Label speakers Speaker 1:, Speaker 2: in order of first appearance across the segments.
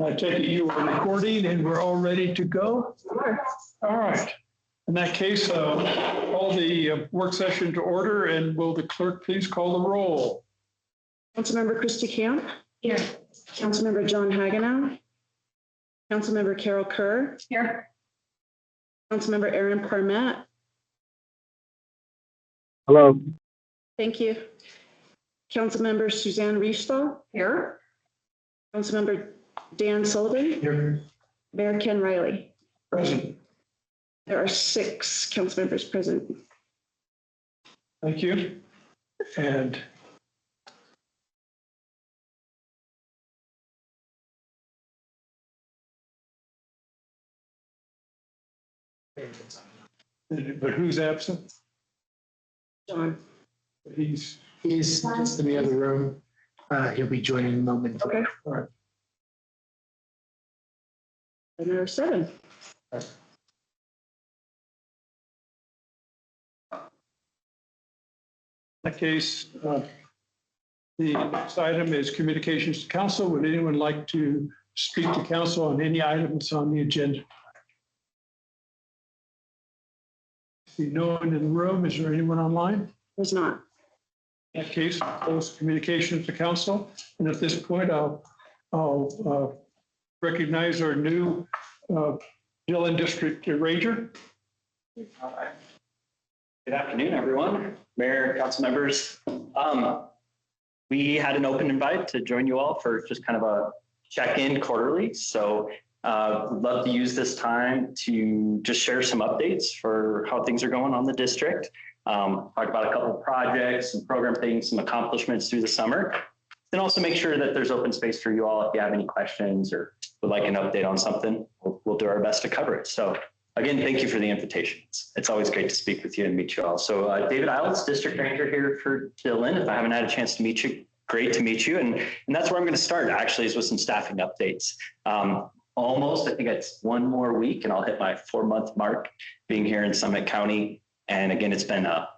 Speaker 1: I take it you are recording and we're all ready to go? All right. In that case, call the work session to order, and will the clerk please call the roll?
Speaker 2: Councilmember Christy Camp. Here. Councilmember John Hagenow. Councilmember Carol Kerr. Here. Councilmember Aaron Parmet.
Speaker 3: Hello.
Speaker 2: Thank you. Councilmember Suzanne Riefstahl. Here. Councilmember Dan Sullivan.
Speaker 1: Here.
Speaker 2: Mayor Ken Riley.
Speaker 1: Present.
Speaker 2: There are 6 council members present.
Speaker 1: Thank you. And but who's absent?
Speaker 2: John.
Speaker 1: He's
Speaker 3: Just in the other room. He'll be joining in a moment.
Speaker 2: Okay.
Speaker 1: all right.
Speaker 2: And there are 7.
Speaker 1: In that case, the next item is communications to council. Would anyone like to speak to council on any items on the agenda? See no one in the room. Is there anyone online?
Speaker 2: There's not.
Speaker 1: In that case, close communications to council. And at this point, I'll recognize our new Dillon District Ranger.
Speaker 4: All right. Good afternoon, everyone. Mayor, council members. We had an open invite to join you all for just kind of a check-in quarterly. So we'd love to use this time to just share some updates for how things are going on the district. Talk about a couple of projects and program things, some accomplishments through the summer. And also make sure that there's open space for you all if you have any questions or would like an update on something. We'll do our best to cover it. So again, thank you for the invitation. It's always great to speak with you and meet you all. So David Isles, District Ranger here for Dillon. If I haven't had a chance to meet you, great to meet you. And that's where I'm going to start actually, is with some staffing updates. Almost, I think it's one more week and I'll hit my 4-month mark being here in Summit County. And again, it's been a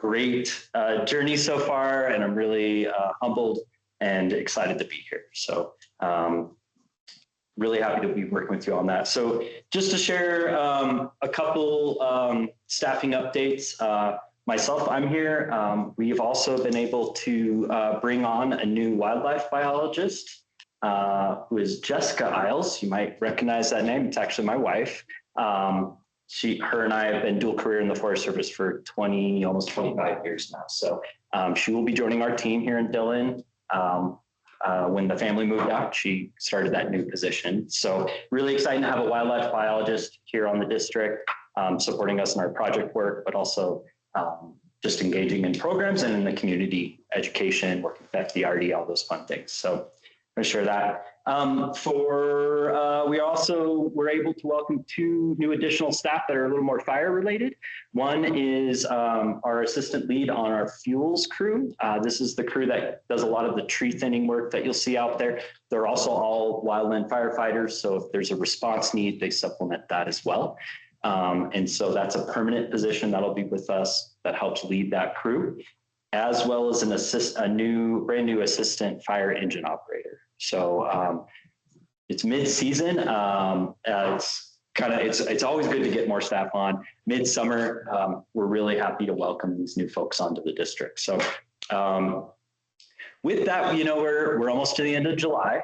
Speaker 4: great journey so far, and I'm really humbled and excited to be here. So really happy to be working with you on that. So just to share a couple staffing updates. Myself, I'm here. We've also been able to bring on a new wildlife biologist who is Jessica Isles. You might recognize that name. It's actually my wife. Her and I have been dual career in the Forest Service for almost 25 years now. So she will be joining our team here in Dillon. When the family moved out, she started that new position. So really exciting to have a wildlife biologist here on the district, supporting us in our project work, but also just engaging in programs and in the community education, working with FDRD, all those fun things. So I'm going to share that. We also were able to welcome 2 new additional staff that are a little more fire related. One is our assistant lead on our fuels crew. This is the crew that does a lot of the tree thinning work that you'll see out there. They're also all wildland firefighters. So if there's a response need, they supplement that as well. And so that's a permanent position that'll be with us that helps lead that crew, as well as a brand new assistant fire engine operator. So it's mid-season. It's always good to get more staff on. Midsummer, we're really happy to welcome these new folks onto the district. So with that, we're almost to the end of July.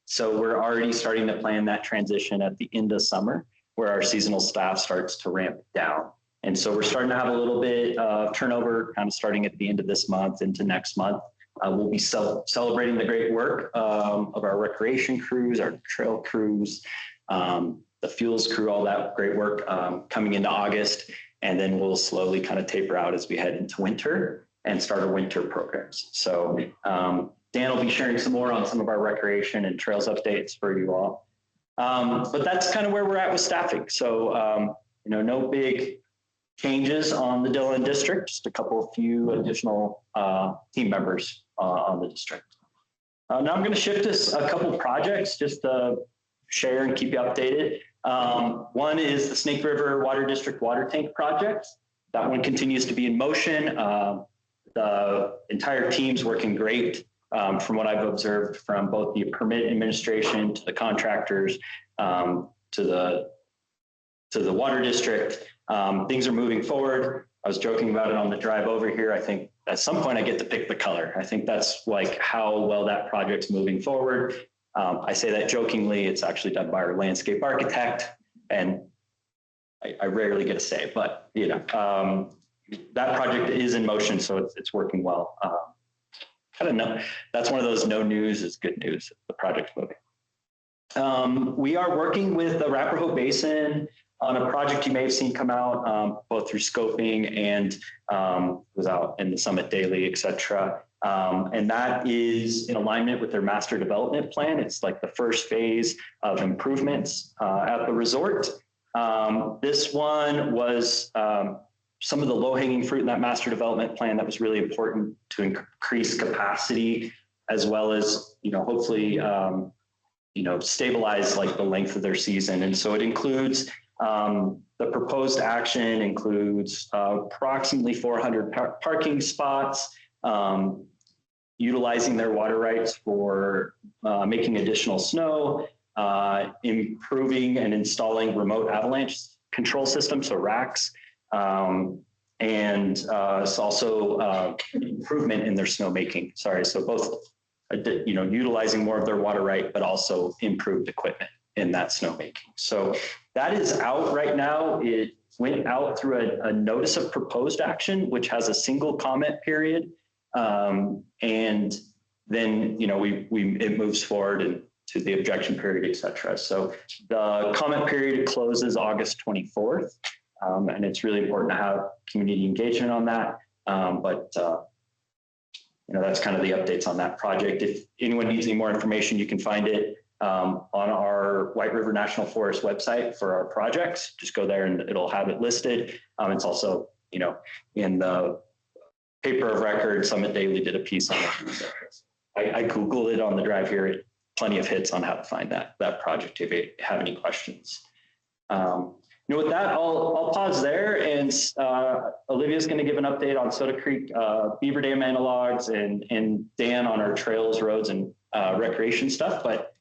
Speaker 4: So we're already starting to plan that transition at the end of summer, where our seasonal staff starts to ramp down. And so we're starting to have a little bit of turnover kind of starting at the end of this month into next month. We'll be celebrating the great work of our recreation crews, our trail crews, the fuels crew, all that great work coming into August. And then we'll slowly kind of taper out as we head into winter and start our winter programs. So Dan will be sharing some more on some of our recreation and trails updates for you all. But that's kind of where we're at with staffing. So, no big changes on the Dillon district, just a few additional team members on the district. Now I'm going to shift this a couple of projects just to share and keep you updated. One is the Snake River Water District water tank project. That one continues to be in motion. The entire team's working great from what I've observed from both the permit administration to the contractors, to the water district. Things are moving forward. I was joking about it on the drive over here. I think at some point I get to pick the color. I think that's like how well that project's moving forward. I say that jokingly. It's actually done by our landscape architect, and I rarely get a say, but you know, that project is in motion, so it's working well. I don't know. That's one of those no news is good news. The project's moving. We are working with the Arapahoe Basin on a project you may have seen come out both through scoping and was out in the Summit Daily, et cetera. And that is in alignment with their master development plan. It's like the first phase of improvements at the resort. This one was some of the low-hanging fruit in that master development plan that was really important to increase capacity, as well as, you know, hopefully, you know, stabilize like the length of their season. And so it includes the proposed action includes approximately 400 parking spots, utilizing their water rights for making additional snow, improving and installing remote avalanche control systems, so racks, and it's also improvement in their snowmaking. Sorry, so both, you know, utilizing more of their water right, but also improved equipment in that snowmaking. So that is out right now. It went out through a notice of proposed action, which has a single comment period. And then, you know, it moves forward and to the objection period, et cetera. So the comment period closes August 24th. And it's really important to have community engagement on that. You know, that's kind of the updates on that project. If anyone needs any more information, you can find it on our White River National Forest website for our projects. Just go there and it'll have it listed. It's also, you know, in the paper of record. Summit Daily did a piece on it. I Googled it on the drive here. Plenty of hits on how to find that project if you have any questions. You know, with that, I'll pause there, and Olivia's going to give an update on Soda Creek Beaver Dam analogs, and Dan on our trails, roads, and recreation stuff. But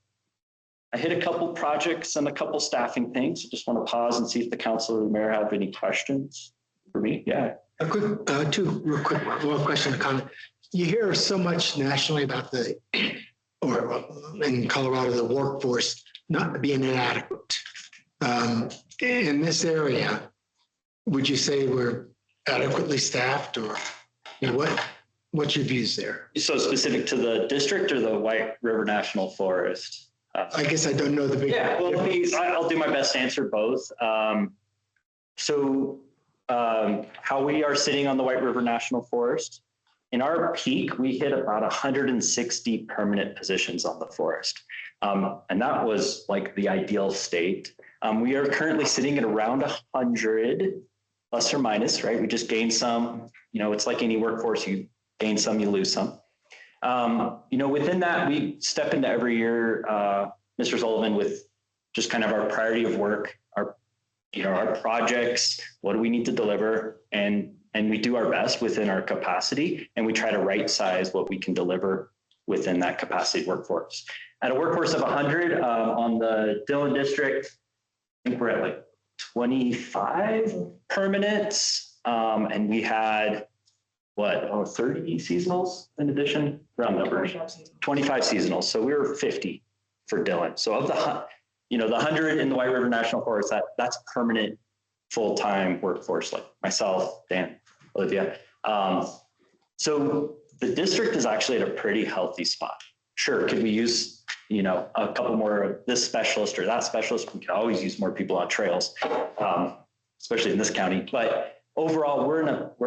Speaker 4: I hit a couple projects and a couple staffing things. I just want to pause and see if the council or the mayor have any questions for me. Yeah.
Speaker 3: A quick, two real quick, one question to comment. You hear so much nationally about or in Colorado, the workforce not being inadequate. In this area, would you say we're adequately staffed, or you know, what's your views there?
Speaker 4: So specific to the district or the White River National Forest?
Speaker 3: I guess I don't know the big.
Speaker 4: Yeah, well, I'll do my best to answer both. How we are sitting on the White River National Forest, in our peak, we hit about 160 permanent positions on the forest. And that was like the ideal state. We are currently sitting at around 100 plus or minus, right? We just gained some, you know, it's like any workforce, you gain some, you lose some. You know, within that, we step into every year, Mr. Sullivan, with just kind of our priority of work, our projects, what do we need to deliver? And we do our best within our capacity, and we try to right size what we can deliver within that capacity workforce. At a workforce of 100 on the Dillon district, I think we're at like 25 permanents. And we had 30 seasonals in addition, round numbers, 25 seasonals. So we were 50 for Dillon. So of the, you know, the 100 in the White River National Forest, that's permanent full-time workforce, like myself, Dan, Olivia. So the district is actually at a pretty healthy spot. Sure, could we use, you know, a couple more of this specialist or that specialist? We could always use more people on trails, especially in this county. But overall, we're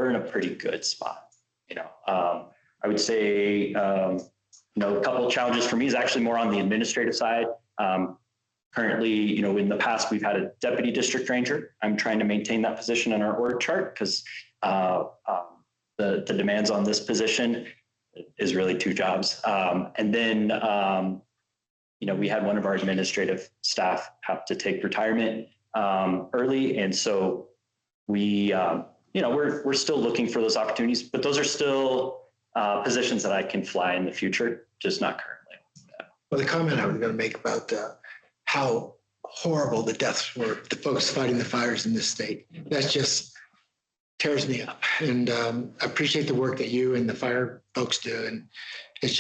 Speaker 4: in a pretty good spot. You know, I would say, you know, a couple of challenges for me is actually more on the administrative side. Currently, you know, in the past, we've had a deputy district ranger. I'm trying to maintain that position in our org chart because the demands on this position is really 2 jobs. And then, you know, we had one of our administrative staff have to take retirement early. And so we, you know, we're still looking for those opportunities, but those are still positions that I can fly in the future, just not currently.
Speaker 3: Well, the comment I was going to make about how horrible the deaths were, the folks fighting the fires in this state, that just tears me up. And I appreciate the work that you and the fire folks do. And it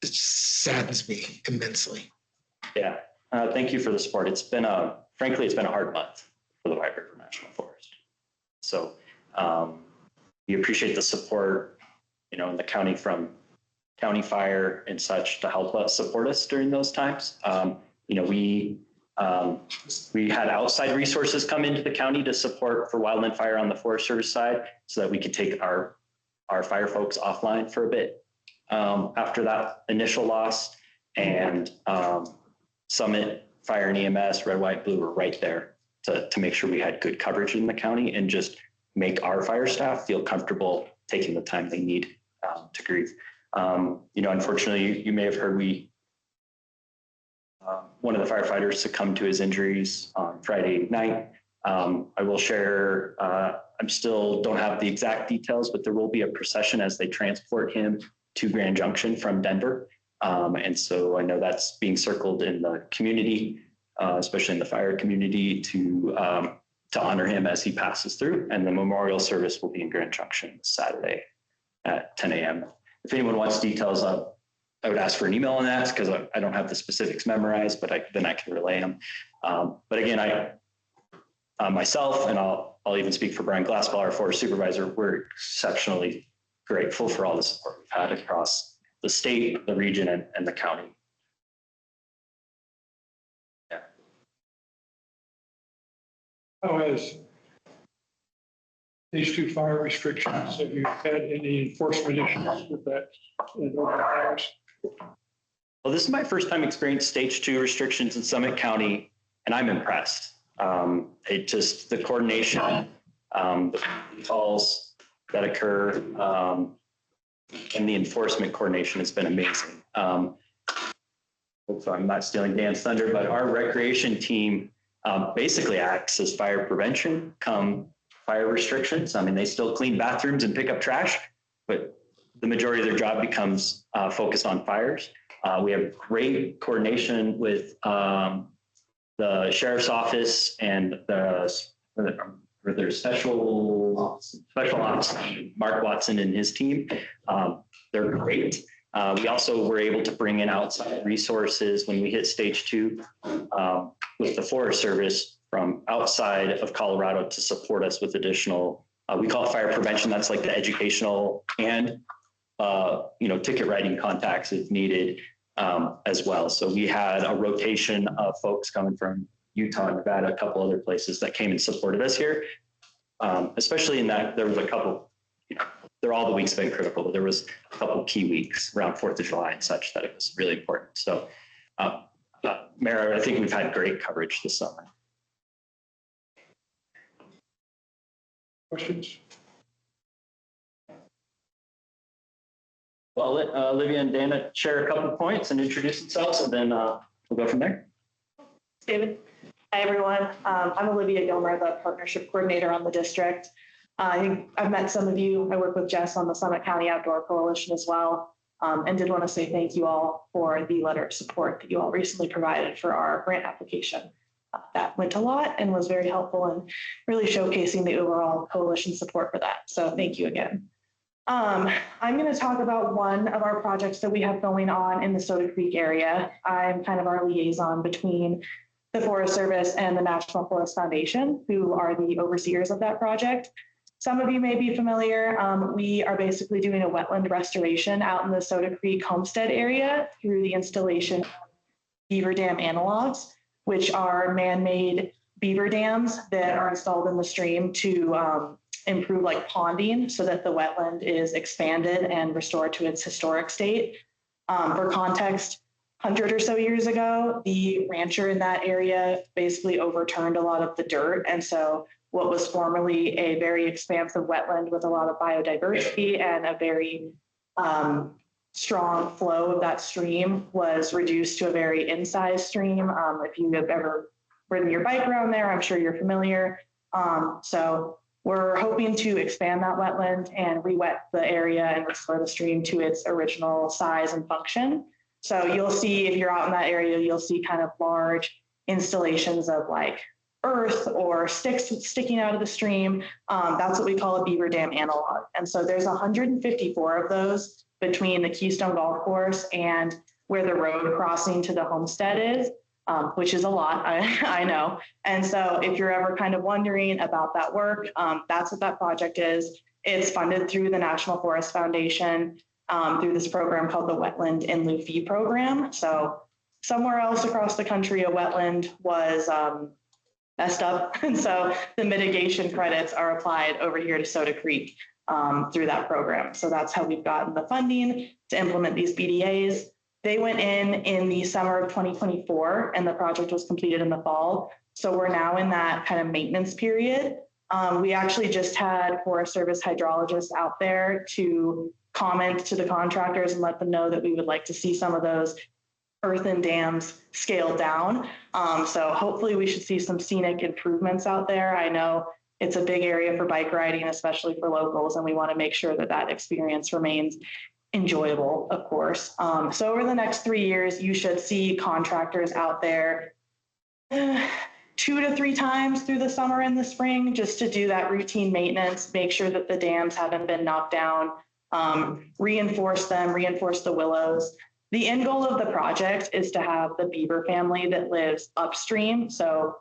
Speaker 3: saddens me immensely.
Speaker 4: Yeah, thank you for the support. Frankly, it's been a hard month for the White River National Forest. So we appreciate the support, in the county, from county fire and such, to help us support us during those times. We had outside resources come into the county to support for wildland fire on the Forest Service side, so that we could take our fire folks offline for a bit. After that initial loss, and Summit Fire and EMS, Red, White, Blue were right there to make sure we had good coverage in the county and just make our fire staff feel comfortable taking the time they need to grieve. Unfortunately, you may have heard one of the firefighters succumbed to his injuries on Friday night. I will share, I still don't have the exact details, but there will be a procession as they transport him to Grand Junction from Denver. And so I know that's being circled in the community, especially in the fire community, to honor him as he passes through. And the memorial service will be in Grand Junction Saturday at 10 a.m. If anyone wants details, I would ask for an email on that, because I don't have the specifics memorized, but then I can relay them. But again, I myself, and I'll even speak for Brian Glassball, our forest supervisor, we're exceptionally grateful for all the support we've had across the state, the region, and the county. Yeah.
Speaker 1: How has these two fire restrictions, have you had any enforcement issues with that in open fires?
Speaker 4: Well, this is my first time experiencing stage 2 restrictions in Summit County, and I'm impressed. The coordination, the calls that occur, and the enforcement coordination has been amazing. So I'm not stealing Dan's thunder, but our recreation team basically acts as fire prevention come fire restrictions. I mean, they still clean bathrooms and pick up trash, but the majority of their job becomes focused on fires. We have great coordination with the sheriff's office and their special ops, Mark Watson and his team. They're great. We also were able to bring in outside resources when we hit stage 2 with the Forest Service from outside of Colorado to support us with additional, we call it fire prevention. That's like the educational and, ticket writing contacts if needed as well. So we had a rotation of folks coming from Utah, Nevada, a couple other places that came and supported us here, especially in that there was a couple, all the weeks have been critical, but there was a couple key weeks around 4th of July and such that it was really important. So, Mayor, I think we've had great coverage this summer.
Speaker 1: Questions?
Speaker 4: Well, I'll let Olivia and Dana share a couple of points and introduce themselves, and then we'll go from there.
Speaker 5: David. Hi, everyone. I'm Olivia Gilmer, the partnership coordinator on the district. I think I've met some of you. I work with Jess on the Summit County Outdoor Coalition as well, and did want to say thank you all for the letter of support that you all recently provided for our grant application. That went a lot and was very helpful in really showcasing the overall coalition support for that. So thank you again. I'm going to talk about one of our projects that we have going on in the Soda Creek area. I'm kind of our liaison between the Forest Service and the National Forest Foundation, who are the overseers of that project. Some of you may be familiar. We are basically doing a wetland restoration out in the Soda Creek homestead area through the installation of beaver dam analogs, which are man-made beaver dams that are installed in the stream to improve like ponding so that the wetland is expanded and restored to its historic state. For context, 100 or so years ago, the rancher in that area basically overturned a lot of the dirt. And so what was formerly a very expansive wetland with a lot of biodiversity and a very strong flow of that stream was reduced to a very incised stream. If you have ever ridden your bike around there, I'm sure you're familiar. So we're hoping to expand that wetland and re-wet the area and restore the stream to its original size and function. So you'll see, if you're out in that area, you'll see kind of large installations of like earth or sticks sticking out of the stream. That's what we call a beaver dam analog. And so there's 154 of those between the Keystone Golf Course and where the road crossing to the homestead is, which is a lot, I know. And so if you're ever kind of wondering about that work, that's what that project is. It's funded through the National Forest Foundation through this program called the Wetland in Lieu Fee program. So somewhere else across the country, a wetland was messed up. And so the mitigation credits are applied over here to Soda Creek through that program. So that's how we've gotten the funding to implement these BDAs. They went in the summer of 2024 and the project was completed in the fall. So we're now in that kind of maintenance period. We actually just had Forest Service hydrologists out there to comment to the contractors and let them know that we would like to see some of those earthen dams scaled down. So hopefully we should see some scenic improvements out there. I know it's a big area for bike riding, especially for locals, and we want to make sure that that experience remains enjoyable, of course. So over the next 3 years, you should see contractors out there 2 to 3 times through the summer and the spring, just to do that routine maintenance, make sure that the dams haven't been knocked down, reinforce them, reinforce the willows. The end goal of the project is to have the beaver family that lives upstream, so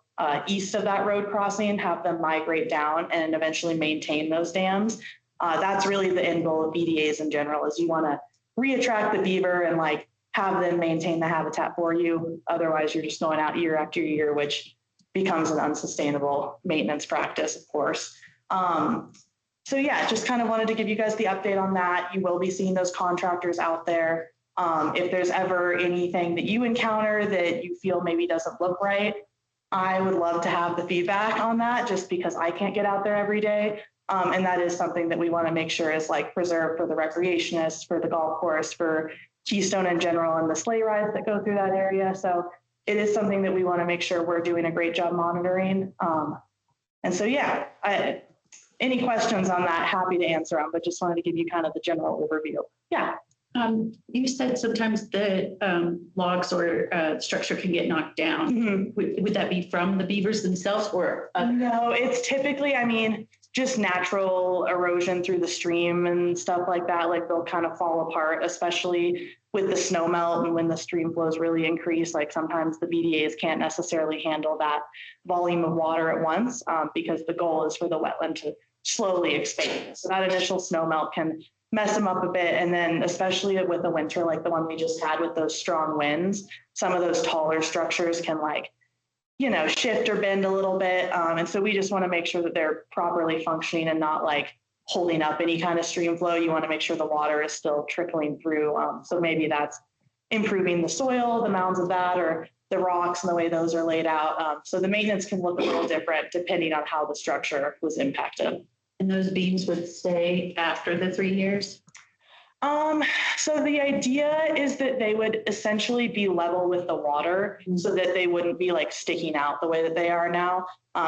Speaker 5: east of that road crossing, have them migrate down and eventually maintain those dams. That's really the end goal of BDAs in general, is you want to reattract the beaver and like have them maintain the habitat for you. Otherwise, you're just going out year after year, which becomes an unsustainable maintenance practice, of course. So yeah, just kind of wanted to give you guys the update on that. You will be seeing those contractors out there. If there's ever anything that you encounter that you feel maybe doesn't look right, I would love to have the feedback on that, just because I can't get out there every day. And that is something that we want to make sure is like preserved for the recreationists, for the golf course, for Keystone in general, and the sleigh rides that go through that area. So it is something that we want to make sure we're doing a great job monitoring. And so, yeah, any questions on that, happy to answer them, but just wanted to give you kind of the general overview. Yeah.
Speaker 2: You said sometimes the logs or structure can get knocked down.
Speaker 5: Mm-hmm.
Speaker 2: Would that be from the beavers themselves or?
Speaker 5: No, it's typically, I mean, just natural erosion through the stream and stuff like that. Like they'll kind of fall apart, especially with the snow melt and when the stream flows really increase. Like sometimes the BDAs can't necessarily handle that volume of water at once because the goal is for the wetland to slowly expand. So that initial snow melt can mess them up a bit. And then especially with the winter, like the one we just had with those strong winds, some of those taller structures can like, you know, shift or bend a little bit. And so we just want to make sure that they're properly functioning and not like holding up any kind of stream flow. You want to make sure the water is still trickling through. So maybe that's improving the soil, the mounds of that, or the rocks and the way those are laid out. So the maintenance can look a little different depending on how the structure was impacted.
Speaker 2: And those beams would stay after the 3 years?
Speaker 5: So the idea is that they would essentially be level with the water so that they wouldn't be like sticking out the way that they are now.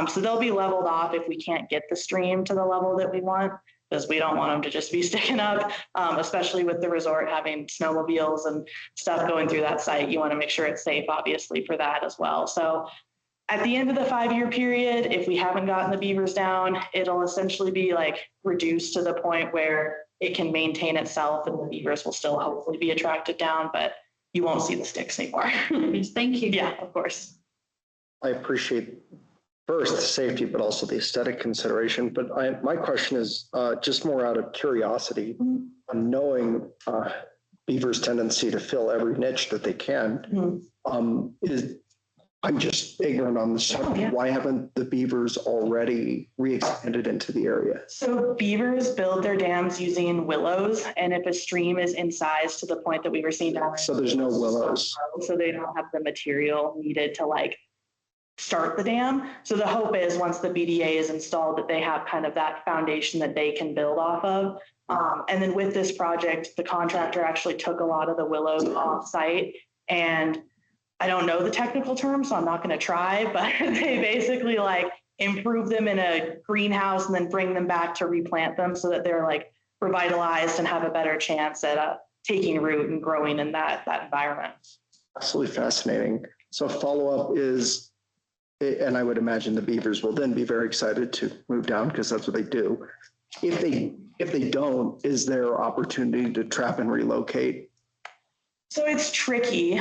Speaker 5: So they'll be leveled off if we can't get the stream to the level that we want, because we don't want them to just be sticking up, especially with the resort having snowmobiles and stuff going through that site. You want to make sure it's safe, obviously, for that as well. So at the end of the 5-year period, if we haven't gotten the beavers down, it'll essentially be like reduced to the point where it can maintain itself and the beavers will still hopefully be attracted down, but you won't see the sticks anymore.
Speaker 2: Thank you.
Speaker 5: Yeah, of course.
Speaker 6: I appreciate first the safety, but also the aesthetic consideration. But my question is just more out of curiosity, knowing beavers' tendency to fill every niche that they can. I'm just ignorant on the subject.
Speaker 5: Yeah.
Speaker 6: Why haven't the beavers already re-expanded into the area?
Speaker 5: So beavers build their dams using willows, and if a stream is in size to the point that we were seeing down,
Speaker 6: So there's no willows.
Speaker 5: so they don't have the material needed to like start the dam. So the hope is once the BDA is installed that they have kind of that foundation that they can build off of. And then with this project, the contractor actually took a lot of the willows off site, and I don't know the technical terms, so I'm not going to try, but they basically like improve them in a greenhouse and then bring them back to replant them so that they're like revitalized and have a better chance at taking root and growing in that environment.
Speaker 6: Absolutely fascinating. So follow-up is, and I would imagine the beavers will then be very excited to move down because that's what they do. If they don't, is there opportunity to trap and relocate?
Speaker 5: So it's tricky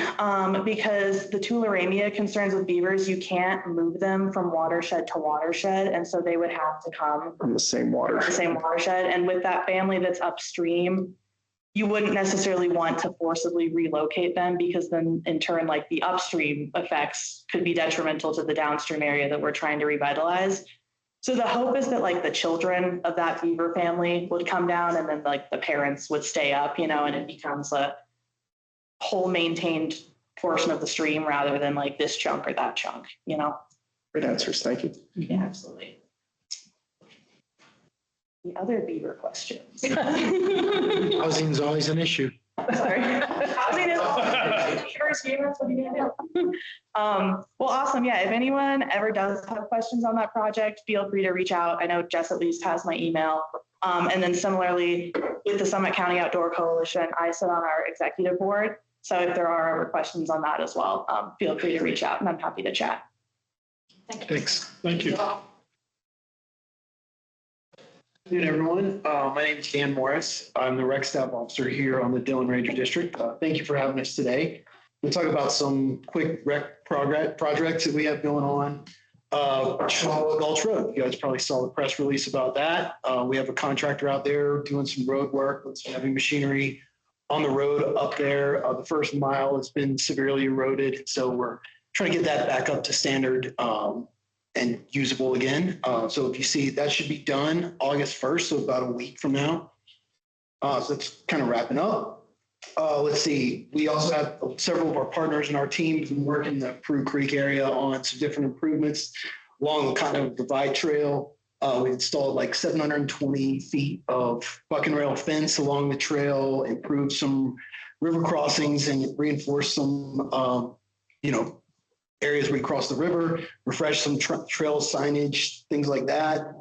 Speaker 5: because the tularemia concerns with beavers, you can't move them from watershed to watershed. And so they would have to come
Speaker 6: From the same water.
Speaker 5: from the same watershed. And with that family that's upstream, you wouldn't necessarily want to forcibly relocate them because then in turn, like the upstream effects could be detrimental to the downstream area that we're trying to revitalize. So the hope is that like the children of that beaver family would come down and then like the parents would stay up, you know, and it becomes a whole maintained portion of the stream rather than like this chunk or that chunk, you know?
Speaker 6: Great answers. Thank you.
Speaker 5: Yeah, absolutely. The other beaver questions.
Speaker 3: Housing is always an issue.
Speaker 5: Sorry. Housing is beavers, what are you gonna do? Well, awesome. Yeah, if anyone ever does have questions on that project, feel free to reach out. I know Jess at least has my email. And then similarly with the Summit County Outdoor Coalition, I sit on our executive board. So if there are ever questions on that as well, feel free to reach out and I'm happy to chat.
Speaker 3: Thanks.
Speaker 1: Thank you.
Speaker 7: Good afternoon, everyone. My name is Dan Morris. I'm the rec staff officer here on the Dillon Ranger District. Thank you for having us today. We'll talk about some quick rec projects that we have going on. Chihuahua Gulch Road. You guys probably saw the press release about that. We have a contractor out there doing some road work with some heavy machinery on the road up there. The first mile has been severely eroded, so we're trying to get that back up to standard and usable again. So if you see, that should be done August 1st, so about a week from now. So that's kind of wrapping up. Let's see, we also have several of our partners in our team who've been working in the Prue Creek area on some different improvements along the kind of divide trail. We installed like 720 feet of buck and rail fence along the trail, improved some river crossings and reinforced some, areas where you cross the river, refresh some trail signage, things like that.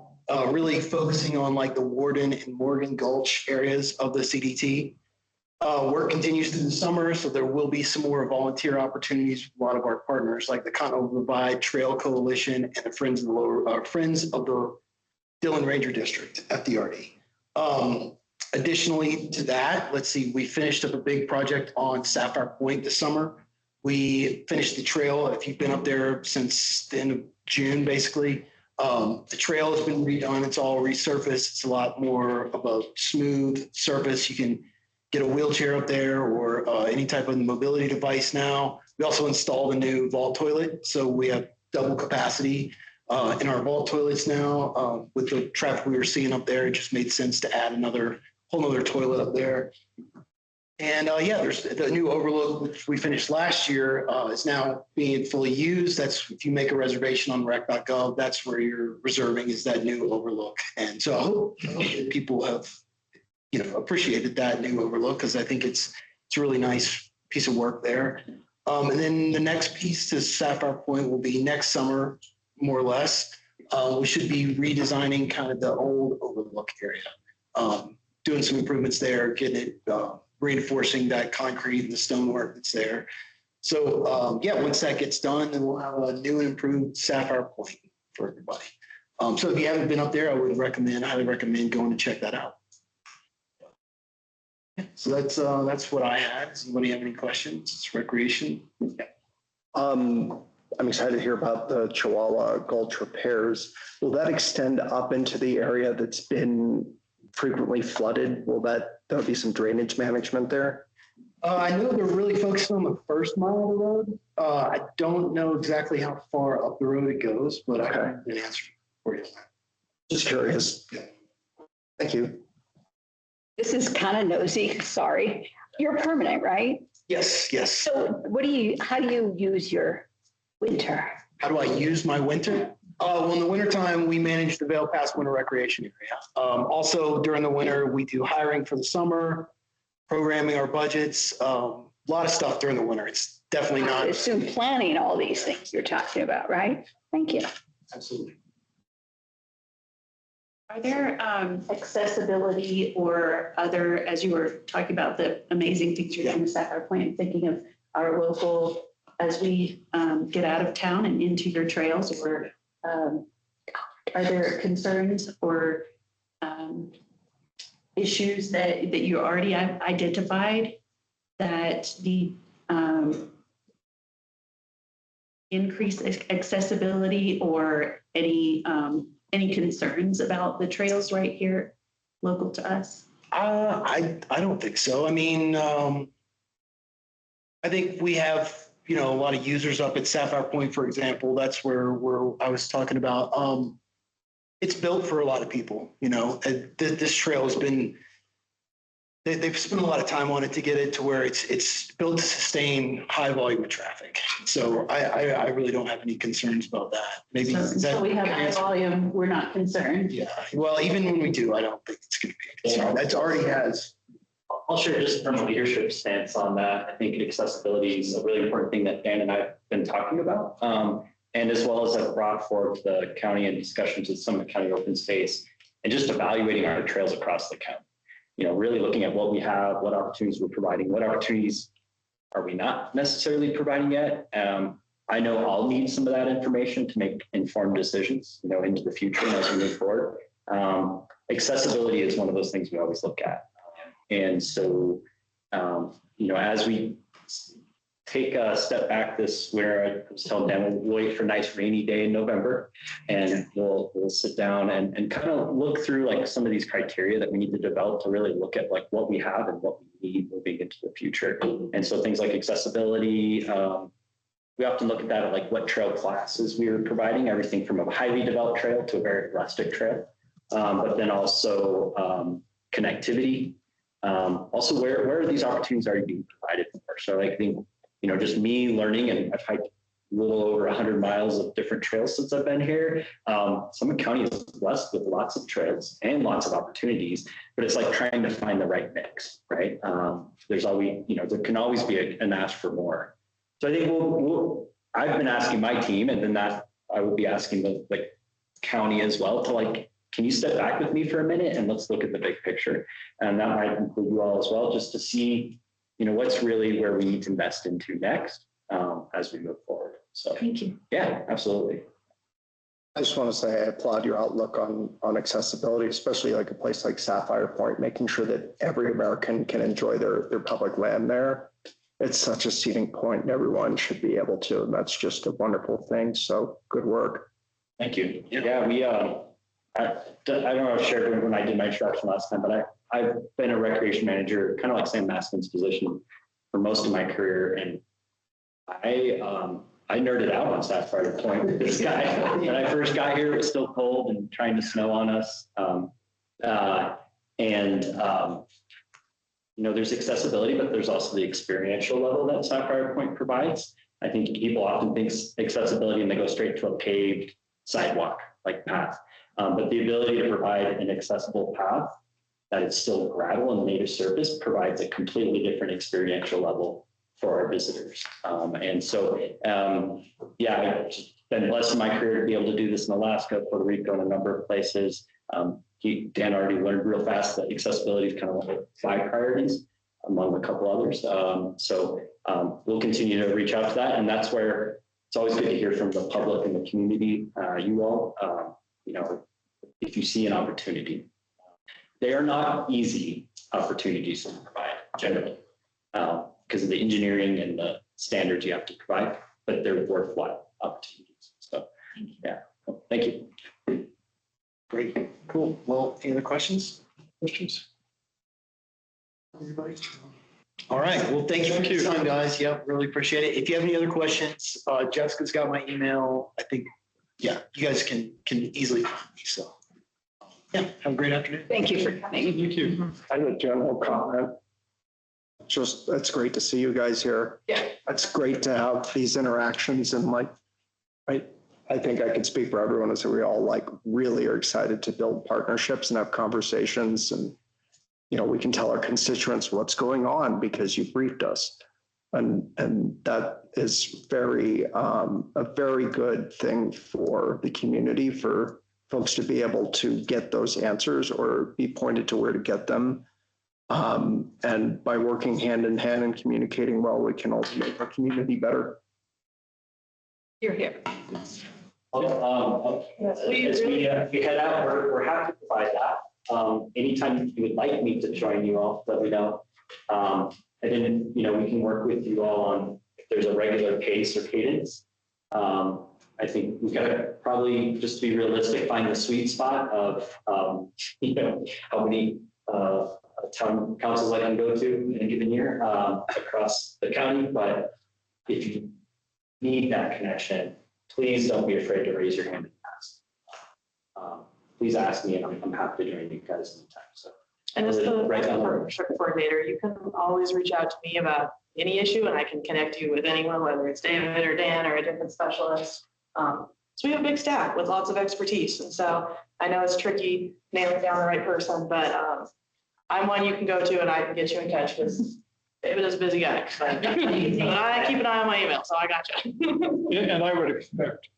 Speaker 7: Really focusing on like the Warden and Morgan Gulch areas of the CDT. Work continues through the summer, so there will be some more volunteer opportunities with a lot of our partners, like the Continental Divide Trail Coalition and the Friends of the Dillon Ranger District, FDRD. Additionally to that, let's see, we finished up a big project on Sapphire Point this summer. We finished the trail. If you've been up there since the end of June, basically, the trail has been redone. It's all resurfaced. It's a lot more of a smooth surface. You can get a wheelchair up there or any type of mobility device now. We also installed a new vault toilet. So we have double capacity in our vault toilets now. With the traffic we were seeing up there, it just made sense to add whole nother toilet up there. And there's the new overlook, which we finished last year, is now being fully used. That's if you make a reservation on rec.gov, that's where you're reserving, is that new overlook. And so I hope that people have, appreciated that new overlook, because I think it's a really nice piece of work there. And then the next piece to Sapphire Point will be next summer, more or less. We should be redesigning kind of the old overlook area, doing some improvements there, getting it reinforcing that concrete and the stonework that's there. So once that gets done, then we'll have a new and improved Sapphire Point for everybody. So if you haven't been up there, I would highly recommend going to check that out. So that's what I had. Does anybody have any questions? It's recreation. Yeah.
Speaker 6: I'm excited to hear about the Chihuahua Gulch repairs. Will that extend up into the area that's been frequently flooded? Will there'll be some drainage management there?
Speaker 7: I know they're really focused on the first mile of the road. I don't know exactly how far up the road it goes, but I have an answer for you.
Speaker 6: Just curious.
Speaker 7: Yeah.
Speaker 6: Thank you.
Speaker 8: This is kind of nosy, sorry. You're permanent, right?
Speaker 7: Yes.
Speaker 8: So how do you use your winter?
Speaker 7: How do I use my winter? Well, in the wintertime, we manage the Vail Pass Winter Recreation Area. Also, during the winter, we do hiring for the summer, programming our budgets, a lot of stuff during the winter. It's definitely
Speaker 8: I
Speaker 7: not.
Speaker 8: assume planning all these things you're talking about, right? Thank you.
Speaker 7: Absolutely.
Speaker 2: Are there accessibility or other, as you were talking about the amazing features in the Sapphire Point, thinking of our local, as we get out of town and into your trails, or are there concerns or issues that you already have identified that need increased accessibility, or any concerns about the trails right here local to us?
Speaker 7: I don't think so. I mean, I think we have, a lot of users up at Sapphire Point, for example. That's where I was talking about. It's built for a lot of people, and this trail has been, they've spent a lot of time on it to get it to where it's built to sustain high volume of traffic. So I really don't have any concerns about that. Maybe
Speaker 2: So we have high volume, we're not concerned.
Speaker 7: yeah. Well, even when we do, I don't think it's going to be a concern. That's already has.
Speaker 4: I'll share just from a leadership stance on that. I think accessibility is a really important thing that Dan and I have been talking about. And as well as I've brought forward to the county in discussions with Summit County Open Space and just evaluating our trails across the county. Really looking at what we have, what opportunities we're providing, what opportunities are we not necessarily providing yet. I know I'll need some of that information to make informed decisions, into the future and as we move forward. Accessibility is one of those things we always look at. And so, as we take a step back this winter, I was telling Dan, we'll wait for a nice rainy day in November, and we'll sit down and kind of look through like some of these criteria that we need to develop to really look at like what we have and what we need moving into the future. And so things like accessibility, we often look at that at like what trail classes we are providing, everything from a highly developed trail to a very rustic trail, but then also connectivity. Also, where are these opportunities already being provided for? So I think, just me learning, and I've hiked a little over 100 miles of different trails since I've been here. Summit County is blessed with lots of trails and lots of opportunities, but it's like trying to find the right mix, right? There's always, there can always be an ask for more. So I think I've been asking my team, and then that I would be asking the county as well to like, can you step back with me for a minute and let's look at the big picture? And that might include you all as well, just to see, what's really where we need to invest into next as we move forward. So
Speaker 2: Thank you.
Speaker 4: yeah, absolutely.
Speaker 6: I just want to say I applaud your outlook on accessibility, especially like a place like Sapphire Point, making sure that every American can enjoy their public land there. It's such a seating point and everyone should be able to, and that's just a wonderful thing. So good work.
Speaker 4: Thank you. Yeah, we, I don't know if I shared when I did my introduction last time, but I've been a recreation manager, kind of like Sam Maskin's position for most of my career. And I nerded out on Sapphire Point with this guy. When I first got here, it was still cold and trying to snow on us. There's accessibility, but there's also the experiential level that Sapphire Point provides. I think people often think accessibility and they go straight to a paved sidewalk like path. But the ability to provide an accessible path that is still gravel and native surface provides a completely different experiential level for our visitors. I've been blessed in my career to be able to do this in Alaska, Puerto Rico, and a number of places. Dan already learned real fast that accessibility is kind of one of the 5 priorities among a couple others. We'll continue to reach out to that. And that's where it's always good to hear from the public and the community, you all, if you see an opportunity. They are not easy opportunities to provide generally because of the engineering and the standards you have to provide, but they're worthwhile opportunities. So, yeah, thank you.
Speaker 7: Great, cool. Well, any other questions? Everybody? All right, well, thank you for your time, guys. Yep, really appreciate it. If you have any other questions, Jessica's got my email. I think, you guys can easily find me. So, have a great afternoon.
Speaker 8: Thank you for coming.
Speaker 1: Thank you.
Speaker 6: I have a general comment. Just, it's great to see you guys here.
Speaker 8: Yeah.
Speaker 6: It's great to have these interactions and I think I could speak for everyone as we all really are excited to build partnerships and have conversations and, we can tell our constituents what's going on because you briefed us. And that is a very good thing for the community, for folks to be able to get those answers or be pointed to where to get them. And by working hand in hand and communicating well, we can all make our community better.
Speaker 5: You're here.
Speaker 4: As we head out, we're happy to provide that. Anytime you would like me to join you all, let me know. And then, we can work with you all on if there's a regular pace or cadence. I think we've got to probably, just to be realistic, find the sweet spot of, how many town councils I can go to in a given year across the county. But if you need that connection, please don't be afraid to raise your hand and ask. Please ask me, and I'm happy to join you guys anytime. So,
Speaker 5: And as the
Speaker 4: Right on.
Speaker 5: partnership coordinator, you can always reach out to me about any issue and I can connect you with anyone, whether it's David or Dan or a different specialist. So we have a big staff with lots of expertise. And so I know it's tricky nailing down the right person, but I'm one you can go to and I can get you in touch because David is a busy guy. But I keep an eye on my email, so I got you.
Speaker 1: And I would expect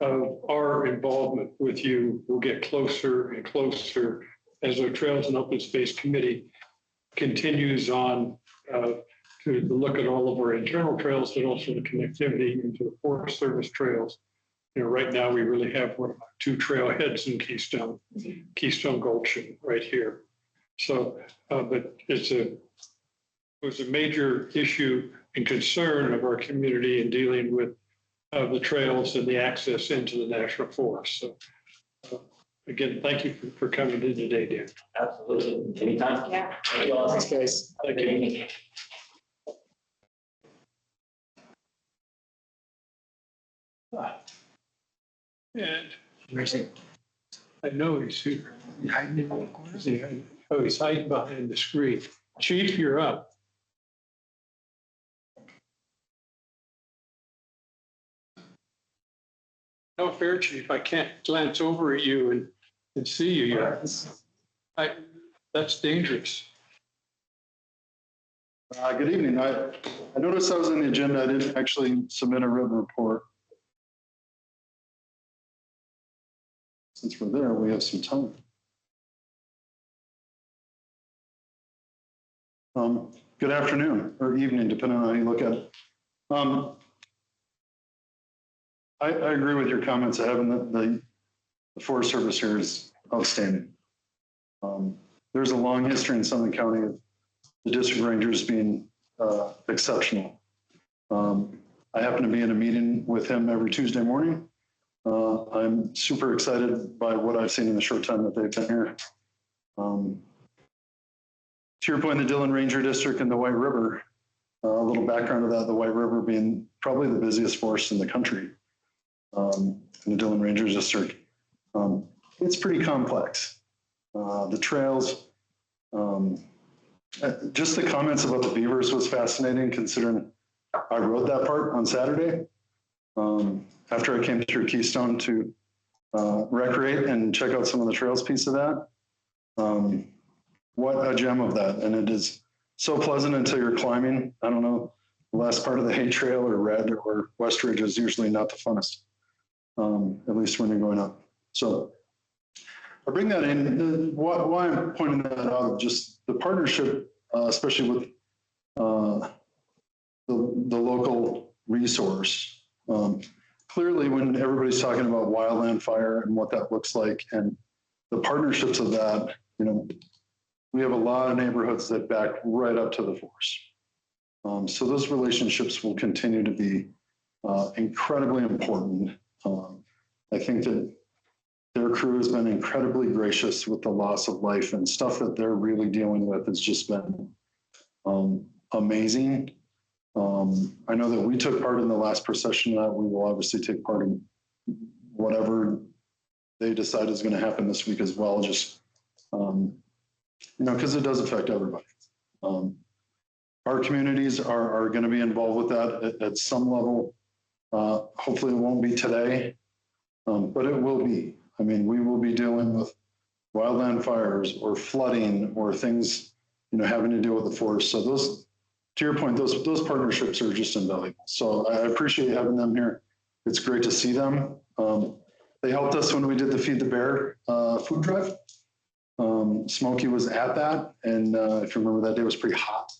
Speaker 1: our involvement with you will get closer and closer as the Trails and Open Space Committee continues on to look at all of our internal trails, but also the connectivity into the Forest Service trails. Right now we really have one of our two trailheads in Keystone, Keystone Gulch right here. So, but it was a major issue and concern of our community in dealing with the trails and the access into the national forest. So, again, thank you for coming in today, Dan.
Speaker 4: Absolutely, anytime.
Speaker 5: Yeah.
Speaker 4: Thank you all.
Speaker 6: Thanks, guys.
Speaker 4: Have a good evening.
Speaker 1: And
Speaker 3: Where's he?
Speaker 1: I know he's here.
Speaker 3: Hiding in one corner?
Speaker 1: Oh, he's hiding behind the screen. Chief, you're up. No fair, Chief. I can't glance over at you and see you yet. That's dangerous.
Speaker 9: Good evening. I noticed I was on the agenda. I didn't actually submit a written report. Since we're there, we have some time. Good afternoon or evening, depending on how you look at it. I agree with your comments. Having the Forest Service here is outstanding. There's a long history in Summit County of the district rangers being exceptional. I happen to be in a meeting with him every Tuesday morning. I'm super excited by what I've seen in the short time that they've been here. To your point, the Dillon Ranger District and the White River, a little background of that, the White River being probably the busiest forest in the country, in the Dillon Ranger District. It's pretty complex. The trails, just the comments about the beavers was fascinating considering I rode that part on Saturday. After I came through Keystone to recreate and check out some of the trails piece of that. What a gem of that. And it is so pleasant until you're climbing. I don't know, the last part of the Hay Trail or Red or West Ridge is usually not the funnest, at least when you're going up. So I bring that in. Why I'm pointing that out, just the partnership, especially with the local resource. Clearly, when everybody's talking about wildland fire and what that looks like and the partnerships of that, we have a lot of neighborhoods that back right up to the forest. So those relationships will continue to be incredibly important. I think that their crew has been incredibly gracious with the loss of life and stuff that they're really dealing with has just been amazing. I know that we took part in the last procession that we will obviously take part in whatever they decide is going to happen this week as well. Just, because it does affect everybody. Our communities are going to be involved with that at some level. Hopefully it won't be today, but it will be. I mean, we will be dealing with wildland fires or flooding or things, having to deal with the forest. So those, to your point, those partnerships are just invaluable. So I appreciate having them here. It's great to see them. They helped us when we did the Feed the Bear food drive. Smokey was at that, and if you remember, that day was pretty hot.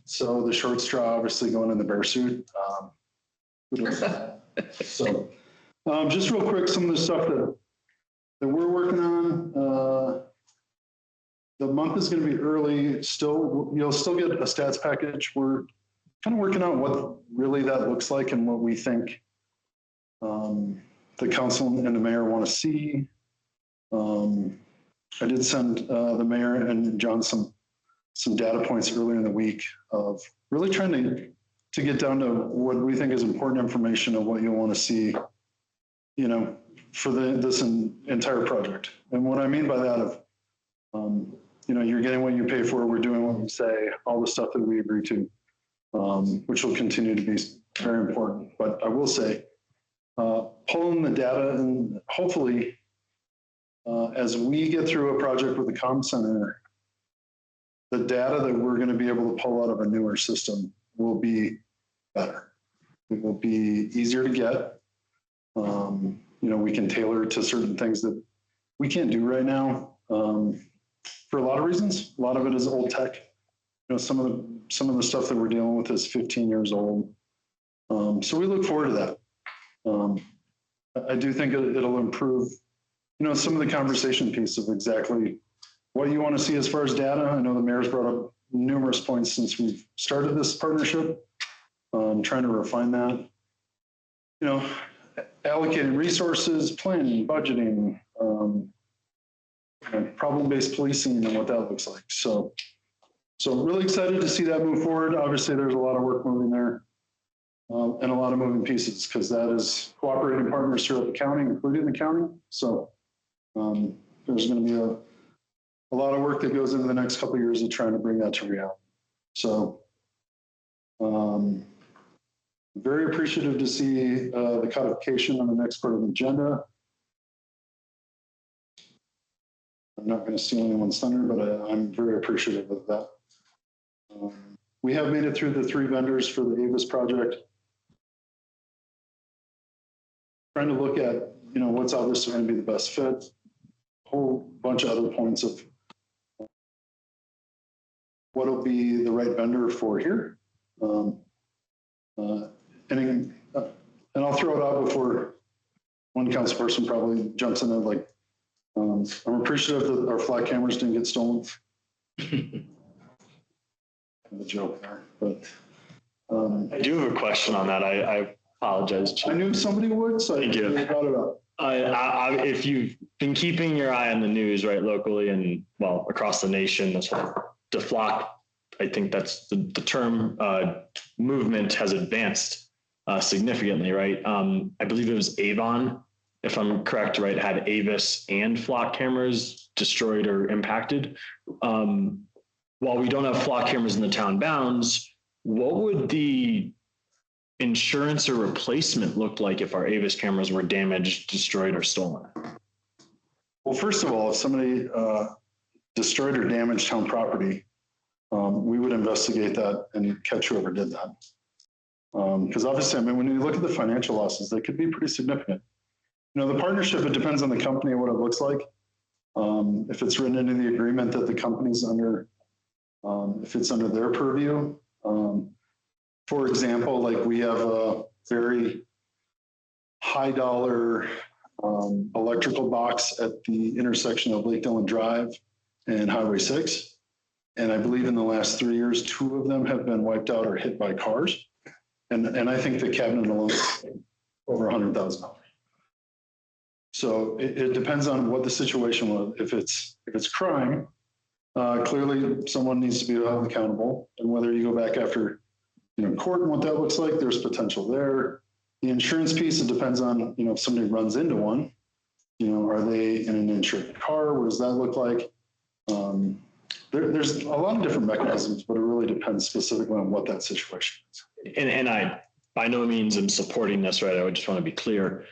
Speaker 9: So the short straw, obviously going in the bear suit. So just real quick, some of the stuff that we're working on. The month is going to be early. Still, you'll still get a stats package. We're kind of working out what really that looks like and what we think the council and the mayor want to see. I did send the mayor and John some data points earlier in the week of really trying to get down to what we think is important information of what you'll want to see, for this entire project. And what I mean by that of, you're getting what you pay for, we're doing what we say, all the stuff that we agree to, which will continue to be very important. But I will say, pulling the data and hopefully, as we get through a project with the comm center, the data that we're going to be able to pull out of a newer system will be better. It will be easier to get. We can tailor it to certain things that we can't do right now for a lot of reasons. A lot of it is old tech. Some of the stuff that we're dealing with is 15 years old. So we look forward to that. I do think it'll improve, some of the conversation piece of exactly what you want to see as far as data. I know the mayor's brought up numerous points since we've started this partnership, trying to refine that. Allocating resources, planning, budgeting, problem-based policing and what that looks like. So really excited to see that move forward. Obviously, there's a lot of work moving there and a lot of moving pieces because that is cooperating partners throughout the county, including the county. So there's going to be a lot of work that goes into the next couple of years of trying to bring that to reality. So very appreciative to see the codification on the next part of the agenda. I'm not going to steal anyone's thunder, but I'm very appreciative of that. We have made it through the 3 vendors for the Avis project. Trying to look at, what's obviously going to be the best fit. A whole bunch of other points of what will be the right vendor for here. And I'll throw it out before one council person probably jumps in and I'm appreciative that our flat cameras didn't get stolen. Kind of a joke there, but.
Speaker 10: I do have a question on that. I apologize.
Speaker 9: I knew somebody would, so I brought it up.
Speaker 10: If you've been keeping your eye on the news, right, locally and across the nation, that's what deflock, I think that's the term, movement has advanced significantly, right? I believe it was Avon, if I'm correct, right, had Avis and flock cameras destroyed or impacted. While we don't have flock cameras in the town bounds, what would the insurance or replacement look like if our Avis cameras were damaged, destroyed, or stolen?
Speaker 9: Well, first of all, if somebody destroyed or damaged town property, we would investigate that and catch whoever did that. Because obviously, when you look at the financial losses, they could be pretty significant. The partnership, it depends on the company and what it looks like. If it's written into the agreement that the company's under, if it's under their purview. For example, we have a very high dollar electrical box at the intersection of Lake Dillon Drive and Highway 6. And I believe in the last 3 years, 2 of them have been wiped out or hit by cars. And I think the cabinet alone is over $100,000. So it depends on what the situation was. If it's crime, clearly someone needs to be held accountable. And whether you go back after court and what that looks like, there's potential there. The insurance piece, it depends on if somebody runs into one. Are they in an insured car? What does that look like? There's a lot of different mechanisms, but it really depends specifically on what that situation is.
Speaker 10: And I, by no means, am supporting this, right? I would just want to be clear,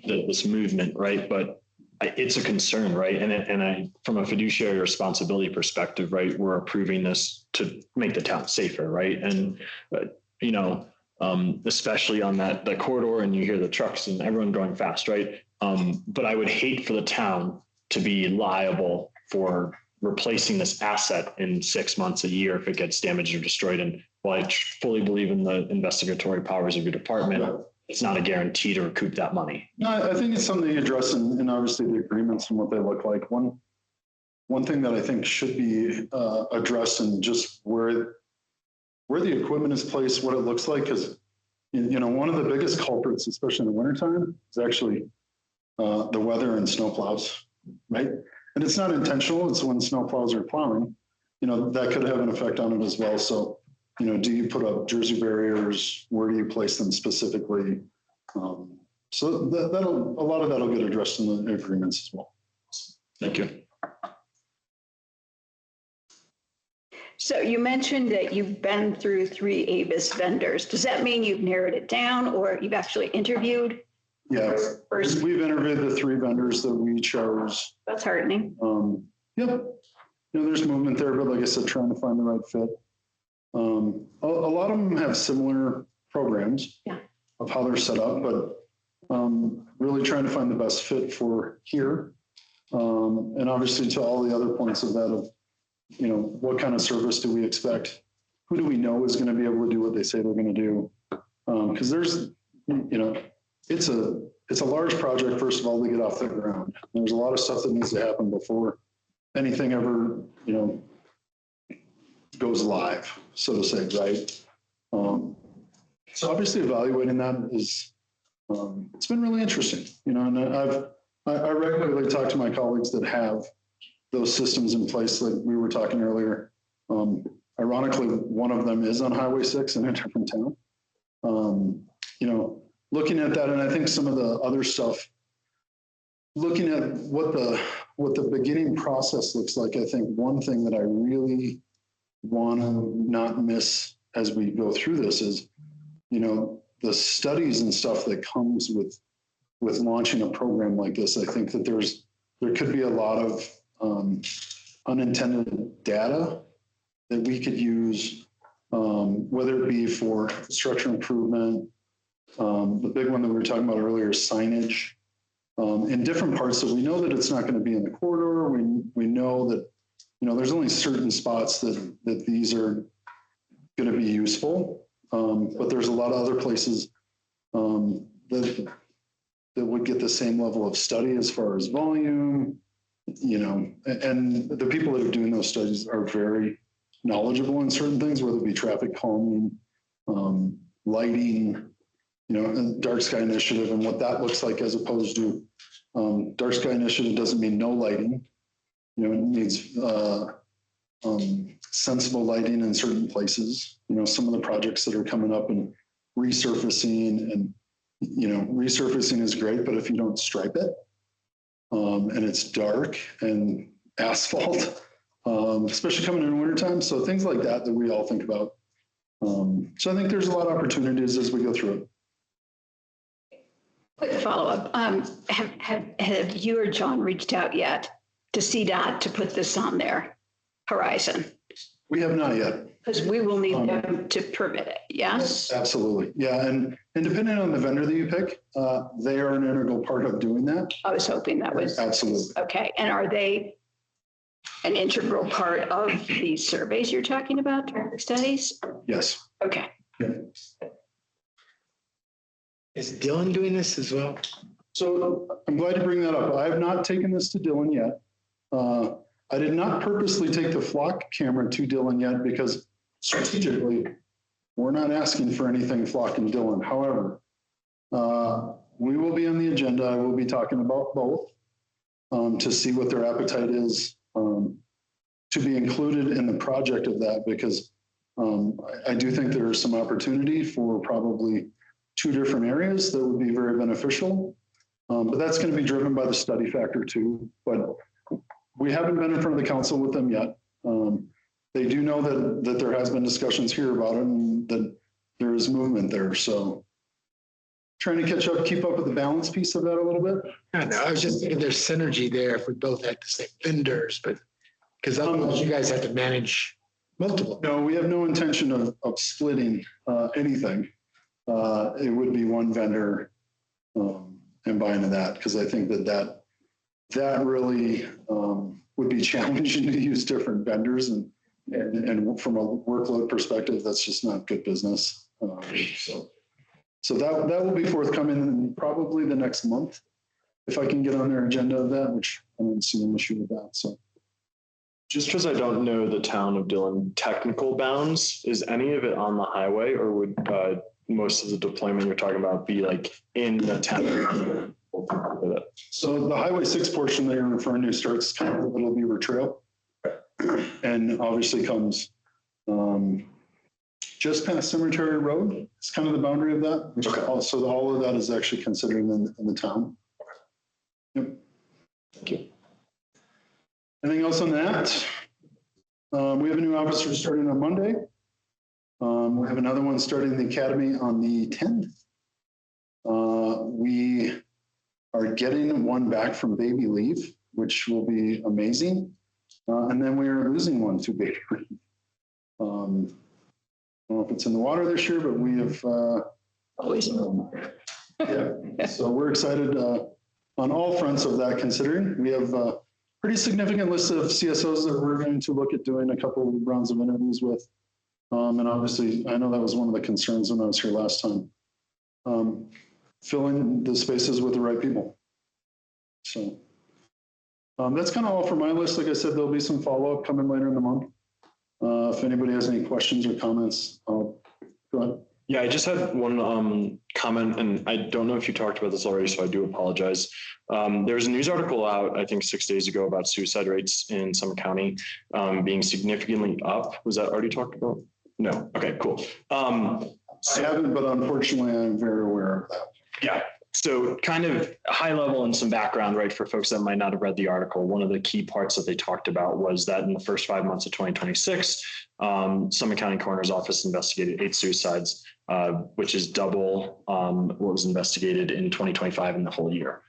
Speaker 10: this movement, right? But it's a concern, right? And I, from a fiduciary responsibility perspective, right, we're approving this to make the town safer, right? And, especially on that corridor, and you hear the trucks and everyone going fast, right? But I would hate for the town to be liable for replacing this asset in 6 months, a year, if it gets damaged or destroyed. And while I fully believe in the investigatory powers of your department, it's not a guarantee to recoup that money.
Speaker 9: No, I think it's something you address in obviously the agreements and what they look like. One thing that I think should be addressed and just where the equipment is placed, what it looks like, because one of the biggest culprits, especially in the wintertime, is actually the weather and snow plows, right? And it's not intentional. It's when snow plows are plowing, that could have an effect on it as well. So, do you put up Jersey barriers? Where do you place them specifically? So a lot of that'll get addressed in the agreements as well.
Speaker 10: Thank you.
Speaker 8: So you mentioned that you've been through 3 ABIS vendors. Does that mean you've narrowed it down or you've actually interviewed?
Speaker 9: Yeah,
Speaker 8: First,
Speaker 9: we've interviewed the 3 vendors that we chose.
Speaker 8: that's heartening.
Speaker 9: Yep. There's movement there, but like I said, trying to find the right fit. A lot of them have similar programs of how they're set up, but really trying to find the best fit for here. And obviously to all the other points of that of, what kind of service do we expect? Who do we know is going to be able to do what they say they're going to do? Because there's, it's a large project, first of all, to get off the ground. There's a lot of stuff that needs to happen before anything ever, goes live, so to say, right? So obviously evaluating that is, it's been really interesting, and I regularly talk to my colleagues that have those systems in place, like we were talking earlier. Ironically, one of them is on Highway 6 in a different town. Looking at that, and I think some of the other stuff, looking at what the beginning process looks like, I think one thing that I really want to not miss as we go through this is, the studies and stuff that comes with launching a program like this. I think that there could be a lot of unintended data that we could use, whether it be for structure improvement. The big one that we were talking about earlier is signage in different parts. So we know that it's not going to be in the corridor. We know that, there's only certain spots that these are going to be useful. But there's a lot of other places that would get the same level of study as far as volume, and the people that are doing those studies are very knowledgeable in certain things, whether it be traffic calming, lighting, and dark sky initiative and what that looks like, as opposed to dark sky initiative doesn't mean no lighting. It needs sensible lighting in certain places. Some of the projects that are coming up and resurfacing, and resurfacing is great, but if you don't stripe it, and it's dark and asphalt, especially coming in wintertime. So things like that we all think about. So I think there's a lot of opportunities as we go through it.
Speaker 8: Quick follow-up. Have you or John reached out yet to CDOT to put this on their horizon?
Speaker 9: We have not yet.
Speaker 8: Because we will need them to permit it, yes?
Speaker 9: Absolutely. Yeah. And depending on the vendor that you pick, they are an integral part of doing that.
Speaker 8: I was hoping that was.
Speaker 9: Absolutely.
Speaker 8: Okay. And are they an integral part of these surveys you're talking about, traffic studies?
Speaker 9: Yes.
Speaker 8: Okay.
Speaker 9: Yeah.
Speaker 3: Is Dylan doing this as well?
Speaker 9: So I'm glad to bring that up. I have not taken this to Dylan yet. I did not purposely take the flock camera to Dylan yet because strategically, we're not asking for anything flock and Dylan. However, we will be on the agenda. I will be talking about both to see what their appetite is to be included in the project of that, because I do think there is some opportunity for probably 2 different areas that would be very beneficial. But that's going to be driven by the study factor too. But we haven't been in front of the council with them yet. They do know that there has been discussions here about it and that there is movement there. So trying to catch up, keep up with the balance piece of that a little bit.
Speaker 3: I know. I was just thinking there's synergy there if we both had the same vendors, but because otherwise you guys have to manage multiple.
Speaker 9: No, we have no intention of splitting anything. it would be one vendor and buy into that, because I think that really would be challenging to use different vendors, and from a workload perspective, that's just not good business. So that will be forthcoming in probably the next month, if I can get on their agenda of that, which I don't see an issue with that. So.
Speaker 10: Just because I don't know the town of Dillon technical bounds, is any of it on the highway, or would most of the deployment you're talking about be like in the town?
Speaker 9: So the Highway 6 portion that you're referring to starts kind of Little Beaver Trail, and obviously comes just past Cemetery Road. It's kind of the boundary of that.
Speaker 10: Okay.
Speaker 9: So all of that is actually considered in the town. Yep.
Speaker 10: Thank you.
Speaker 9: Anything else on that? We have a new officer starting on Monday. We have another one starting the academy on the 10th. We are getting one back from baby leave, which will be amazing. And then we are losing one to baby leave. I don't know if it's in the water this year, but we have
Speaker 8: Always.
Speaker 9: yeah. So we're excited on all fronts of that, considering we have a pretty significant list of CSOs that we're going to look at doing a couple of rounds of interviews with. And obviously, I know that was one of the concerns when I was here last time. Filling the spaces with the right people. So that's kind of all for my list. Like I said, there'll be some follow-up coming later in the month. If anybody has any questions or comments, go ahead.
Speaker 10: Yeah, I just had one comment, and I don't know if you talked about this already, so I do apologize. There was a news article out, I think 6 days ago, about suicide rates in Summit County being significantly up. Was that already talked about? No. Okay, cool.
Speaker 9: I haven't, but unfortunately, I'm very aware of that.
Speaker 10: Yeah. So kind of high level and some background, right, for folks that might not have read the article. One of the key parts that they talked about was that in the first 5 months of 2026, Summit County Coroner's Office investigated 8 suicides, which is double what was investigated in 2025 in the whole year.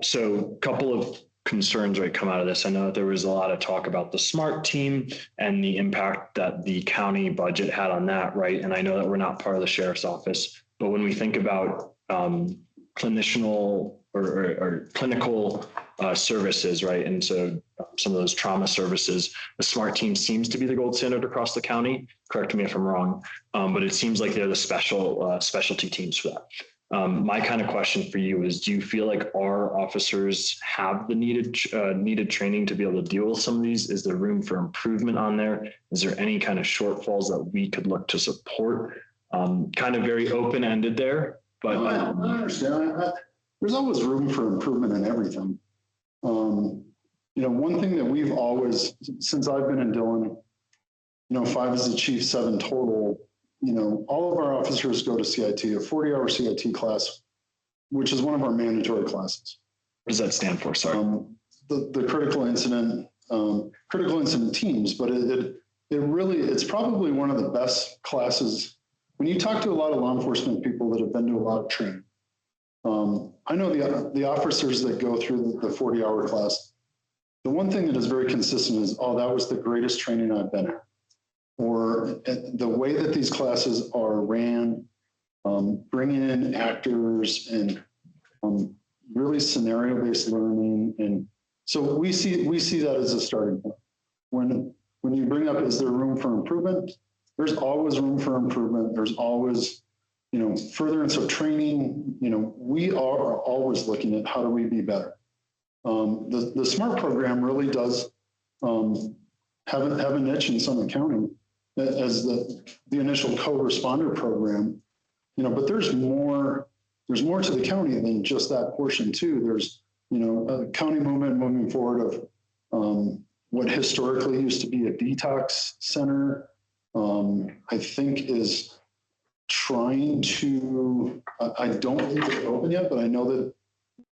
Speaker 10: So a couple of concerns right come out of this. I know that there was a lot of talk about the SMART team and the impact that the county budget had on that, right? And I know that we're not part of the sheriff's office, but when we think about clinicianal or clinical services, right? And so some of those trauma services, the SMART team seems to be the gold standard across the county. Correct me if I'm wrong, but it seems like they're the specialty teams for that. My kind of question for you is, do you feel like our officers have the needed training to be able to deal with some of these? Is there room for improvement on there? Is there any kind of shortfalls that we could look to support? Kind of very open-ended there, but
Speaker 9: I understand. There's always room for improvement in everything. One thing that we've always, since I've been in Dillon, 5 as the chief, 7 total, all of our officers go to CIT, a 40-hour CIT class, which is one of our mandatory classes.
Speaker 10: What does that stand for? Sorry.
Speaker 9: The critical incident teams, but it's probably one of the best classes. When you talk to a lot of law enforcement people that have been to a lot of training, I know the officers that go through the 40-hour class, the one thing that is very consistent is, oh, that was the greatest training I've been at. Or the way that these classes are ran, bringing in actors and really scenario-based learning. And so we see that as a starting point. When you bring up, is there room for improvement? There's always room for improvement. There's always, furtherance of training. We are always looking at how do we be better. The SMART program really does have a niche in Summit County as the initial co-responder program, but there's more to the county than just that portion too. There's, a county movement moving forward of what historically used to be a detox center, I think is trying to, I don't think they're open yet, but I know that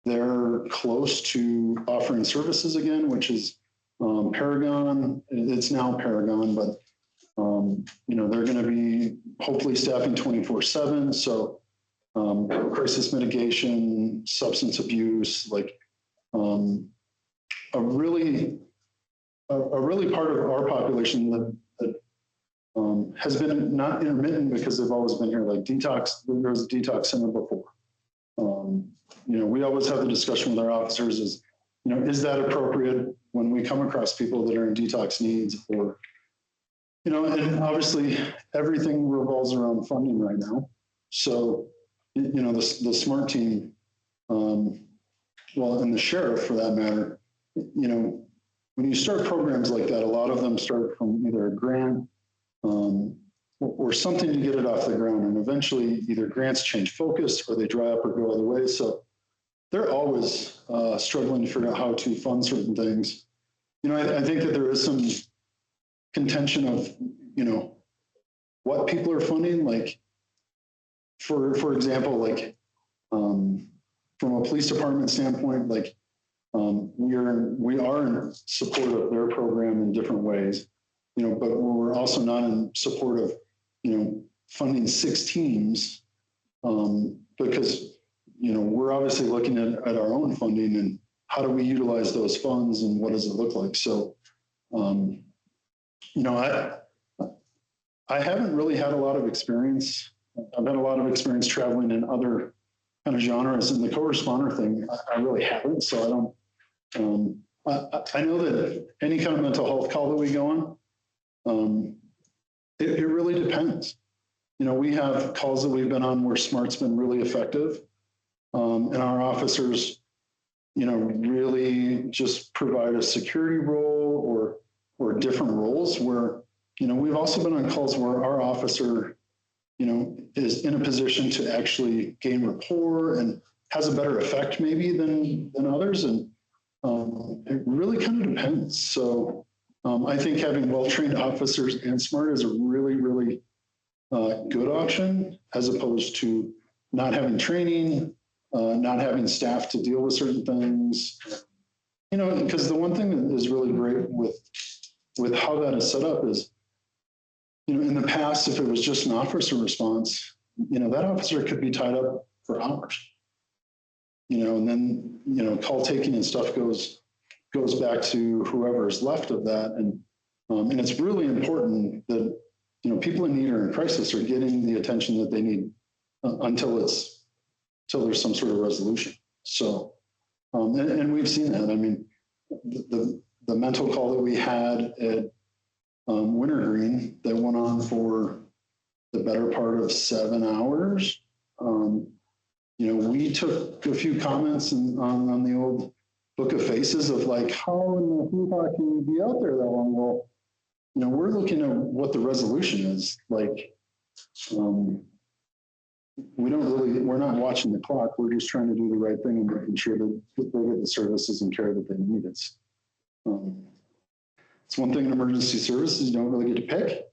Speaker 9: they're close to offering services again, which is Paragon. It's now Paragon, but they're going to be hopefully staffing 24/7. So crisis mitigation, substance abuse, like a really part of our population that has been not intermittent because they've always been here, like detox, there was a detox center before. We always have the discussion with our officers is, is that appropriate when we come across people that are in detox needs or, and obviously everything revolves around funding right now. So, the SMART team, and the sheriff for that matter, when you start programs like that, a lot of them start from either a grant or something to get it off the ground. And eventually either grants change focus or they dry up or go other ways. So they're always struggling to figure out how to fund certain things. I think that there is some contention of, what people are funding. Like, for example, like from a police department standpoint, like we are in support of their program in different ways, but we're also not in support of, funding 6 teams because, we're obviously looking at our own funding and how do we utilize those funds and what does it look like? So, I haven't really had a lot of experience. I've had a lot of experience traveling in other kind of genres, and the co-responder thing, I really haven't. So I don't. I know that any kind of mental health call that we go on, it really depends. We have calls that we've been on where SMART's been really effective, and our officers, really just provide a security role or different roles where, we've also been on calls where our officer, is in a position to actually gain rapport and has a better effect maybe than others. And it really kind of depends. So I think having well-trained officers and SMART is a really, really good option as opposed to not having training, not having staff to deal with certain things. Because the one thing that is really great with how that is set up is, in the past, if it was just an officer response, that officer could be tied up for hours, and then, call taking and stuff goes back to whoever is left of that. And it's really important that, people in need or in crisis are getting the attention that they need until there's some sort of resolution. So, and we've seen that. I mean, the mental call that we had at Wintergreen that went on for the better part of 7 hours. We took a few comments on the old book of faces of like, how in the hoo-ha can you be out there that long? Well, we're looking at what the resolution is. Like, we're not watching the clock. We're just trying to do the right thing and making sure that they get the services and care that they need. It's one thing in emergency services you don't really get to pick,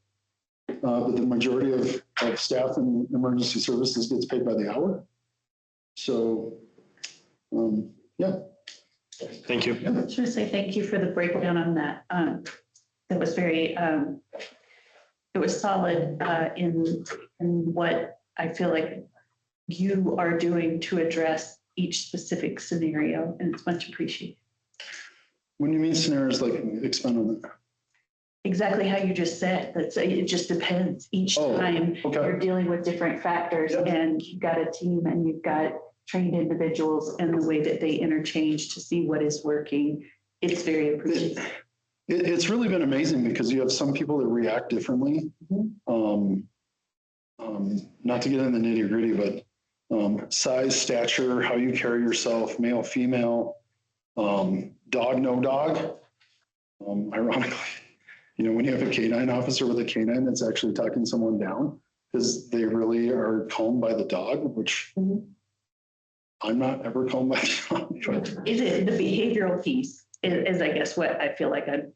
Speaker 9: but the majority of staff in emergency services gets paid by the hour. So, yeah.
Speaker 10: Thank you.
Speaker 2: I just want to say thank you for the breakdown on that. That was very, it was solid in what I feel like you are doing to address each specific scenario, and it's much appreciated.
Speaker 9: When you mean scenarios, like expand on that.
Speaker 2: Exactly how you just said. It just depends. Each time you're dealing with different factors, and you've got a team and you've got trained individuals and the way that they interchange to see what is working. It's very appreciated.
Speaker 9: It's really been amazing because you have some people that react differently. Not to get in the nitty gritty, but size, stature, how you carry yourself, male, female, dog, no dog. Ironically, when you have a canine officer with a canine that's actually talking someone down because they really are calmed by the dog, which I'm not ever calmed by the dog.
Speaker 2: Is it the behavioral piece is I guess what I feel like I'm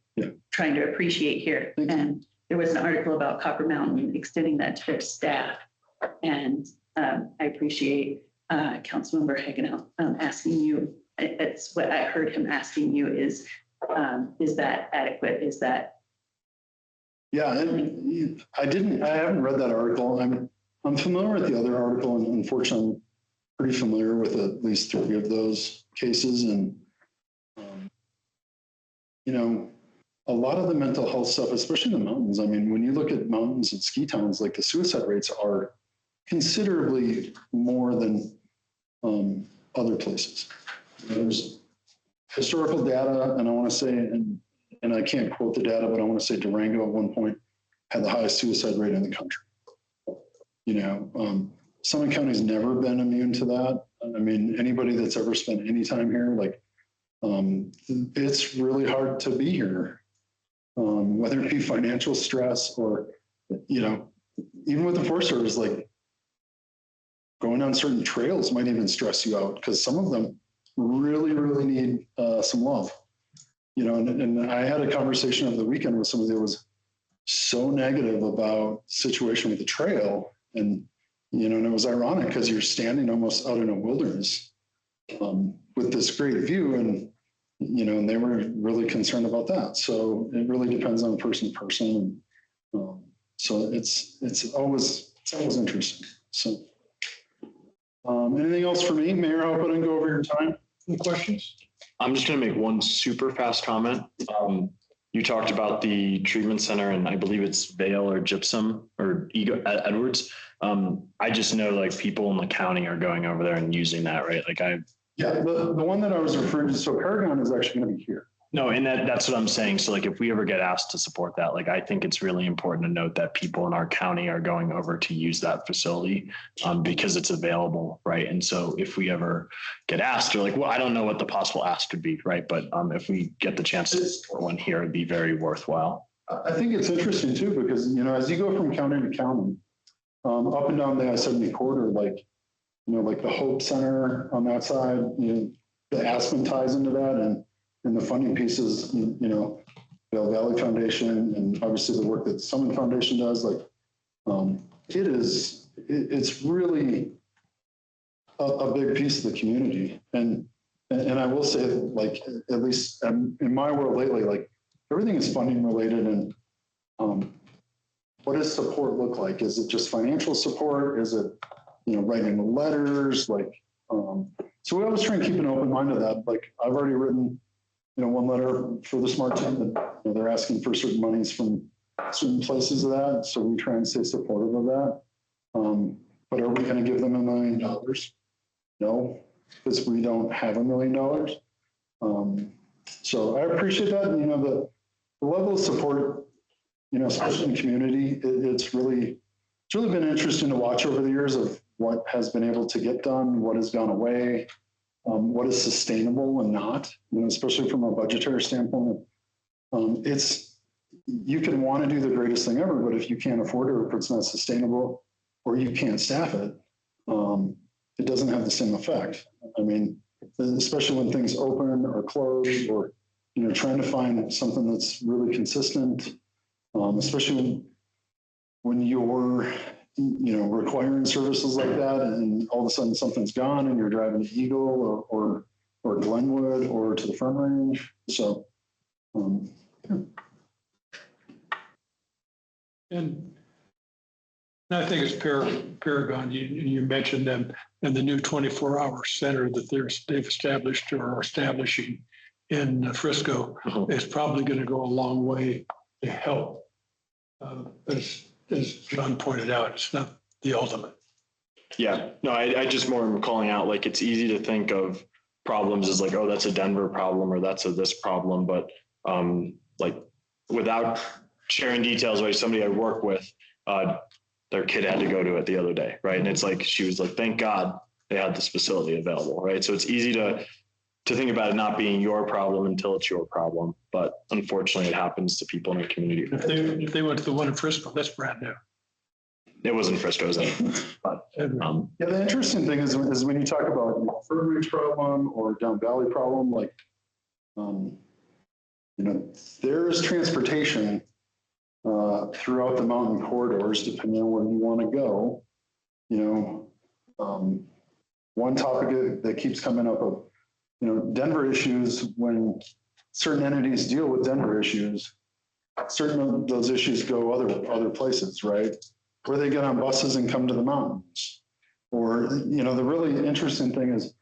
Speaker 2: trying to appreciate here. And there was an article about Copper Mountain extending that to their staff. And I appreciate Councilmember Hagenau asking you, it's what I heard him asking you is that adequate? Is that?
Speaker 9: Yeah, and I haven't read that article. I'm familiar with the other article, and unfortunately, I'm pretty familiar with at least 3 of those cases. And, a lot of the mental health stuff, especially in the mountains. I mean, when you look at mountains and ski towns, like the suicide rates are considerably more than other places. There's historical data, and I want to say, and I can't quote the data, but I want to say Durango at one point had the highest suicide rate in the country. You know, Summit County's never been immune to that. I mean, anybody that's ever spent any time here, like, it's really hard to be here, whether it be financial stress or, you know, even with the Forest Service, like going on certain trails might even stress you out because some of them really, really need some love. You know, and I had a conversation over the weekend with somebody that was so negative about the situation with the trail. And, you know, and it was ironic because you're standing almost out in a wilderness with this great view. And, you know, and they were really concerned about that. So it really depends on person to person. And so it's always interesting. So anything else for me? Mayor, I hope I didn't go over your time. Any questions?
Speaker 10: I'm just going to make one super fast comment. You talked about the treatment center, and I believe it's Vale or Gypsum or Edwards. I just know like people in the county are going over there and using that, right? Like
Speaker 9: Yeah, the one that I was referring to, so Paragon is actually going to be here.
Speaker 10: No, and that's what I'm saying. So like if we ever get asked to support that, like I think it's really important to note that people in our county are going over to use that facility because it's available, right? And so if we ever get asked, or like, well, I don't know what the possible ask could be, right? But if we get the chance to support one here, it'd be very worthwhile.
Speaker 9: I think it's interesting too, because, you know, as you go from county to county, up and down the I-70 corridor, like, you know, like the Hope Center on that side, you know, the Aspen ties into that, and the funding pieces, you know, Bell Valley Foundation, and obviously the work that Summit Foundation does, like, it's really a big piece of the community. And I will say, like, at least in my world lately, like everything is funding related. And what does support look like? Is it just financial support? Is it, you know, writing letters? Like, so we always try and keep an open mind to that. Like I've already written, you know, one letter for the SMART team that, you know, they're asking for certain monies from certain places of that. So we try and stay supportive of that. But are we going to give them $1 million? No, because we don't have $1 million. So I appreciate that. And, you know, the level of support, you know, especially in the community, it's really been interesting to watch over the years of what has been able to get done, what has gone away. What is sustainable and not, you know, especially from a budgetary standpoint. You can want to do the greatest thing ever, but if you can't afford it, or if it's not sustainable, or you can't staff it, it doesn't have the same effect. I mean, especially when things open or close, or, you know, trying to find something that's really consistent, especially when you're, you know, requiring services like that, and all of a sudden something's gone and you're driving to Eagle or Glenwood or to the Front Range. So, yeah.
Speaker 1: And I think it's Paragon. You mentioned them, and the new 24-hour center that they've established or are establishing in Frisco is probably going to go a long way to help. As John pointed out, it's not the ultimate.
Speaker 10: Yeah, no, I just more am calling out, like, it's easy to think of problems as like, oh, that's a Denver problem or that's this problem. But like without sharing details, like somebody I work with, their kid had to go to it the other day. Right. And it's like, she was like, thank God they had this facility available. Right. So it's easy to think about it not being your problem until it's your problem. But unfortunately, it happens to people in the community.
Speaker 1: If they went to the one in Frisco, that's brand new.
Speaker 10: It wasn't Frisco's. But,
Speaker 9: yeah, the interesting thing is when you talk about Fern Ridge problem or Down Valley problem, like, you know, there is transportation throughout the mountain corridors, depending on where you want to go. You know, one topic that keeps coming up of, you know, Denver issues, when certain entities deal with Denver issues, certain of those issues go other places, right? Where they get on buses and come to the mountains. Or, you know, the really interesting thing is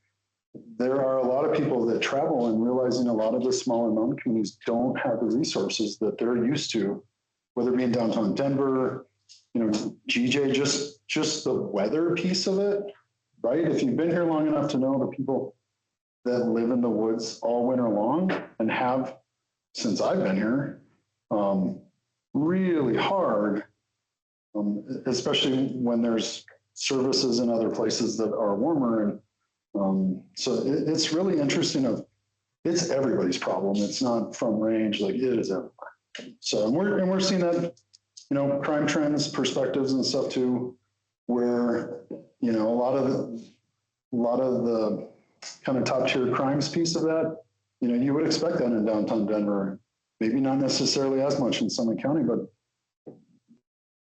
Speaker 9: there are a lot of people that travel and realizing a lot of the smaller mountain communities don't have the resources that they're used to, whether it be in downtown Denver, GJ, just the weather piece of it, right? If you've been here long enough to know the people that live in the woods all winter long and have since I've been here, really hard, especially when there's services in other places that are warmer. And so it's really interesting it's everybody's problem. It's not from range, like it is everywhere. So, and we're seeing that, crime trends, perspectives and stuff too, where, a lot of the kind of top tier crimes piece of that, you would expect that in downtown Denver, maybe not necessarily as much in Summit County, but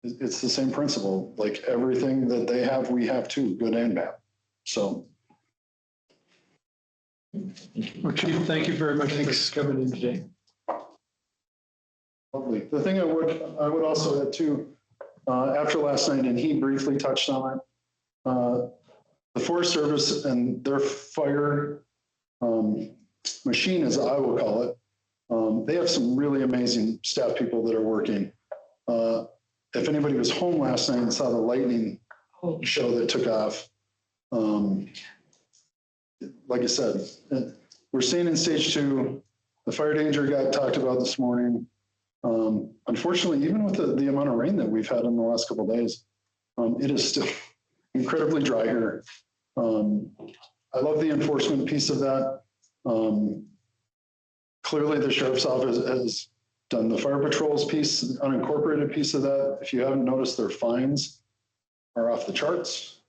Speaker 9: it's the same principle. Like everything that they have, we have too, good and bad. So.
Speaker 1: Well, Chief, thank you very much for coming in today.
Speaker 9: Lovely. The thing I would also add too, after last night, and he briefly touched on it, the Forest Service and their fire machine, as I will call it, they have some really amazing staff people that are working. If anybody was home last night and saw the lightning show that took off, like I said, we're seeing in stage 2, the fire danger got talked about this morning. Unfortunately, even with the amount of rain that we've had in the last couple of days, it is still incredibly dry here. I love the enforcement piece of that. Clearly, the sheriff's office has done the fire patrols piece, unincorporated piece of that. If you haven't noticed, their fines are off the charts.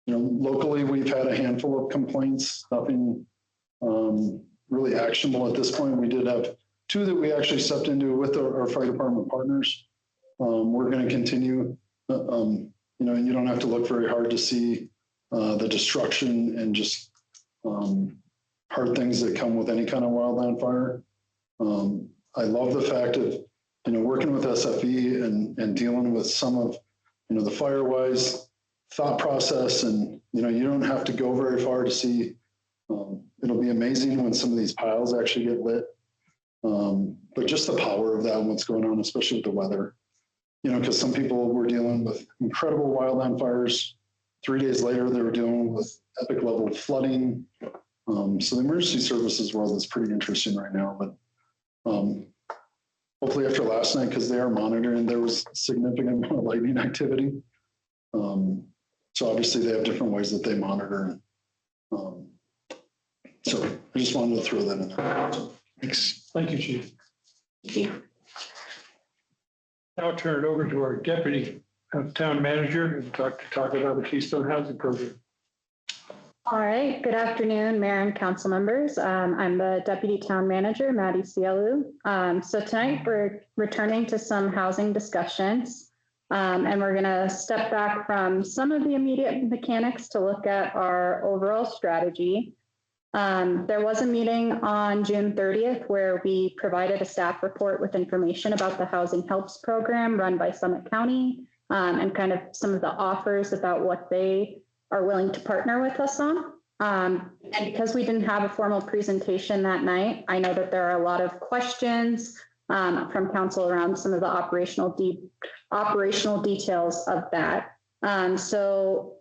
Speaker 9: Locally, we've had a handful of complaints, nothing really actionable at this point. We did have 2 that we actually stepped into with our fire department partners. We're going to continue. You don't have to look very hard to see the destruction and just hard things that come with any kind of wildland fire. I love the fact of, working with SFE and dealing with some of, the Firewise thought process. And, you don't have to go very far to see, it'll be amazing when some of these piles actually get lit. But just the power of that and what's going on, especially with the weather, because some people were dealing with incredible wildland fires. 3 days later, they were dealing with epic level of flooding. So the emergency services world is pretty interesting right now, but hopefully after last night, because they are monitoring, there was significant amount of lightning activity. So obviously they have different ways that they monitor. So I just wanted to throw that in there.
Speaker 1: Thanks. Thank you, Chief.
Speaker 2: Thank you.
Speaker 1: Now I'll turn it over to our deputy town manager and talk about the Keystone Housing Program.
Speaker 11: All right. Good afternoon, Mayor and council members. I'm the deputy town manager, Maddie Cielu. So tonight we're returning to some housing discussions, and we're going to step back from some of the immediate mechanics to look at our overall strategy. There was a meeting on June 30th where we provided a staff report with information about the Housing Helps program run by Summit County, and kind of some of the offers about what they are willing to partner with us on. And because we didn't have a formal presentation that night, I know that there are a lot of questions from council around some of the operational details of that. So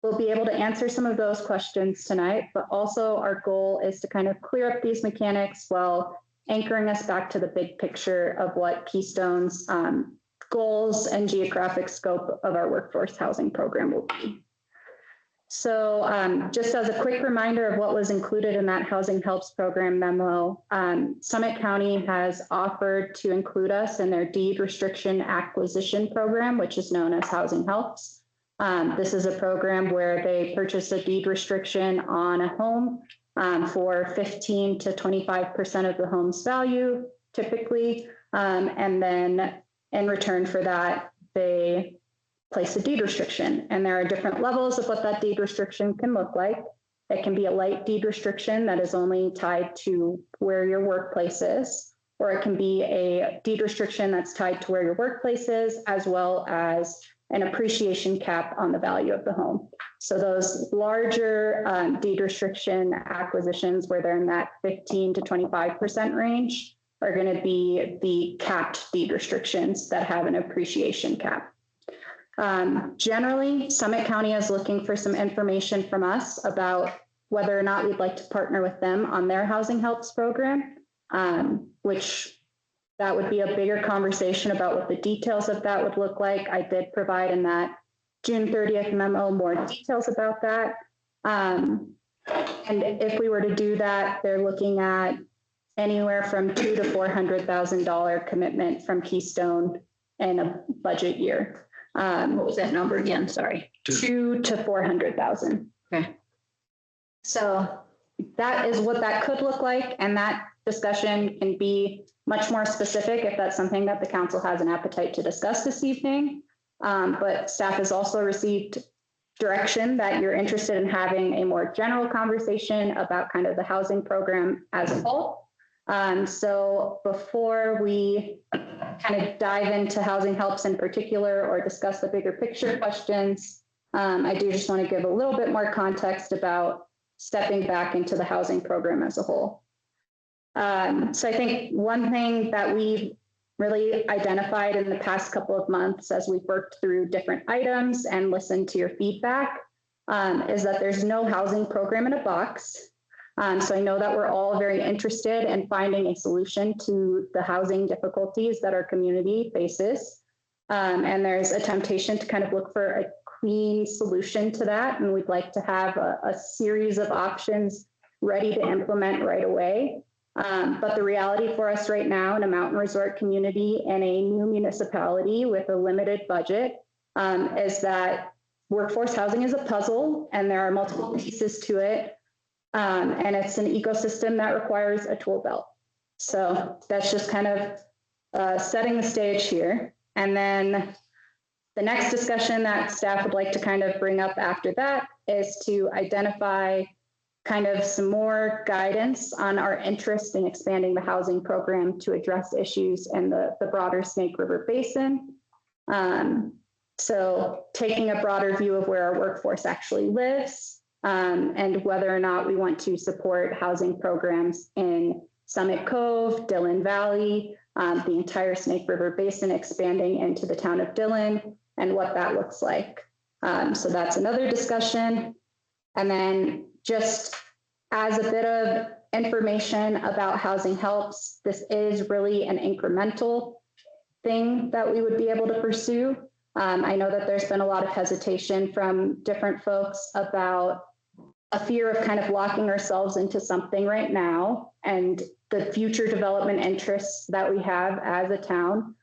Speaker 11: we'll be able to answer some of those questions tonight, but also our goal is to kind of clear up these mechanics while anchoring us back to the big picture of what Keystone's goals and geographic scope of our workforce housing program will be. So just as a quick reminder of what was included in that Housing Helps program memo, Summit County has offered to include us in their deed restriction acquisition program, which is known as Housing Helps. This is a program where they purchase a deed restriction on a home for 15 to 25% of the home's value, typically. And then in return for that, they place a deed restriction. And there are different levels of what that deed restriction can look like. It can be a light deed restriction that is only tied to where your workplace is, or it can be a deed restriction that's tied to where your workplace is, as well as an appreciation cap on the value of the home. So those larger deed restriction acquisitions where they're in that 15 to 25% range are going to be the capped deed restrictions that have an appreciation cap. Generally, Summit County is looking for some information from us about whether or not we'd like to partner with them on their housing helps program, which that would be a bigger conversation about what the details of that would look like. I did provide in that June 30th memo more details about that. And if we were to do that, they're looking at anywhere from $200,000 to $400,000 commitment from Keystone in a budget year.
Speaker 8: What was that number again? Sorry.
Speaker 11: 200,000 to 400,000.
Speaker 8: Okay.
Speaker 11: So that is what that could look like. And that discussion can be much more specific if that's something that the council has an appetite to discuss this evening. But staff has also received direction that you're interested in having a more general conversation about kind of the housing program as a whole. So before we kind of dive into housing helps in particular or discuss the bigger picture questions, I do just want to give a little bit more context about stepping back into the housing program as a whole. So I think one thing that we've really identified in the past couple of months as we've worked through different items and listened to your feedback is that there's no housing program in a box. So I know that we're all very interested in finding a solution to the housing difficulties that our community faces. And there's a temptation to kind of look for a clean solution to that. And we'd like to have a series of options ready to implement right away. But the reality for us right now in a mountain resort community and a new municipality with a limited budget is that workforce housing is a puzzle and there are multiple pieces to it. And it's an ecosystem that requires a tool belt. So that's just kind of setting the stage here. And then the next discussion that staff would like to kind of bring up after that is to identify kind of some more guidance on our interest in expanding the housing program to address issues in the broader Snake River Basin. So taking a broader view of where our workforce actually lives and whether or not we want to support housing programs in Summit Cove, Dillon Valley, the entire Snake River Basin expanding into the town of Dillon and what that looks like. So that's another discussion. And then just as a bit of information about housing helps, this is really an incremental thing that we would be able to pursue. I know that there's been a lot of hesitation from different folks about a fear of kind of locking ourselves into something right now and the future development interests that we have as a town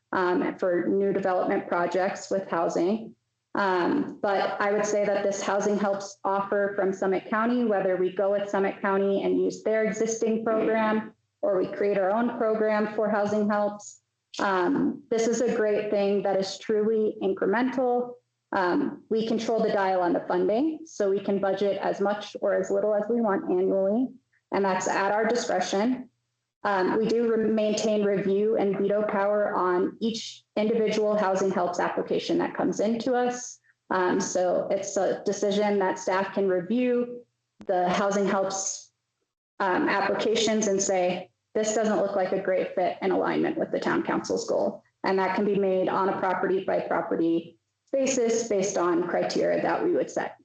Speaker 11: for new development projects with housing. But I would say that this housing helps offer from Summit County, whether we go with Summit County and use their existing program or we create our own program for housing helps. This is a great thing that is truly incremental. We control the dial on the funding, so we can budget as much or as little as we want annually, and that's at our discretion. We do maintain review and veto power on each individual housing helps application that comes into us. So it's a decision that staff can review the housing helps applications and say, this doesn't look like a great fit in alignment with the town council's goal. And that can be made on a property by property basis based on criteria that we would set.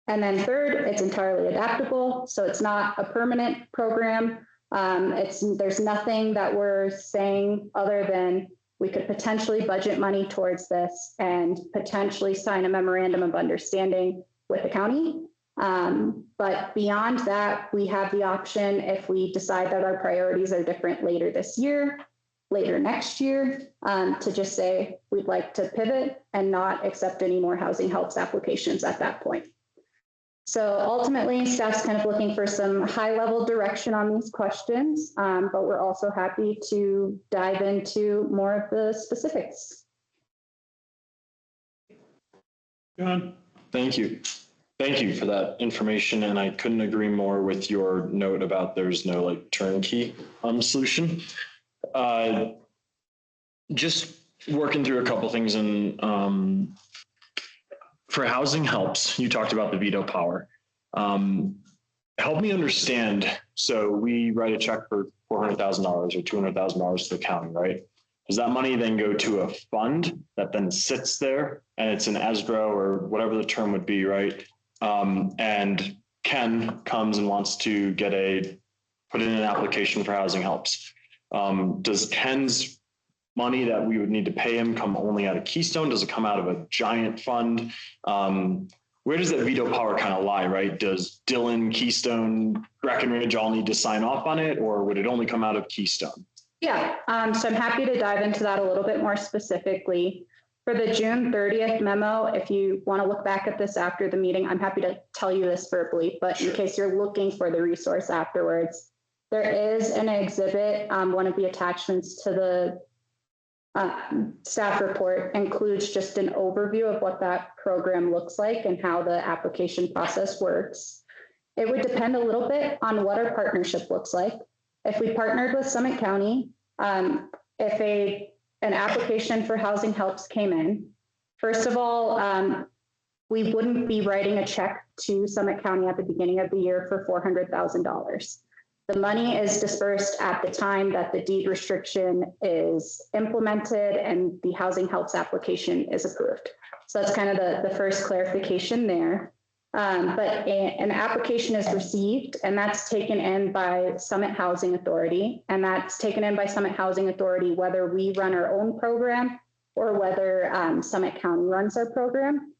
Speaker 11: And then third, it's entirely adaptable. So it's not a permanent program. There's nothing that we're saying other than we could potentially budget money towards this and potentially sign a memorandum of understanding with the county. But beyond that, we have the option if we decide that our priorities are different later this year, later next year, to just say we'd like to pivot and not accept any more housing helps applications at that point. So ultimately, staff's kind of looking for some high-level direction on these questions, but we're also happy to dive into more of the specifics.
Speaker 1: John?
Speaker 10: Thank you. Thank you for that information. And I couldn't agree more with your note about there's no like turnkey solution. Just working through a couple things and for housing helps, you talked about the veto power. Help me understand. So we write a check for $400,000 or $200,000 to the county, right? Does that money then go to a fund that then sits there and it's an escrow or whatever the term would be, right? And Ken comes and wants to put in an application for housing helps. Does Ken's money that we would need to pay him come only out of Keystone? Does it come out of a giant fund? Where does that veto power kind of lie, right? Does Dillon, Keystone, Breckenridge all need to sign off on it, or would it only come out of Keystone?
Speaker 11: Yeah, so I'm happy to dive into that a little bit more specifically. For the June 30th memo, if you want to look back at this after the meeting, I'm happy to tell you this verbally, but in case you're looking for the resource afterwards, there is an exhibit, one of the attachments to the staff report includes just an overview of what that program looks like and how the application process works. It would depend a little bit on what our partnership looks like. If we partnered with Summit County, if an application for housing helps came in, first of all, we wouldn't be writing a check to Summit County at the beginning of the year for $400,000. The money is dispersed at the time that the deed restriction is implemented and the housing helps application is approved. So that's kind of the first clarification there. But an application is received and that's taken in by Summit Housing Authority, and that's taken in by Summit Housing Authority whether we run our own program or whether Summit County runs our program.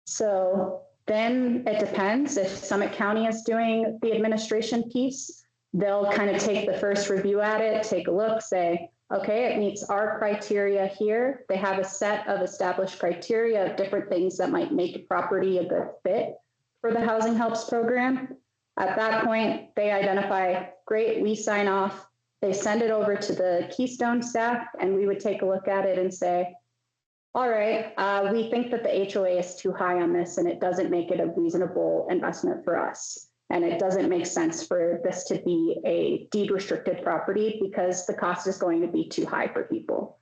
Speaker 11: So then it depends. If Summit County is doing the administration piece, they'll kind of take the first review at it, take a look, say, okay, it meets our criteria here. They have a set of established criteria of different things that might make a property a good fit for the housing helps program. At that point, they identify, great, we sign off. They send it over to the Keystone staff and we would take a look at it and say, all right, we think that the HOA is too high on this and it doesn't make it a reasonable investment for us. And it doesn't make sense for this to be a deed restricted property because the cost is going to be too high for people.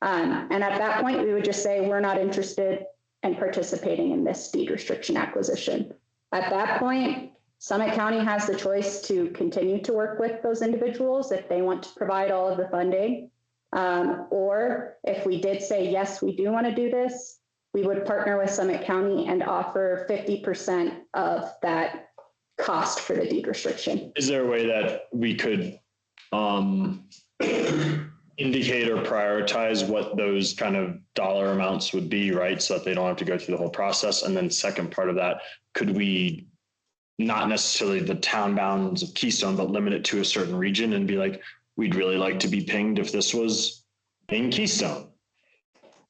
Speaker 11: And at that point, we would just say, we're not interested in participating in this deed restriction acquisition. At that point, Summit County has the choice to continue to work with those individuals if they want to provide all of the funding. Or if we did say, yes, we do want to do this, we would partner with Summit County and offer 50% of that cost for the deed restriction.
Speaker 10: Is there a way that we could indicate or prioritize what those kind of dollar amounts would be, right? So that they don't have to go through the whole process. And then second part of that, could we not necessarily the town bounds of Keystone, but limit it to a certain region and be like, we'd really like to be pinged if this was in Keystone.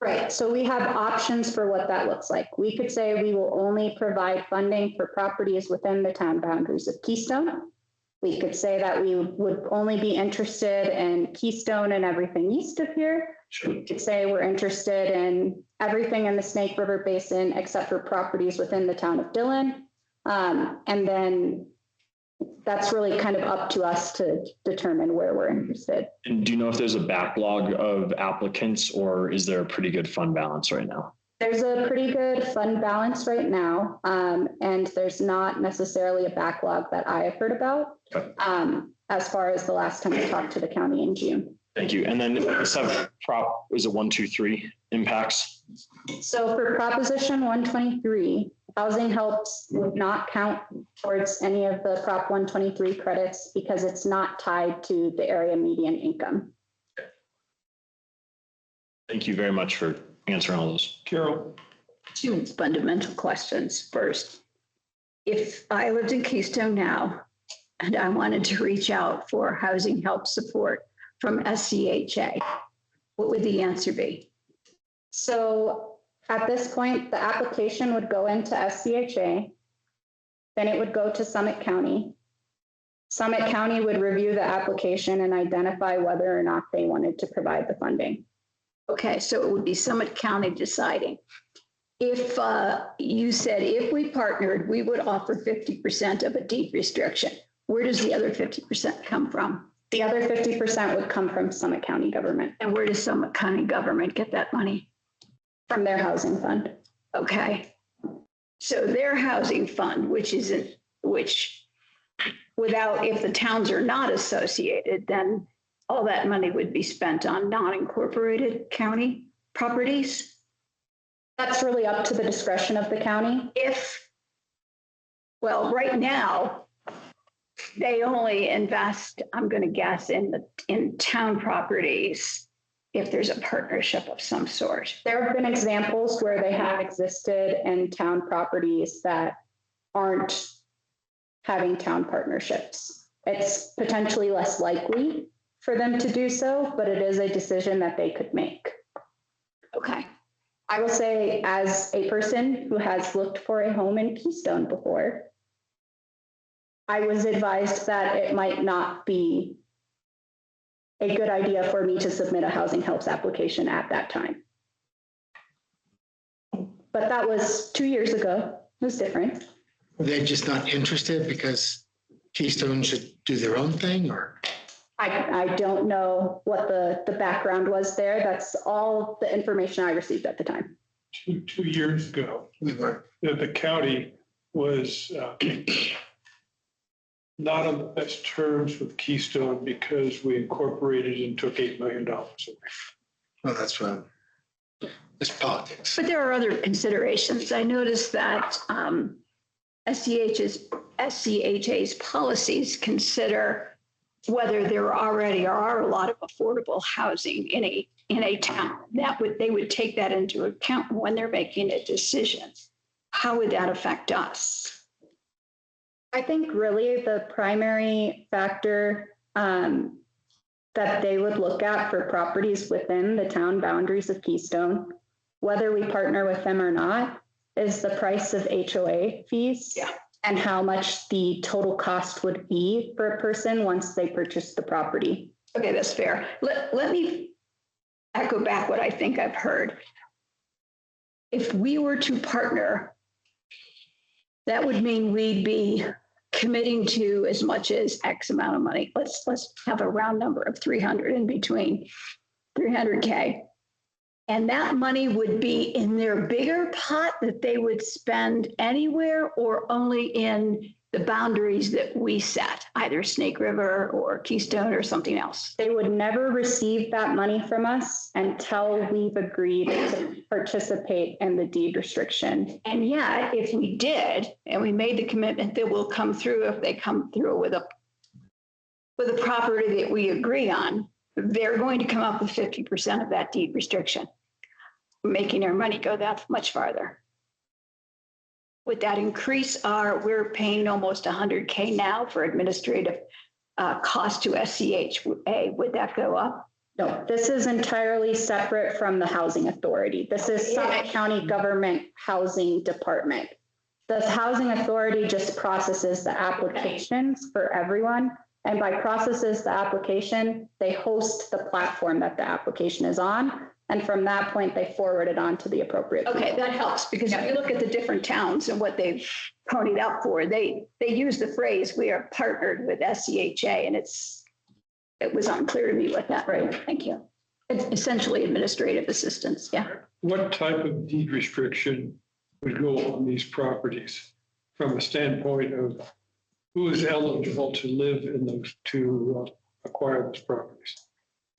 Speaker 11: Right, so we have options for what that looks like. We could say we will only provide funding for properties within the town boundaries of Keystone. We could say that we would only be interested in Keystone and everything east of here.
Speaker 10: Sure.
Speaker 11: We could say we're interested in everything in the Snake River Basin except for properties within the town of Dillon. And then that's really kind of up to us to determine where we're interested.
Speaker 10: And do you know if there's a backlog of applicants or is there a pretty good fund balance right now?
Speaker 11: There's a pretty good fund balance right now, and there's not necessarily a backlog that I have heard about as far as the last time I talked to the county in June.
Speaker 10: Thank you. And then sub prop, is it 1, 2, 3 impacts?
Speaker 11: So for Proposition 123, housing helps would not count towards any of the Prop 123 credits because it's not tied to the area median income.
Speaker 10: Thank you very much for answering all those.
Speaker 1: Carol?
Speaker 8: Two fundamental questions. First, if I lived in Keystone now and I wanted to reach out for housing help support from SCHA, what would the answer be?
Speaker 11: So at this point, the application would go into SCHA, then it would go to Summit County. Summit County would review the application and identify whether or not they wanted to provide the funding.
Speaker 8: Okay, so it would be Summit County deciding. If you said if we partnered, we would offer 50% of a deed restriction, where does the other 50% come from?
Speaker 11: The other 50% would come from Summit County government.
Speaker 8: And where does Summit County government get that money?
Speaker 11: From their housing fund.
Speaker 8: Okay. So their housing fund, which without, if the towns are not associated, then all that money would be spent on non-incorporated county properties.
Speaker 11: That's really up to the discretion of the county.
Speaker 8: Well, right now, they only invest, I'm going to guess, in town properties if there's a partnership of some sort.
Speaker 11: There have been examples where they have existed in town properties that aren't having town partnerships. It's potentially less likely for them to do so, but it is a decision that they could make.
Speaker 8: Okay.
Speaker 11: I will say, as a person who has looked for a home in Keystone before, I was advised that it might not be a good idea for me to submit a housing helps application at that time. But that was 2 years ago. It was different.
Speaker 3: Were they just not interested because Keystone should do their own thing, or?
Speaker 11: I don't know what the background was there. That's all the information I received at the time.
Speaker 1: 2 years ago,
Speaker 3: We were.
Speaker 1: the county was not on the best terms with Keystone because we incorporated and took $8 million away.
Speaker 3: Well, that's what, it's politics.
Speaker 8: But there are other considerations. I noticed that SCHA's policies consider whether there already are a lot of affordable housing in a town. They would take that into account when they're making a decision. How would that affect us?
Speaker 11: I think really the primary factor that they would look at for properties within the town boundaries of Keystone, whether we partner with them or not, is the price of HOA fees.
Speaker 8: Yeah.
Speaker 11: And how much the total cost would be for a person once they purchase the property.
Speaker 8: Okay, that's fair. Let me echo back what I think I've heard. If we were to partner, that would mean we'd be committing to as much as X amount of money. Let's have a round number of 300 in between, 300K. And that money would be in their bigger pot that they would spend anywhere or only in the boundaries that we set, either Snake River or Keystone or something else.
Speaker 11: They would never receive that money from us until we've agreed to participate in the deed restriction.
Speaker 8: And yet, if we did, and we made the commitment that we'll come through, if they come through with a property that we agree on, they're going to come up with 50% of that deed restriction, making our money go that much farther. Would that increase we're paying almost 100K now for administrative cost to SCHA. Would that go up?
Speaker 11: No, this is entirely separate from the housing authority. This is Summit County Government Housing Department. The housing authority just processes the applications for everyone. And by processes the application, they host the platform that the application is on. And from that point, they forward it on to the appropriate people.
Speaker 8: Okay, that helps, because if you look at the different towns and what they've ponied up for, they use the phrase, we are partnered with SCHA, and it was unclear to me what that, right? Thank you. It's essentially administrative assistance, yeah.
Speaker 1: What type of deed restriction would go on these properties from a standpoint of who is eligible to live in those, to acquire those properties?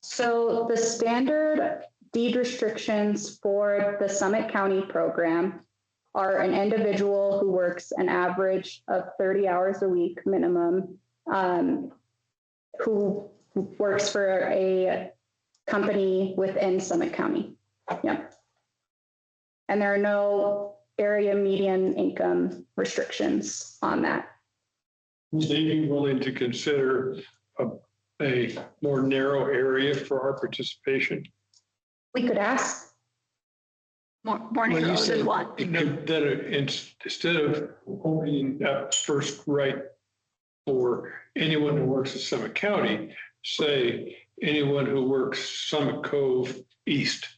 Speaker 11: So the standard deed restrictions for the Summit County program are an individual who works an average of 30 hours a week minimum, who works for a company within Summit County. Yep. And there are no area median income restrictions on that.
Speaker 1: Would they be willing to consider a more narrow area for our participation?
Speaker 11: We could ask.
Speaker 8: More narrow than what?
Speaker 1: Instead of holding that first right for anyone who works in Summit County, say anyone who works Summit Cove East.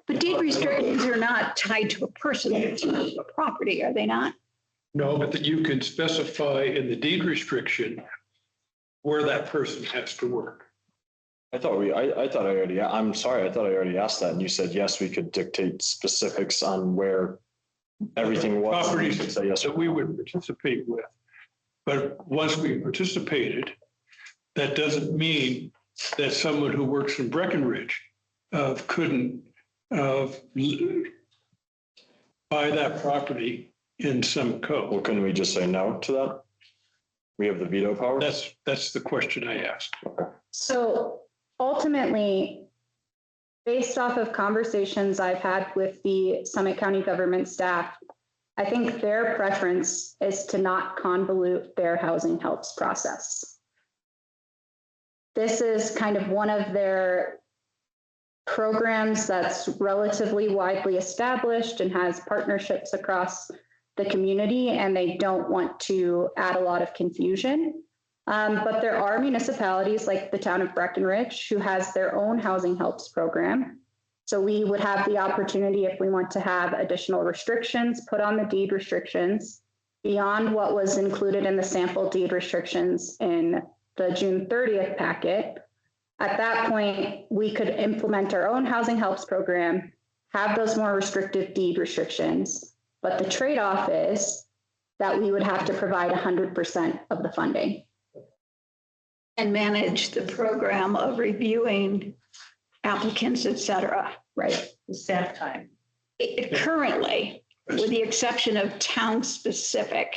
Speaker 8: But deed restrictions are not tied to a person, they're tied to a property, are they not?
Speaker 1: No, but that you can specify in the deed restriction where that person has to work.
Speaker 10: I'm sorry, I thought I already asked that, and you said, yes, we could dictate specifics on where everything was.
Speaker 1: Properties
Speaker 10: So yes,
Speaker 1: that we would participate with. But once we participated, that doesn't mean that someone who works in Breckenridge couldn't buy that property in Simcoe.
Speaker 10: well, couldn't we just say no to that? We have the veto power?
Speaker 1: That's the question I asked.
Speaker 11: So ultimately, based off of conversations I've had with the Summit County government staff, I think their preference is to not convolute their housing helps process. This is kind of one of their programs that's relatively widely established and has partnerships across the community, and they don't want to add a lot of confusion. But there are municipalities like the town of Breckenridge who has their own housing helps program. So we would have the opportunity, if we want to have additional restrictions put on the deed restrictions beyond what was included in the sample deed restrictions in the June 30th packet. At that point, we could implement our own housing helps program, have those more restrictive deed restrictions. But the trade-off is that we would have to provide 100% of the funding.
Speaker 8: And manage the program of reviewing applicants, et cetera.
Speaker 2: Right, the staff time.
Speaker 8: Currently, with the exception of town specific,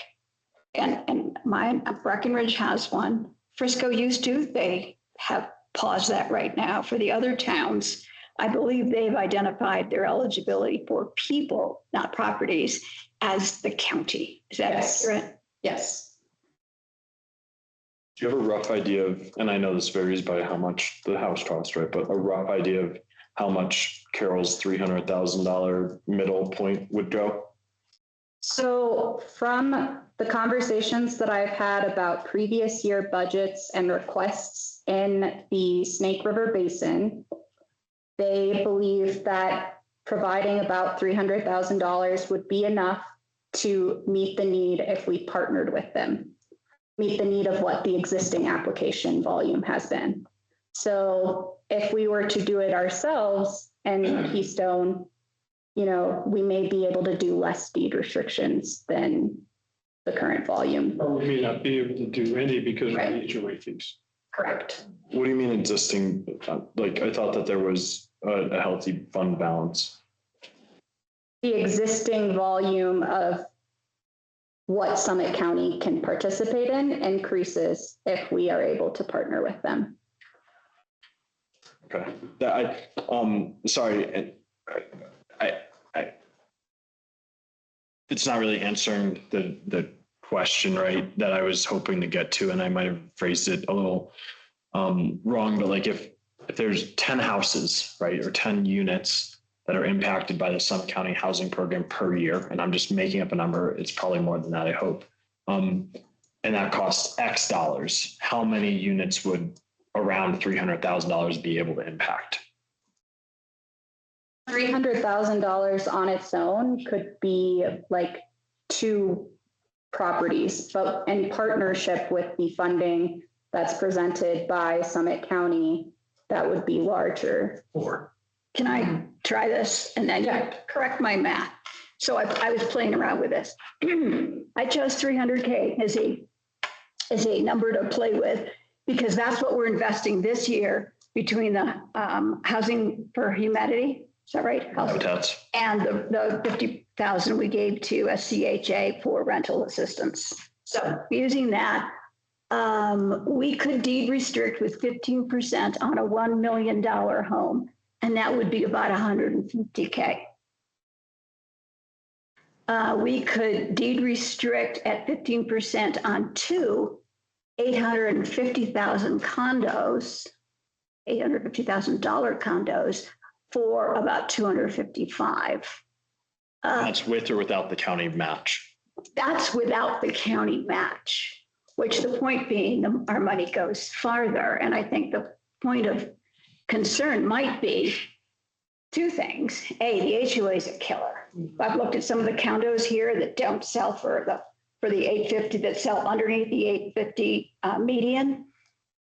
Speaker 8: and mine, Breckenridge has one. Frisco used to, they have paused that right now. For the other towns, I believe they've identified their eligibility for people, not properties, as the county. Is that accurate?
Speaker 2: Yes.
Speaker 10: Do you have a rough idea of, and I know this varies by how much the house costs, right? But a rough idea of how much Carol's $300,000 middle point would go?
Speaker 11: So from the conversations that I've had about previous year budgets and requests in the Snake River Basin, they believe that providing about $300,000 would be enough to meet the need if we partnered with them, meet the need of what the existing application volume has been. So if we were to do it ourselves and Keystone, you know, we may be able to do less deed restrictions than the current volume.
Speaker 1: Or we may not be able to do any because of
Speaker 11: Right.
Speaker 1: the HOA fees.
Speaker 11: Correct.
Speaker 10: What do you mean existing? Like, I thought that there was a healthy fund balance.
Speaker 11: The existing volume of what Summit County can participate in increases if we are able to partner with them.
Speaker 10: Okay, that sorry, it's not really answering the question, right, that I was hoping to get to, and I might have phrased it a little wrong, but like if there's 10 houses, right, or 10 units that are impacted by the Summit County housing program per year, and I'm just making up a number, it's probably more than that, I hope, and that costs X dollars, how many units would around $300,000 be able to impact?
Speaker 11: $300,000 on its own could be like 2 properties, but in partnership with the funding that's presented by Summit County, that would be larger.
Speaker 8: Can I try this and then correct my math? So I was playing around with this. I chose 300K as a number to play with because that's what we're investing this year between the housing for humanity. Is that right?
Speaker 10: Habitats.
Speaker 8: And the 50,000 we gave to SCHA for rental assistance. So using that, we could deed restrict with 15% on a $1 million home, and that would be about 150K. We could deed restrict at 15% on 2 $850,000 condos, $850,000 condos for about 255.
Speaker 10: That's with or without the county match?
Speaker 8: That's without the county match, which the point being our money goes farther. And I think the point of concern might be 2 things. A, the HOA is a killer. I've looked at some of the condos here that don't sell for the 850 that sell underneath the 850 median,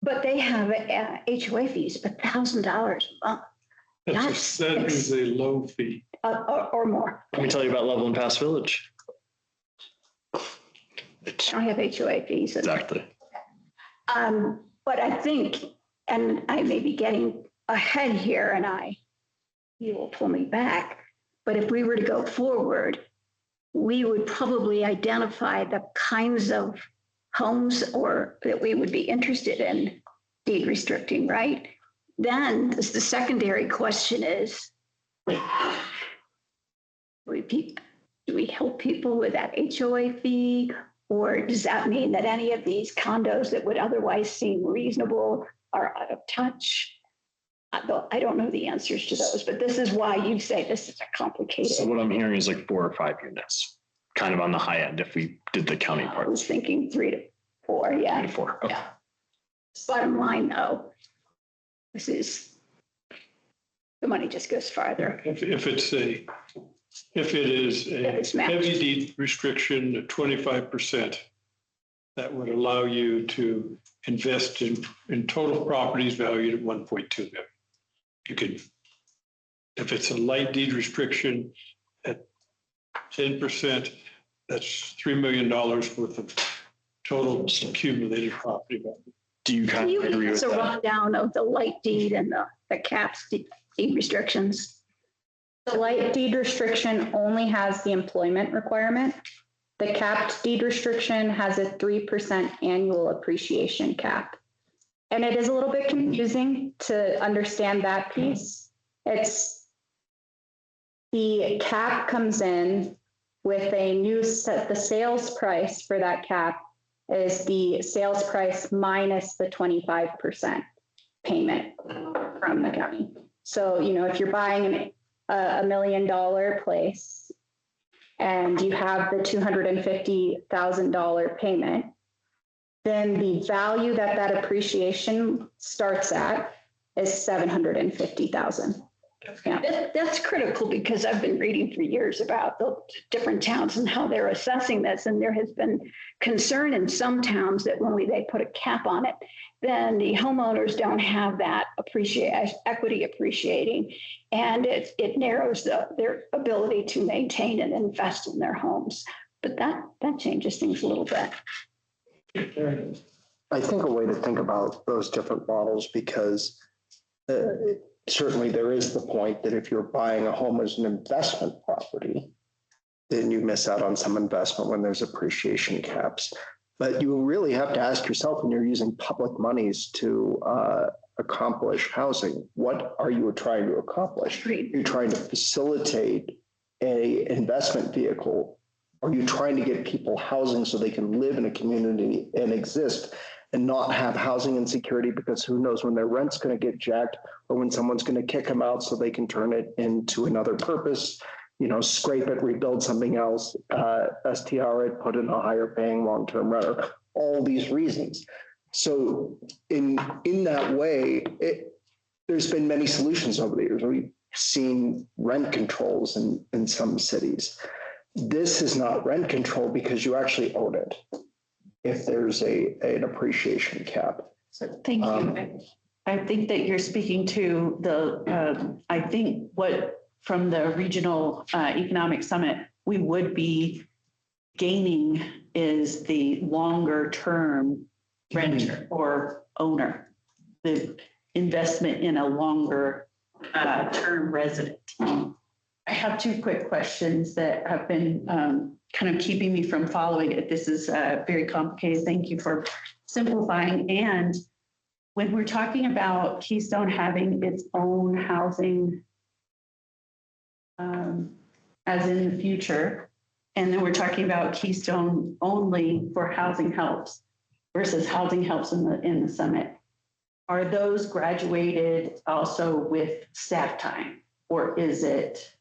Speaker 8: but they have HOA fees of $1,000 a month.
Speaker 1: That is a low fee.
Speaker 8: Or more.
Speaker 10: Let me tell you about Loveland Pass Village.
Speaker 8: I don't have HOA fees.
Speaker 10: Exactly.
Speaker 8: But I think, and I may be getting ahead here and you will pull me back, but if we were to go forward, we would probably identify the kinds of homes or that we would be interested in deed restricting, right? Then the secondary question is, do we help people with that HOA fee? Or does that mean that any of these condos that would otherwise seem reasonable are out of touch? I don't know the answers to those, but this is why you say this is a complicated.
Speaker 10: So what I'm hearing is like 4 or 5 units, kind of on the high end if we did the county
Speaker 8: I
Speaker 10: part.
Speaker 8: was thinking 3 to 4, yeah.
Speaker 10: 3 to 4. Okay.
Speaker 8: Yeah. Bottom line, though, the money just goes farther.
Speaker 1: If it is
Speaker 8: it's
Speaker 1: a
Speaker 8: matched.
Speaker 1: heavy deed restriction at 25%, that would allow you to invest in total properties valued at 1.2 million. You could, if it's a light deed restriction at 10%, that's $3 million worth of total accumulated property value.
Speaker 10: Do you
Speaker 8: Can
Speaker 10: kind
Speaker 8: you
Speaker 10: of agree
Speaker 8: give
Speaker 10: with
Speaker 8: us a
Speaker 10: that?
Speaker 8: rundown of the light deed and the caps deed restrictions?
Speaker 11: The light deed restriction only has the employment requirement. The capped deed restriction has a 3% annual appreciation cap. And it is a little bit confusing to understand that piece. It's the cap comes in with a new set, the sales price for that cap is the sales price minus the 25% payment from the county. So, if you're buying a $1 million place and you have the $250,000 payment, then the value that appreciation starts at is $750,000. Yeah.
Speaker 8: That's critical because I've been reading for years about the different towns and how they're assessing this. And there has been concern in some towns that when they put a cap on it, then the homeowners don't have that equity appreciating. And it narrows their ability to maintain and invest in their homes. But that changes things a little bit.
Speaker 6: I think a way to think about those different models, because certainly there is the point that if you're buying a home as an investment property, then you miss out on some investment when there's appreciation caps. But you really have to ask yourself, when you're using public monies to accomplish housing, what are you trying to accomplish? You're trying to facilitate an investment vehicle. Are you trying to get people housing so they can live in a community and exist and not have housing insecurity, because who knows when their rent's going to get jacked or when someone's going to kick them out so they can turn it into another purpose, scrape it, rebuild something else, STR it, put in a higher paying long-term renter, all these reasons. So in that way, there's been many solutions over the years. We've seen rent controls in some cities. This is not rent control because you actually own it if there's an appreciation cap.
Speaker 2: So thank you. I think that you're speaking to I think what from the regional economic summit, we would be gaining is the longer term renter or owner, the investment in a longer term resident. I have 2 quick questions that have been kind of keeping me from following it. This is very complicated. Thank you for simplifying. And when we're talking about Keystone having its own housing as in the future, and then we're talking about Keystone only for housing helps versus housing helps in the summit, are those graduated also with staff time, or is it?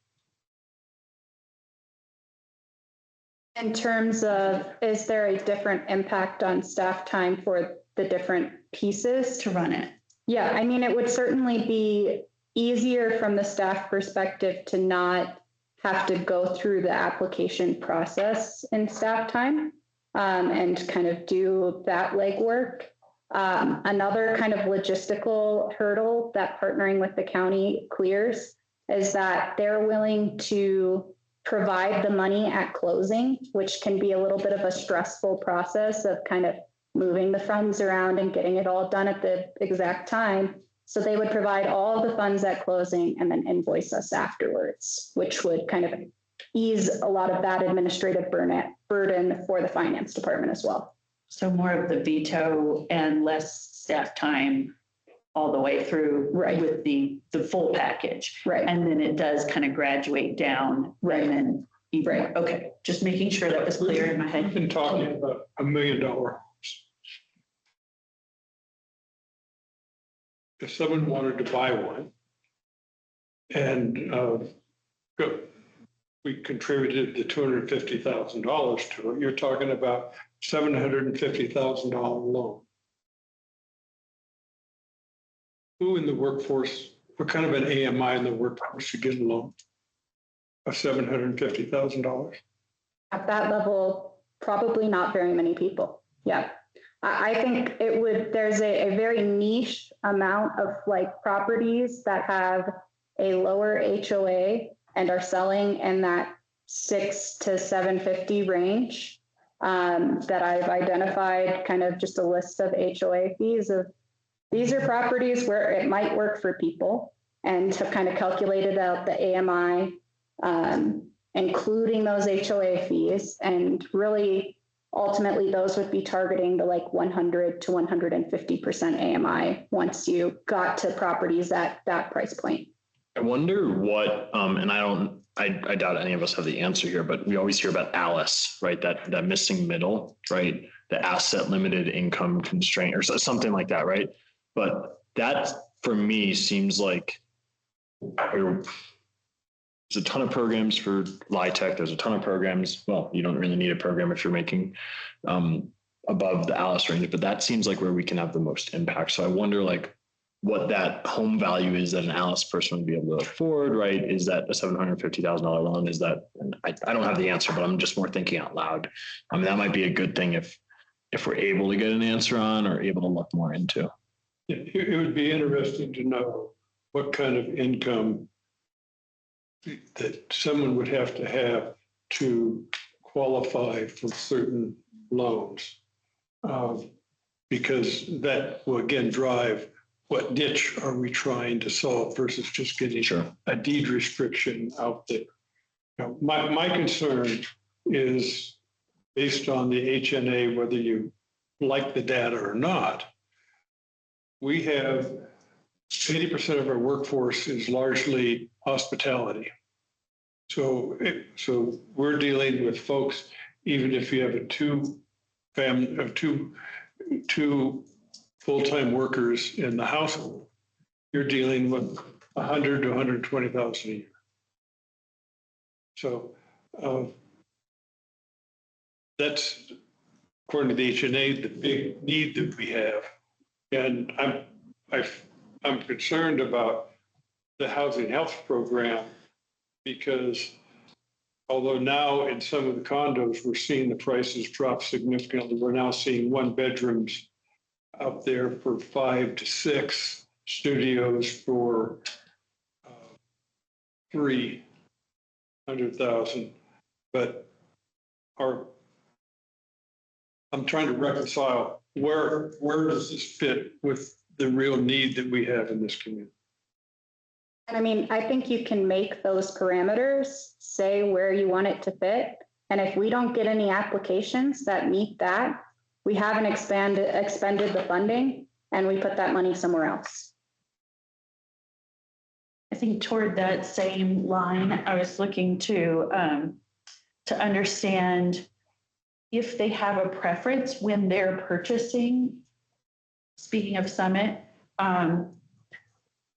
Speaker 11: In terms of, is there a different impact on staff time for the different pieces?
Speaker 2: To run it?
Speaker 11: Yeah, I mean, it would certainly be easier from the staff perspective to not have to go through the application process in staff time and kind of do that legwork. Another kind of logistical hurdle that partnering with the county clears is that they're willing to provide the money at closing, which can be a little bit of a stressful process of kind of moving the funds around and getting it all done at the exact time. So they would provide all the funds at closing and then invoice us afterwards, which would kind of ease a lot of that administrative burden for the finance department as well.
Speaker 2: So more of the veto and less staff time all the way through with the full package.
Speaker 11: Right.
Speaker 2: And then it does kind of graduate down.
Speaker 11: Right.
Speaker 2: And then even, okay, just making sure that was clear in my
Speaker 1: We've
Speaker 2: head.
Speaker 1: been talking about $1 million homes. If someone wanted to buy one and we contributed the $250,000 to it, you're talking about $750,000 loan. Who in the workforce, what kind of an AMI in the workforce should get a loan of $750,000?
Speaker 11: At that level, probably not very many people. Yeah. I think it would, there's a very niche amount of like properties that have a lower HOA and are selling in that 6 to 750 range that I've identified, kind of just a list of HOA fees of these are properties where it might work for people, and have kind of calculated out the AMI, including those HOA fees, and really ultimately those would be targeting the like 100 to 150% AMI once you got to properties at that price point.
Speaker 10: I wonder what, and I doubt any of us have the answer here, but we always hear about ALICE, right? That missing middle, right? The asset limited income constraint or something like that, right? But that for me seems like there's a ton of programs for LIHTC. There's a ton of programs. Well, you don't really need a program if you're making above the ALICE range, but that seems like where we can have the most impact. So I wonder like what that home value is that an ALICE person would be able to afford, right? Is that a $750,000 loan? Is that, I don't have the answer, but I'm just more thinking out loud. I mean, that might be a good thing if we're able to get an answer on or able to look more into.
Speaker 1: It would be interesting to know what kind of income that someone would have to qualify for certain loans. Because that will again drive what niche are we trying to solve versus just getting a deed restriction out there. Now, my concern is based on the HNA, whether you like the data or not. We have 80% of our workforce is largely hospitality. So we're dealing with folks, even if you have a two full-time workers in the household, you're dealing with 100 to 120,000 a year. So that's, according to the HNA, the big need that we have. And I'm concerned about the housing health program because although now in some of the condos, we're seeing the prices drop significantly. We're now seeing 1 bedrooms out there for 5 to 6, studios for 300,000. But I'm trying to reconcile where does this fit with the real need that we have in this community?
Speaker 11: And I mean, I think you can make those parameters say where you want it to fit. And if we don't get any applications that meet that, we haven't expended the funding and we put that money somewhere else.
Speaker 2: I think toward that same line, I was looking to understand if they have a preference when they're purchasing. Speaking of Summit,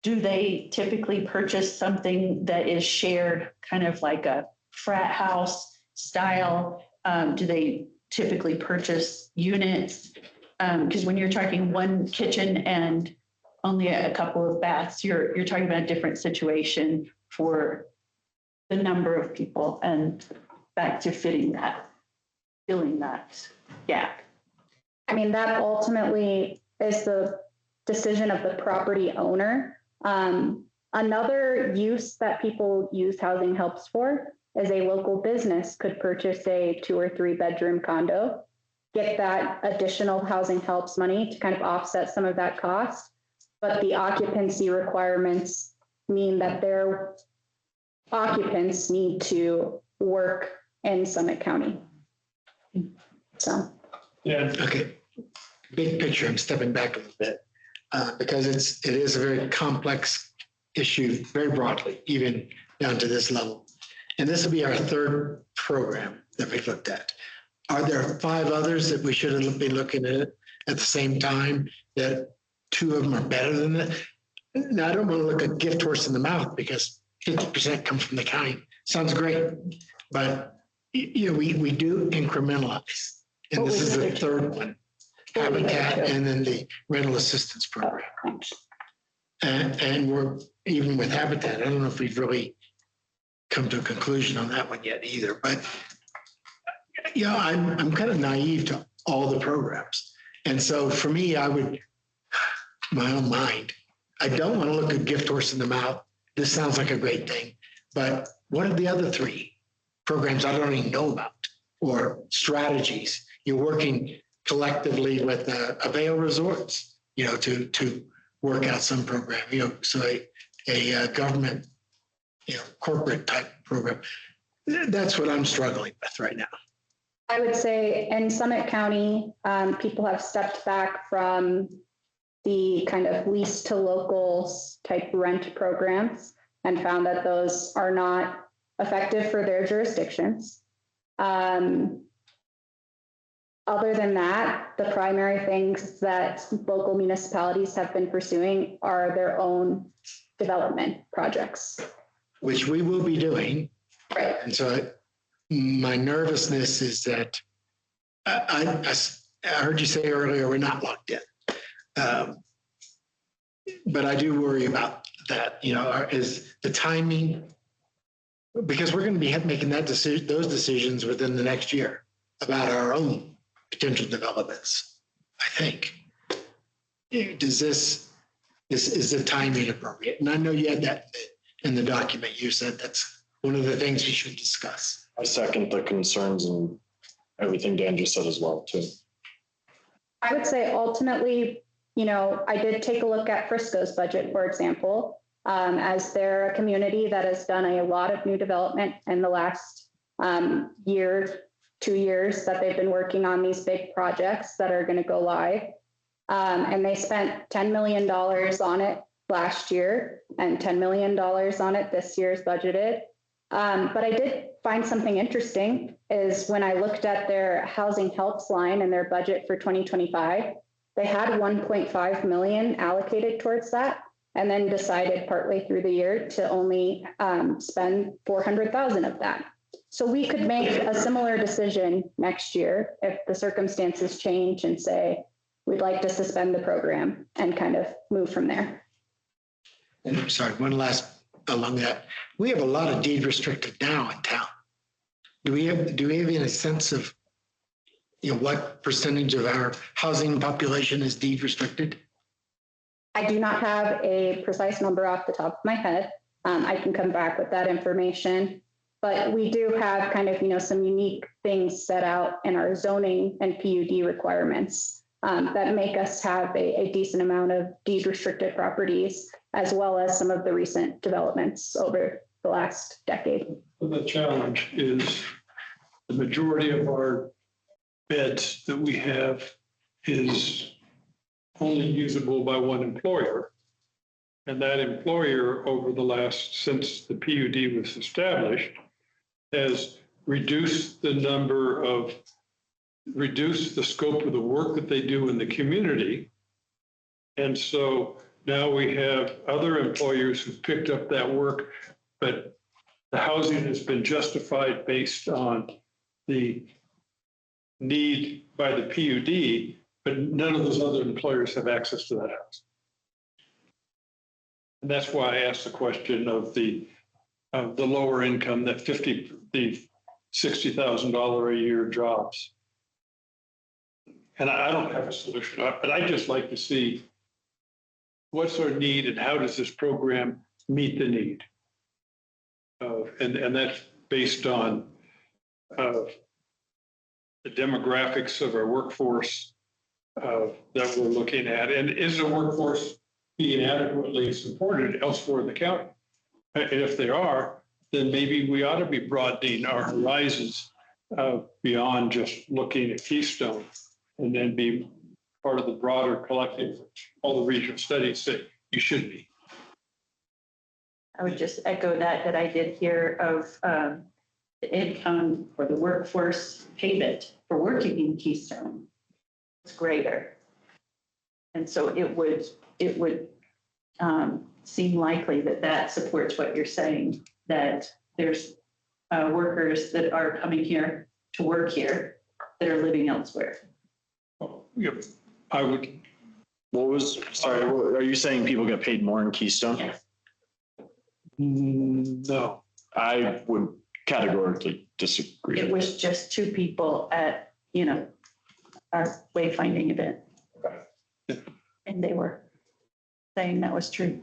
Speaker 2: do they typically purchase something that is shared, kind of like a frat house style? Do they typically purchase units? Because when you're talking 1 kitchen and only a couple of baths, you're talking about a different situation for the number of people, and back to filling that gap.
Speaker 11: I mean, that ultimately is the decision of the property owner. Another use that people use housing helps for is a local business could purchase a 2 or 3 bedroom condo, get that additional housing helps money to kind of offset some of that cost. But the occupancy requirements mean that their occupants need to work in Summit County. So.
Speaker 1: Yeah,
Speaker 3: Okay, big picture, I'm stepping back a little bit because it is a very complex issue, very broadly, even down to this level. And this will be our 3rd program that we looked at. Are there 5 others that we should have been looking at the same time, that 2 of them are better than that? Now, I don't want to look a gift horse in the mouth because 50% comes from the county. Sounds great, but we do incrementalize. And this is the 3rd one, Habitat, and then the rental assistance program. And we're, even with Habitat, I don't know if we've really come to a conclusion on that one yet either, but I'm kind of naive to all the programs. And so for me, my own mind, I don't want to look a gift horse in the mouth. This sounds like a great thing, but what are the other 3 programs I don't even know about, or strategies? You're working collectively with Avail Resorts, to work out some program, so a government, corporate type program. That's what I'm struggling with right now.
Speaker 11: I would say in Summit County, people have stepped back from the kind of lease to locals type rent programs and found that those are not effective for their jurisdictions. Other than that, the primary things that local municipalities have been pursuing are their own development projects.
Speaker 3: Which we will be doing.
Speaker 11: Right.
Speaker 3: And so my nervousness is that I heard you say earlier, we're not locked in. But I do worry about that, is the timing, because we're going to be making those decisions within the next year about our own potential developments, I think. Is the timing appropriate? And I know you had that in the document. You said that's one of the things we should discuss.
Speaker 10: I second the concerns and everything Dan just said as well, too.
Speaker 11: I would say ultimately, I did take a look at Frisco's budget, for example, as they're a community that has done a lot of new development in the last year, 2 years that they've been working on these big projects that are going to go live. And they spent $10 million on it last year and $10 million on it this year's budgeted. But I did find something interesting is when I looked at their housing helps line and their budget for 2025, they had 1.5 million allocated towards that, and then decided partway through the year to only spend 400,000 of that. So we could make a similar decision next year if the circumstances change and say, we'd like to suspend the program and kind of move from there.
Speaker 3: And I'm sorry, one last along that. We have a lot of deed restricted now in town. Do we have any sense of what percentage of our housing population is deed restricted?
Speaker 11: I do not have a precise number off the top of my head. I can come back with that information, but we do have kind of, some unique things set out in our zoning and PUD requirements that make us have a decent amount of deed restricted properties, as well as some of the recent developments over the last decade.
Speaker 1: The challenge is the majority of our beds that we have is only usable by one employer. And that employer over since the PUD was established, has reduced the scope of the work that they do in the community. And so now we have other employers who've picked up that work, but the housing has been justified based on the need by the PUD, but none of those other employers have access to that house. And that's why I asked the question of the lower income, the $60,000 a year jobs. and I don't have a solution, but I'd just like to see what's our need and how does this program meet the need? And that's based on the demographics of our workforce that we're looking at. And is the workforce being adequately supported elsewhere in the county? And if they are, then maybe we ought to be broadening our horizons beyond just looking at Keystone, and then be part of the broader collective, all the regional studies that you should be.
Speaker 2: I would just echo that I did hear of the income for the workforce payment for working in Keystone is greater. And so it would seem likely that supports what you're saying, that there's workers that are coming here to work here that are living elsewhere.
Speaker 1: Yep, I would.
Speaker 10: Sorry, are you saying people get paid more in Keystone?
Speaker 2: Yes.
Speaker 1: No.
Speaker 10: I would categorically disagree.
Speaker 2: It was just two people at, our wayfinding event. And they were saying that was true.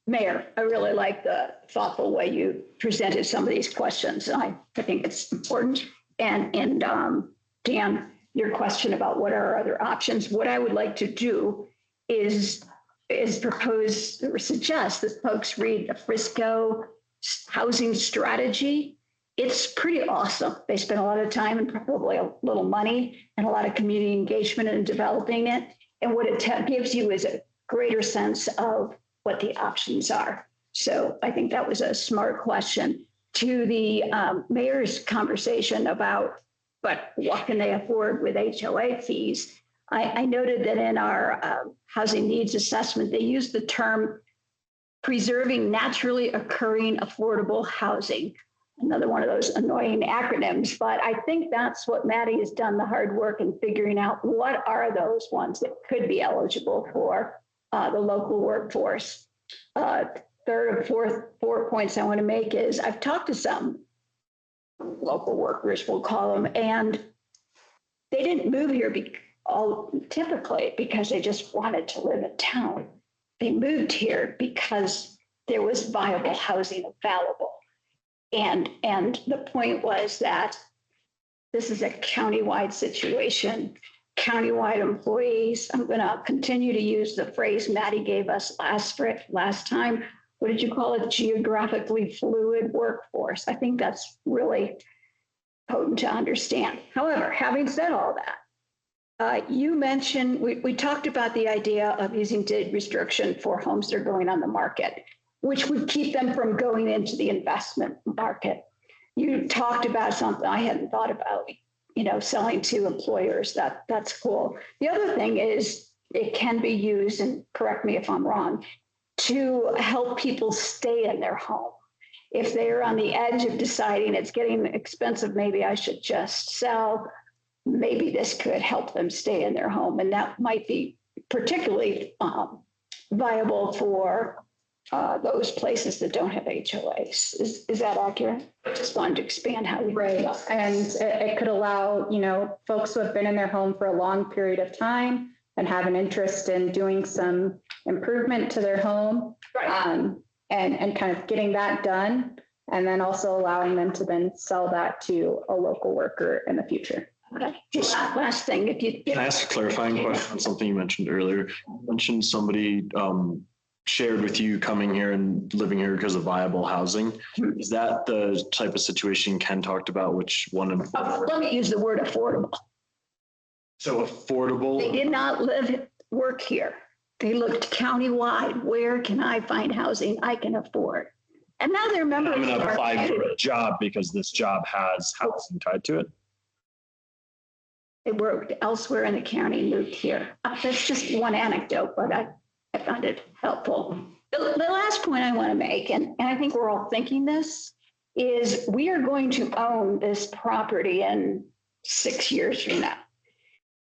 Speaker 8: Mayor, I really like the thoughtful way you presented some of these questions. I think it's important. And Dan, your question about what are our other options, what I would like to do is propose or suggest that folks read the Frisco housing strategy. It's pretty awesome. They spent a lot of time and probably a little money and a lot of community engagement in developing it. And what it gives you is a greater sense of what the options are. So I think that was a smart question. To the mayor's conversation about, but what can they afford with HOA fees? I noted that in our housing needs assessment, they use the term preserving naturally occurring affordable housing. Another one of those annoying acronyms, but I think that's what Maddie has done the hard work in figuring out what are those ones that could be eligible for the local workforce. Third or four points I want to make is I've talked to some local workers, we'll call them, and they didn't move here typically because they just wanted to live in town. They moved here because there was viable housing available. And the point was that this is a countywide situation, countywide employees. I'm going to continue to use the phrase Maddie gave us last time. What did you call it? Geographically fluid workforce. I think that's really potent to understand. However, having said all that, you mentioned, we talked about the idea of using deed restriction for homes that are going on the market, which would keep them from going into the investment market. You talked about something I hadn't thought about, selling to employers. That's cool. The other thing is it can be used, and correct me if I'm wrong, to help people stay in their home. If they're on the edge of deciding it's getting expensive, maybe I should just sell, maybe this could help them stay in their home. And that might be particularly viable for those places that don't have HOAs. Is that accurate? Just wanted to expand how we.
Speaker 11: Right. And it could allow, folks who have been in their home for a long period of time and have an interest in doing some improvement to their home.
Speaker 8: Right.
Speaker 11: And kind of getting that done, and then also allowing them to then sell that to a local worker in the future.
Speaker 8: Okay. Just last thing,
Speaker 10: Can I ask a clarifying question on something you mentioned earlier? You mentioned somebody shared with you coming here and living here because of viable housing. Is that the type of situation Ken talked about, which one?
Speaker 8: Let me use the word affordable.
Speaker 10: So affordable.
Speaker 8: They did not work here. They looked countywide. Where can I find housing I can afford? And now they're members.
Speaker 10: I'm going to apply for a job because this job has housing tied to it.
Speaker 8: They worked elsewhere in the county, moved here. That's just one anecdote, but I found it helpful. The last point I want to make, and I think we're all thinking this, is we are going to own this property in 6 years from now.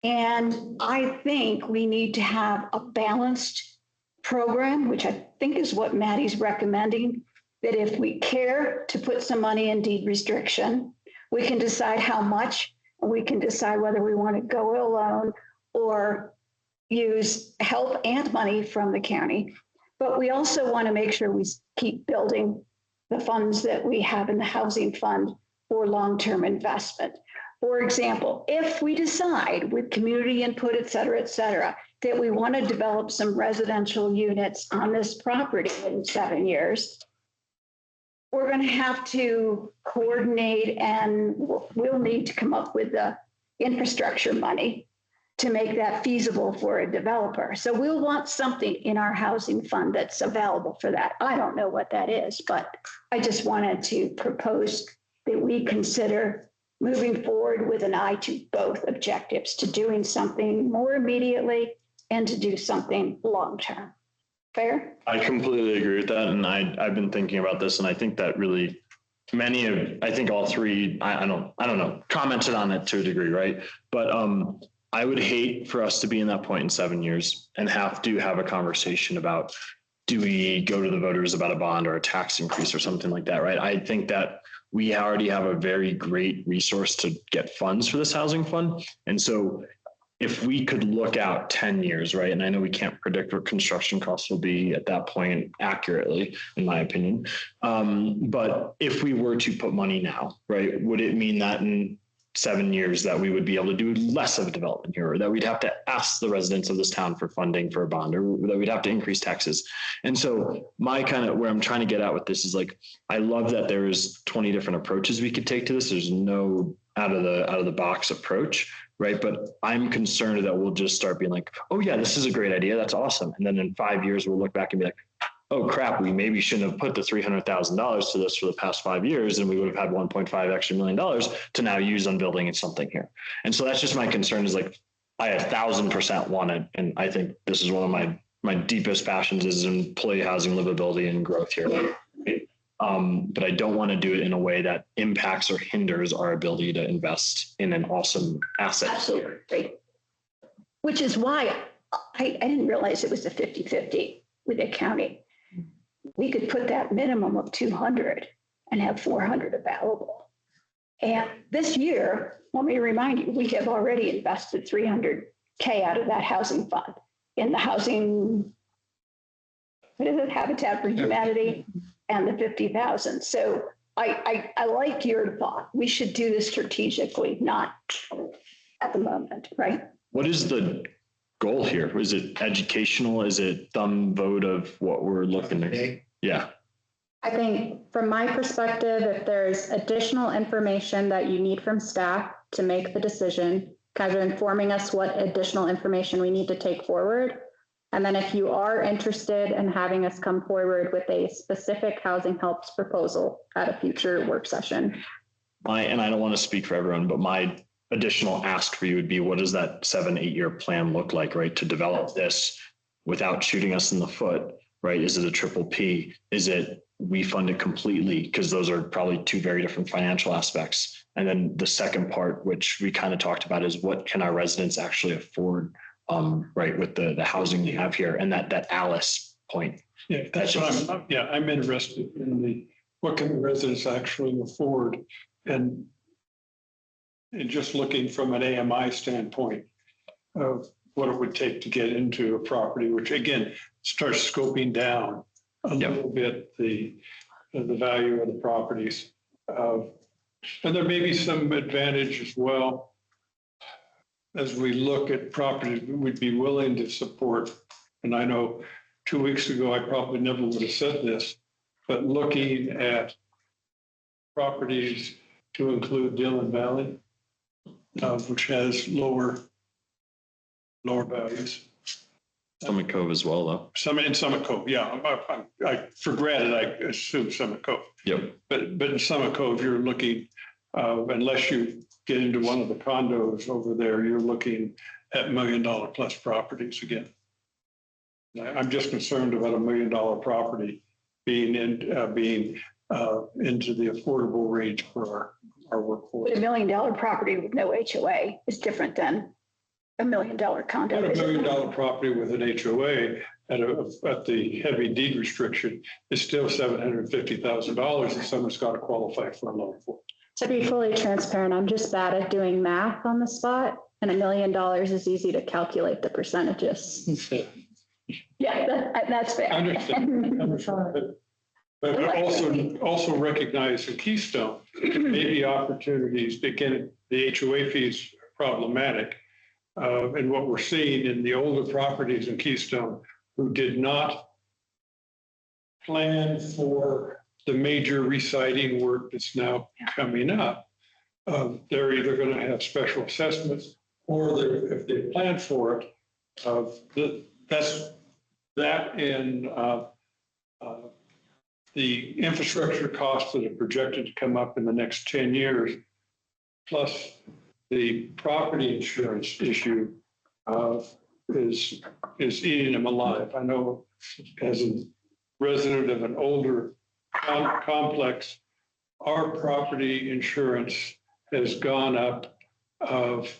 Speaker 8: And I think we need to have a balanced program, which I think is what Maddie's recommending, that if we care to put some money in deed restriction, we can decide how much We can decide whether we want to go it alone or use help and money from the county. But we also want to make sure we keep building the funds that we have in the housing fund for long-term investment. For example, if we decide with community input, et cetera, that we want to develop some residential units on this property in 7 years, we're going to have to coordinate and we'll need to come up with the infrastructure money to make that feasible for a developer. So we'll want something in our housing fund that's available for that. I don't know what that is, but I just wanted to propose that we consider moving forward with an eye to both objectives, to doing something more immediately and to do something long-term. Fair?
Speaker 10: I completely agree with that. And I've been thinking about this, and I think that really I think all three, I don't know, commented on it to a degree, right? But I would hate for us to be in that point in 7 years and have to have a conversation about, do we go to the voters about a bond or a tax increase or something like that, right? I think that we already have a very great resource to get funds for this housing fund. And so if we could look out 10 years, right? And I know we can't predict what construction costs will be at that point accurately, in my opinion. But if we were to put money now, right, would it mean that in 7 years that we would be able to do less of a development here, or that we'd have to ask the residents of this town for funding for a bond, or that we'd have to increase taxes? And so my kind of where I'm trying to get at with this is like, I love that there is 20 different approaches we could take to this. There's no out of the box approach, right? But I'm concerned that we'll just start being like, oh yeah, this is a great idea. That's awesome. And then in 5 years, we'll look back and be like, oh crap, we maybe shouldn't have put the $300,000 to this for the past 5 years, and we would have had $1.5 extra million to now use on building something here. And so that's just my concern, is like, I 1,000% want it. And I think this is one of my deepest passions is employee housing, livability, and growth here. But I don't want to do it in a way that impacts or hinders our ability to invest in an awesome asset.
Speaker 8: Absolutely. Which is why I didn't realize it was a 50-50 with the county. We could put that minimum of 200 and have 400 available. And this year, let me remind you, we have already invested 300K out of that housing fund in the housing, what is it, Habitat for Humanity, and the 50,000. So I like your thought. We should do this strategically, not at the moment, right?
Speaker 10: What is the goal here? Is it educational? Is it thumb vote of what we're looking at? Yeah.
Speaker 11: I think from my perspective, if there's additional information that you need from staff to make the decision, kind of informing us what additional information we need to take forward. And then if you are interested in having us come forward with a specific housing helps proposal at a future work session.
Speaker 10: And I don't want to speak for everyone, but my additional ask for you would be, what does that 7-8 year plan look like, right? To develop this without shooting us in the foot, right? Is it a triple P? Is it we fund it completely? Because those are probably two very different financial aspects. And then the second part, which we kind of talked about, is what can our residents actually afford, right? With the housing we have here, and that Alice point.
Speaker 1: Yeah, that's what I'm interested in, what can the residents actually afford? And just looking from an AMI standpoint of what it would take to get into a property, which again, starts scoping down a little bit the value of the properties. And there may be some advantage as well as we look at properties we would be willing to support. And I know 2 weeks ago, I probably never would have said this, but looking at properties to include Dillon Valley, which has lower values.
Speaker 10: Summit Cove as well, though.
Speaker 1: Summit Cove, yeah. I for granted, I assume Summit Cove.
Speaker 10: Yep.
Speaker 1: But in Summit Cove, you're looking, unless you get into one of the condos over there, you're looking at $1 million plus properties again. I'm just concerned about $1 million property being into the affordable range for our workforce.
Speaker 8: But $1 million property with no HOA is different than $1 million condo.
Speaker 1: $1 million property with an HOA at the heavy deed restriction is still $750,000, and someone's got to qualify for a loan for.
Speaker 11: To be fully transparent, I'm just bad at doing math on the spot, and $1 million is easy to calculate the percentages. Yeah, that's fair.
Speaker 1: Understand. But also recognize in Keystone, maybe opportunities, again, the HOA fees are problematic. And what we're seeing in the older properties in Keystone who did not plan for the major reciting work that's now coming up, they're either going to have special assessments or if they plan for it, that and the infrastructure costs that are projected to come up in the next 10 years, plus the property insurance issue is eating them alive. I know as a resident of an older complex, our property insurance has gone up of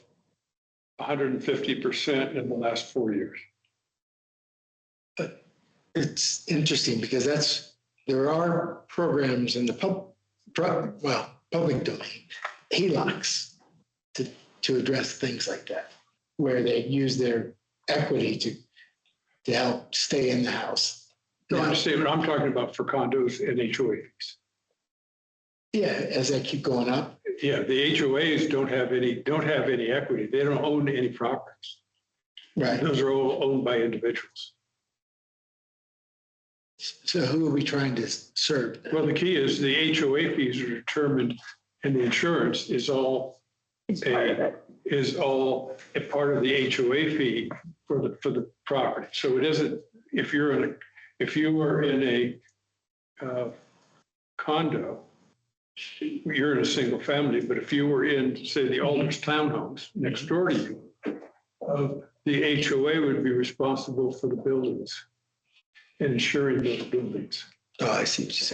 Speaker 1: 150% in the last 4 years.
Speaker 3: It's interesting because there are programs in the public domain, HELOCs, to address things like that, where they use their equity to help stay in the house.
Speaker 1: Don't understand what I'm talking about for condos and HOAs.
Speaker 3: Yeah, as they keep going up.
Speaker 1: Yeah, the HOAs don't have any equity. They don't own any properties.
Speaker 3: Right.
Speaker 1: Those are all owned by individuals.
Speaker 3: So who are we trying to serve then?
Speaker 1: Well, the key is the HOA fees are determined, and the insurance is all a part of the HOA fee for the property. So it isn't, if you were in a condo, you're in a single family, but if you were in, say, the Alders townhomes next door to you, the HOA would be responsible for the buildings and insuring those buildings.
Speaker 3: Oh, I see what you're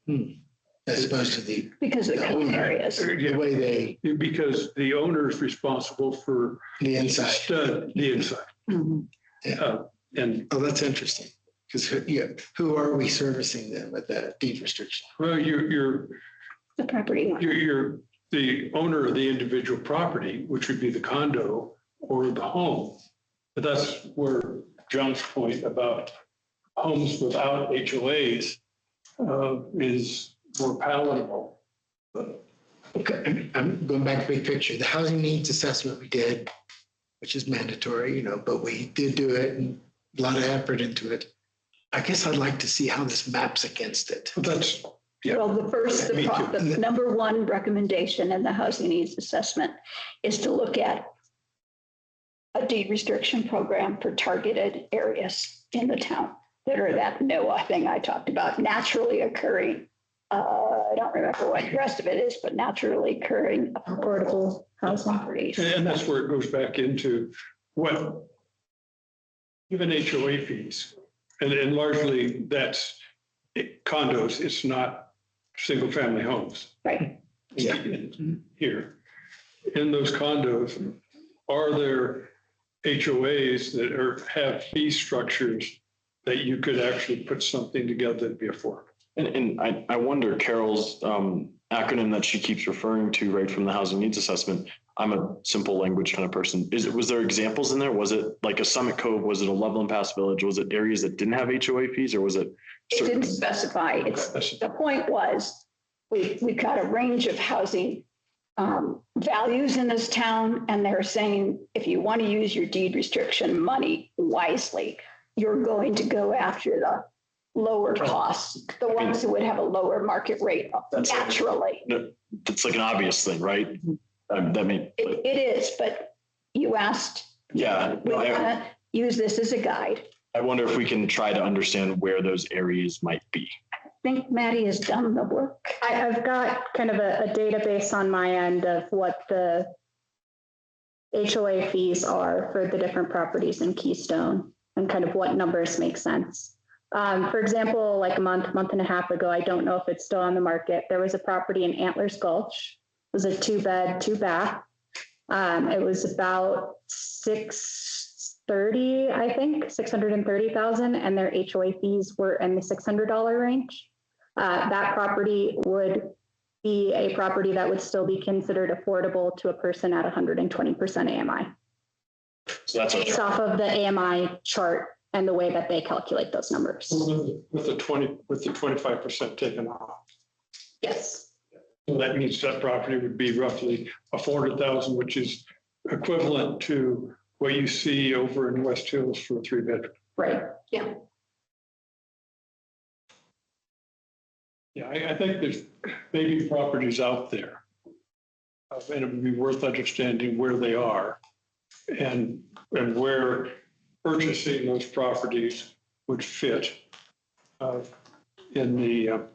Speaker 3: saying. As opposed to
Speaker 8: because of the common areas.
Speaker 3: The way
Speaker 1: because the owner is responsible for
Speaker 3: the inside.
Speaker 1: The inside.
Speaker 8: Mm-hmm.
Speaker 1: And
Speaker 3: that's interesting. Because who are we servicing then with that deed restriction?
Speaker 1: well, you're
Speaker 8: The property owner.
Speaker 1: you're the owner of the individual property, which would be the condo or the home. But that's where John's point about homes without HOAs is more palatable.
Speaker 3: Okay, I'm going back to big picture. The housing needs assessment we did, which is mandatory, but we did do it and a lot of effort into it. I guess I'd like to see how this maps against it.
Speaker 1: But that's, yeah.
Speaker 8: Well,
Speaker 1: Me too.
Speaker 8: the number one recommendation in the housing needs assessment is to look at a deed restriction program for targeted areas in the town that are that NOAA thing I talked about, naturally occurring. I don't remember what the rest of it is, but naturally occurring affordable housing properties.
Speaker 1: And that's where it goes back into what, even HOA fees, and largely that's condos, it's not single family homes.
Speaker 8: Right.
Speaker 1: Here, in those condos, are there HOAs that have fee structures that you could actually put something together that'd be affordable?
Speaker 10: And I wonder Carol's acronym that she keeps referring to right from the housing needs assessment. I'm a simple language kind of person. Was there examples in there? Was it like a Summit Cove? Was it a Loveland Pass Village? Was it areas that didn't have HOA fees, or was it?
Speaker 8: It didn't specify. The point was we've got a range of housing values in this town, and they're saying if you want to use your deed restriction money wisely, you're going to go after the lower costs, the ones who would have a lower market rate naturally.
Speaker 10: That's like an obvious thing, right?
Speaker 8: It is, but you asked.
Speaker 10: Yeah.
Speaker 8: We want to use this as a guide.
Speaker 10: I wonder if we can try to understand where those areas might be.
Speaker 8: I think Maddie has done the work.
Speaker 11: I've got kind of a database on my end of what the HOA fees are for the different properties in Keystone and kind of what numbers make sense. For example, like a month and a half ago, I don't know if it's still on the market. There was a property in Antlers Gulch. It was a 2-bed, 2-bath. It was about $630,000, I think, $630,000, and their HOA fees were in the $600 range. That property would be a property that would still be considered affordable to a person at 120% AMI.
Speaker 10: So that's
Speaker 11: Based off of the AMI chart and the way that they calculate those numbers.
Speaker 1: With the 25% taken off.
Speaker 11: Yes.
Speaker 1: So that means that property would be roughly a 400,000, which is equivalent to what you see over in West Hills for a 3-bedroom.
Speaker 11: Right. Yeah.
Speaker 1: Yeah, I think there's maybe properties out there. And it would be worth understanding where they are and where purchasing those properties would fit in the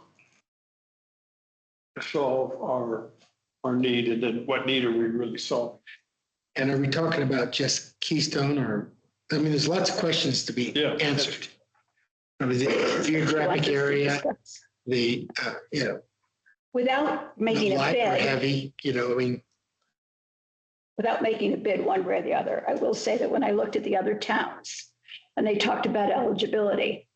Speaker 1: solve our need, and then what need are we really solving?
Speaker 3: And are we talking about just Keystone or, I mean, there's lots of questions to be answered. I mean, the geographic area, the,
Speaker 8: Without making a
Speaker 3: light or
Speaker 8: bid,
Speaker 3: heavy, I mean,
Speaker 8: without making a bid one way or the other, I will say that when I looked at the other towns and they talked about eligibility,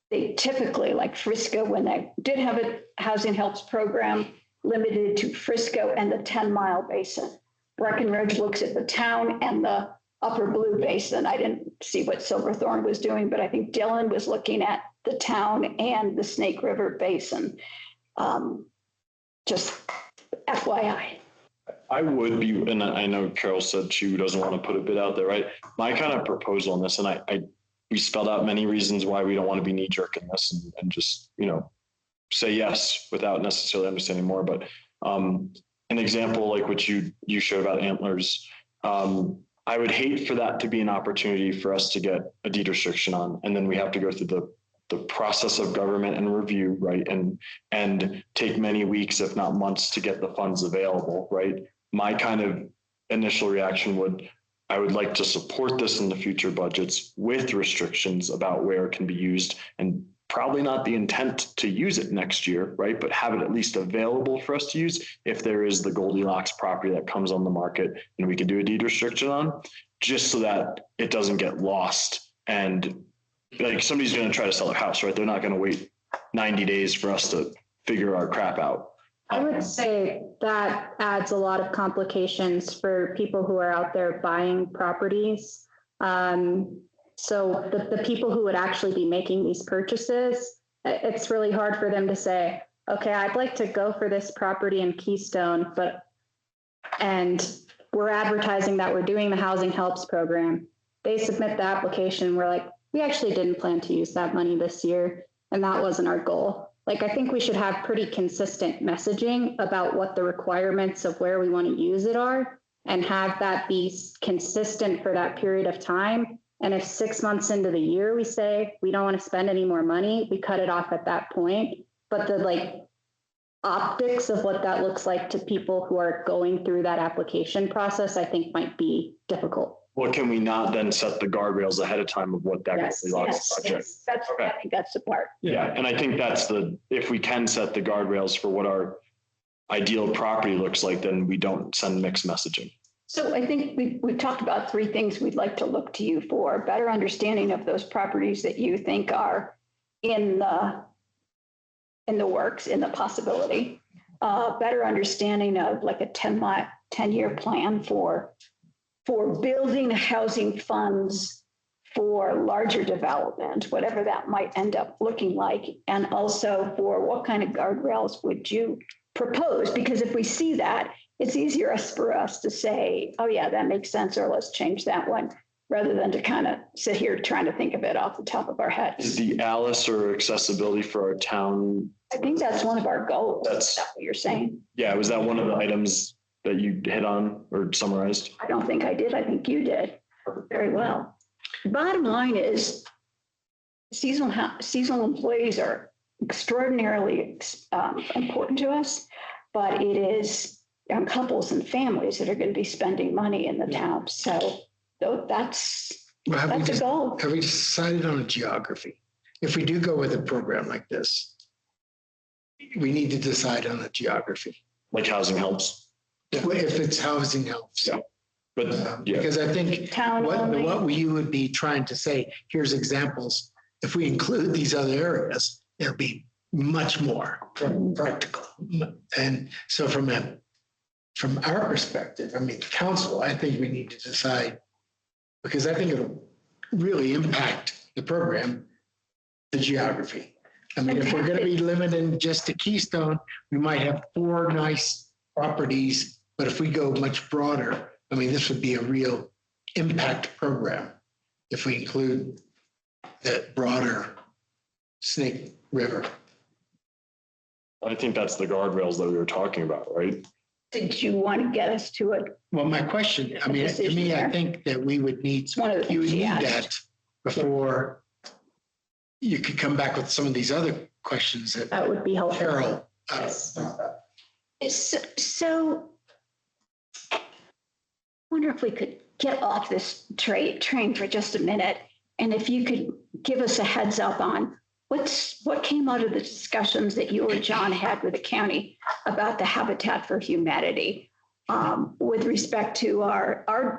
Speaker 8: they typically, like Frisco, when they did have a housing helps program limited to Frisco and the 10-mile basin. Breckenridge looks at the town and the upper blue basin. I didn't see what Silverthorne was doing, but I think Dillon was looking at the town and the Snake River basin. Just FYI.
Speaker 10: I would be, and I know Carol said she doesn't want to put a bid out there, right? My kind of proposal on this, and we spelled out many reasons why we don't want to be knee jerk in this and just, say yes without necessarily understanding more. But an example like what you showed about Antlers, I would hate for that to be an opportunity for us to get a deed restriction on, and then we have to go through the process of government and review, right? And take many weeks, if not months, to get the funds available, right? My kind of initial reaction I would like to support this in the future budgets with restrictions about where it can be used, and probably not the intent to use it next year, right? But have it at least available for us to use if there is the Goldilocks property that comes on the market and we can do a deed restriction on, just so that it doesn't get lost. And like somebody's going to try to sell a house, right? They're not going to wait 90 days for us to figure our crap out.
Speaker 11: I would say that adds a lot of complications for people who are out there buying properties. So the people who would actually be making these purchases, it's really hard for them to say, okay, I'd like to go for this property in Keystone, and we're advertising that we're doing the housing helps program. They submit the application. We're like, we actually didn't plan to use that money this year, and that wasn't our goal. Like, I think we should have pretty consistent messaging about what the requirements of where we want to use it are, and have that be consistent for that period of time. And if 6 months into the year, we say, we don't want to spend any more money, we cut it off at that point. But the optics of what that looks like to people who are going through that application process, I think might be difficult.
Speaker 10: Well, can we not then set the guardrails ahead of time of what that Goldilocks project?
Speaker 8: Yes, that's, okay. I think that's the part.
Speaker 10: Yeah, and I think that's if we can set the guardrails for what our ideal property looks like, then we don't send mixed messaging.
Speaker 8: So I think we've talked about 3 things we'd like to look to you for: better understanding of those properties that you think are in the works, in the possibility, better understanding of like a 10-year plan for building housing funds for larger development, whatever that might end up looking like, and also for what kind of guardrails would you propose? Because if we see that, it's easier for us to say, oh yeah, that makes sense, or let's change that one, rather than to kind of sit here trying to think of it off the top of our heads.
Speaker 10: Is the ALICE or accessibility for our town?
Speaker 8: I think that's one of our goals.
Speaker 10: That's
Speaker 8: what you're saying.
Speaker 10: Yeah, was that one of the items that you hit on or summarized?
Speaker 8: I don't think I did. I think you did very well. Bottom line is seasonal employees are extraordinarily important to us, but it is young couples and families that are going to be spending money in the town. So that's a goal.
Speaker 3: Have we decided on a geography? If we do go with a program like this, we need to decide on a geography.
Speaker 10: Like housing helps.
Speaker 3: Yeah. If it's housing helps.
Speaker 10: Yeah. But
Speaker 3: because I think what we would be trying to say, here's examples. If we include these other areas, it'll be much more practical. And so from our perspective, I mean, council, I think we need to decide, because I think it'll really impact the program, the geography. I mean, if we're going to be limited just to Keystone, we might have 4 nice properties, but if we go much broader, I mean, this would be a real impact program if we include the broader Snake River.
Speaker 10: I think that's the guardrails that we were talking about, right?
Speaker 8: Did you want to get us to it?
Speaker 3: Well, my question, I mean, to me, I think that we would need,
Speaker 8: One of the
Speaker 3: you would
Speaker 8: things she
Speaker 3: need
Speaker 8: asked.
Speaker 3: that before you could come back with some of these other questions that
Speaker 11: That would be helpful.
Speaker 3: Carol.
Speaker 8: So I wonder if we could get off this train for just a minute. And if you could give us a heads up on what came out of the discussions that you or John had with the county about the Habitat for Humanity with respect to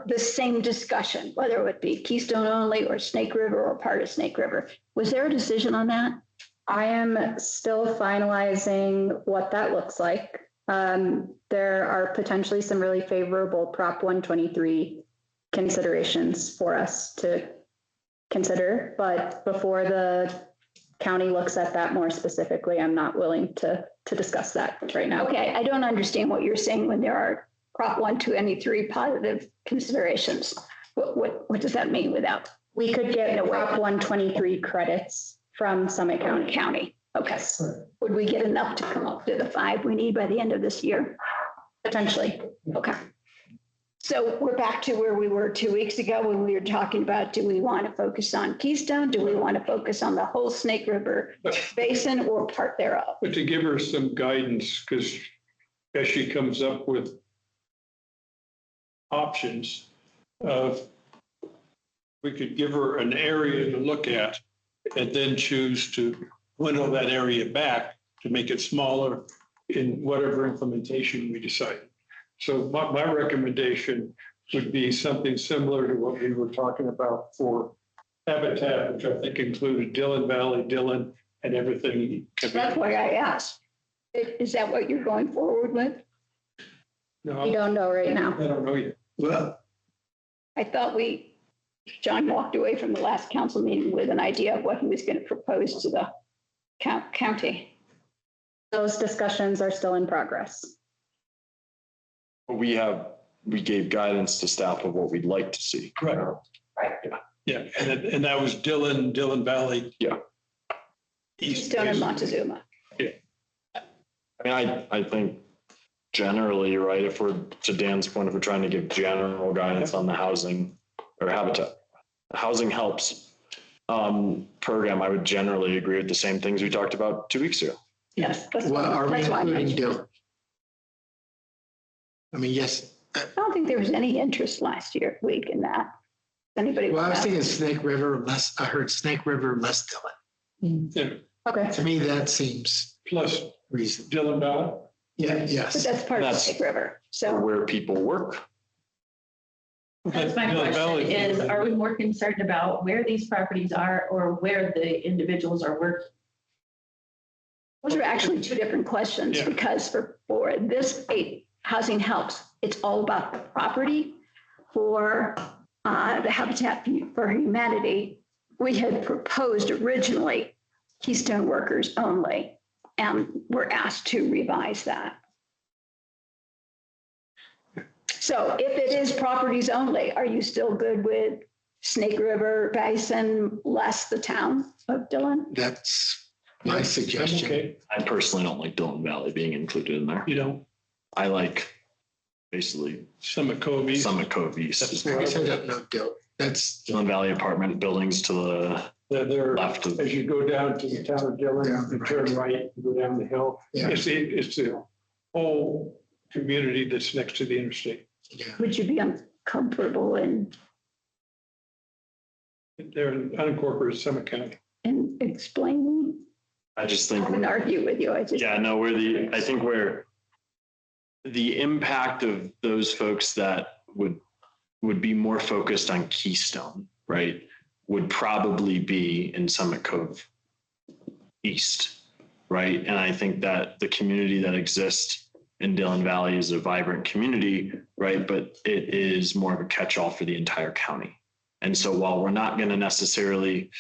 Speaker 8: the same discussion, whether it be Keystone only or Snake River or part of Snake River. Was there a decision on that?
Speaker 11: I am still finalizing what that looks like. There are potentially some really favorable Prop 123 considerations for us to consider, but before the county looks at that more specifically, I'm not willing to discuss that right now.
Speaker 8: Okay, I don't understand what you're saying when there are Prop 123 positive considerations. What does that mean without?
Speaker 11: We could get Prop 123 credits from Summit County.
Speaker 8: Okay. Would we get enough to come up to the 5 we need by the end of this year?
Speaker 11: Potentially.
Speaker 8: Okay. So we're back to where we were 2 weeks ago when we were talking about, do we want to focus on Keystone? Do we want to focus on the whole Snake River Basin or part thereof?
Speaker 1: But to give her some guidance, because as she comes up with options, we could give her an area to look at and then choose to winnow that area back to make it smaller in whatever implementation we decide. So my recommendation would be something similar to what we were talking about for Habitat, which I think included Dillon Valley, Dillon, and everything.
Speaker 8: That's why I asked. Is that what you're going forward with?
Speaker 1: No,
Speaker 11: We don't know right now.
Speaker 1: I don't know yet.
Speaker 3: Well,
Speaker 8: I thought John walked away from the last council meeting with an idea of what he was going to propose to the county.
Speaker 11: Those discussions are still in progress.
Speaker 10: We gave guidance to staff of what we'd like to see.
Speaker 1: Right.
Speaker 8: Right.
Speaker 1: Yeah, and that was Dillon Valley.
Speaker 10: Yeah.
Speaker 8: Keystone and Montezuma.
Speaker 10: I mean, I think generally, right, if we're, to Dan's point, if we're trying to give general guidance on the housing or Habitat, housing helps program, I would generally agree with the same things we talked about 2 weeks ago.
Speaker 8: Yes.
Speaker 3: well, are we
Speaker 8: that's why I
Speaker 3: including
Speaker 8: mentioned it.
Speaker 3: Dillon? I mean, yes.
Speaker 8: I don't think there was any interest week in that. Anybody?
Speaker 3: Well, I was
Speaker 8: want to-
Speaker 3: thinking Snake River less, I heard Snake River less Dillon.
Speaker 1: Yeah,
Speaker 11: Okay.
Speaker 3: To me, that seems
Speaker 1: plus
Speaker 3: reasonable.
Speaker 1: Dillon Valley.
Speaker 3: Yeah,
Speaker 8: But
Speaker 3: yes.
Speaker 8: that's part of
Speaker 10: That's-
Speaker 8: Snake River. So
Speaker 10: Where people work.
Speaker 2: That's my
Speaker 1: Dillon
Speaker 2: question
Speaker 1: Valley.
Speaker 2: is, are we more concerned about where these properties are or where the individuals are working?
Speaker 8: those are actually 2 different questions
Speaker 1: Yeah.
Speaker 8: because for this housing helps, it's all about the property. For the Habitat for Humanity, we had proposed originally Keystone workers only, and we're asked to revise that. So if it is properties only, are you still good with Snake River Basin less the town of Dillon?
Speaker 3: That's my suggestion.
Speaker 1: Okay,
Speaker 10: I personally don't like Dillon Valley being included in there.
Speaker 1: you know,
Speaker 10: I like basically
Speaker 1: Summit Cove East.
Speaker 10: Summit Cove East.
Speaker 1: That's
Speaker 3: I guess I don't know Dillon. That's,
Speaker 10: Dillon Valley apartment buildings to the
Speaker 1: They're,
Speaker 10: left of,
Speaker 1: as you go down to the town of Dillon,
Speaker 3: Down
Speaker 1: you turn right, you go down the hill.
Speaker 3: Yeah.
Speaker 1: It's the whole community that's next to the interstate.
Speaker 3: yeah.
Speaker 8: Would you be uncomfortable in
Speaker 1: They're in unincorporated Summit County.
Speaker 8: explaining?
Speaker 10: I just
Speaker 8: I
Speaker 10: think.
Speaker 8: wouldn't argue with you. I just.
Speaker 10: Yeah, no, I think where the impact of those folks that would be more focused on Keystone, right, would probably be in Summit Cove East. right? And I think that the community that exists in Dillon Valley is a vibrant community, right? But it is more of a catch-all for the entire county. And so while we're not going to necessarily,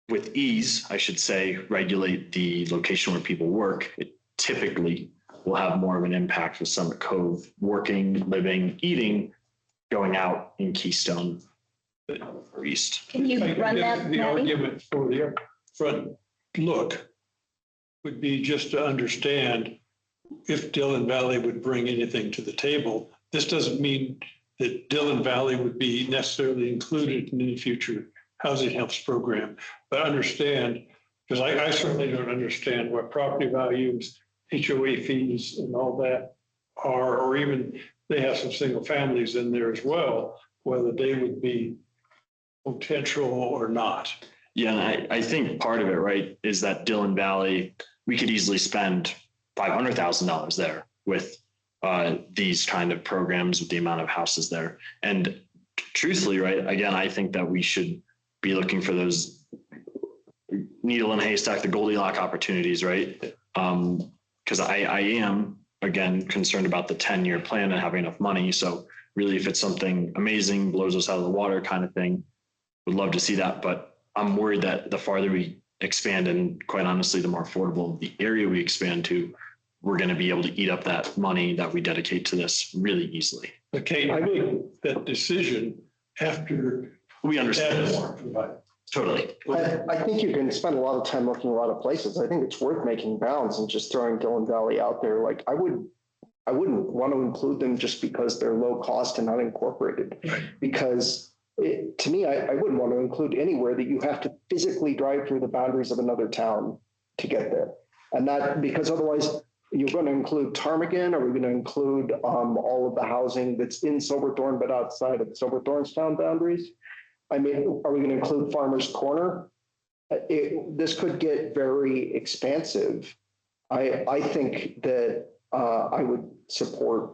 Speaker 10: with ease, I should say, regulate the location where people work, it typically will have more of an impact with Summit Cove working, living, eating, going out in Keystone or East.
Speaker 8: Can you run that,
Speaker 1: The
Speaker 8: Maddie?
Speaker 1: argument for the upfront look would be just to understand if Dillon Valley would bring anything to the table. This doesn't mean that Dillon Valley would be necessarily included in any future housing helps program, but understand, because I certainly don't understand what property values, HOA fees and all that are, or even they have some single families in there as well, whether they would be potential or not.
Speaker 10: Yeah, and I think part of it, right, is that Dillon Valley, we could easily spend $500,000 there with these kind of programs with the amount of houses there. And truthfully, right, again, I think that we should be looking for those needle in a haystack, the Goldilocks opportunities, right? Because I am, again, concerned about the 10-year plan and having enough money. So really, if it's something amazing, blows us out of the water kind of thing, would love to see that. But I'm worried that the farther we expand, and quite honestly, the more affordable the area we expand to, we're going to be able to eat up that money that we dedicate to this really easily.
Speaker 1: But Kate, I make that decision after
Speaker 10: We
Speaker 1: that
Speaker 10: understand.
Speaker 1: is provided.
Speaker 10: Totally.
Speaker 6: I think you can spend a lot of time looking a lot of places. I think it's worth making bounds and just throwing Dillon Valley out there. Like I wouldn't want to include them just because they're low cost and unincorporated.
Speaker 1: Right.
Speaker 6: Because to me, I wouldn't want to include anywhere that you have to physically drive through the boundaries of another town to get there. And that, because otherwise you're going to include Ptarmigan, are we going to include all of the housing that's in Silverthorne but outside of Silverthorne's town boundaries? I mean, are we going to include Farmers Corner? This could get very expansive. I think that I would support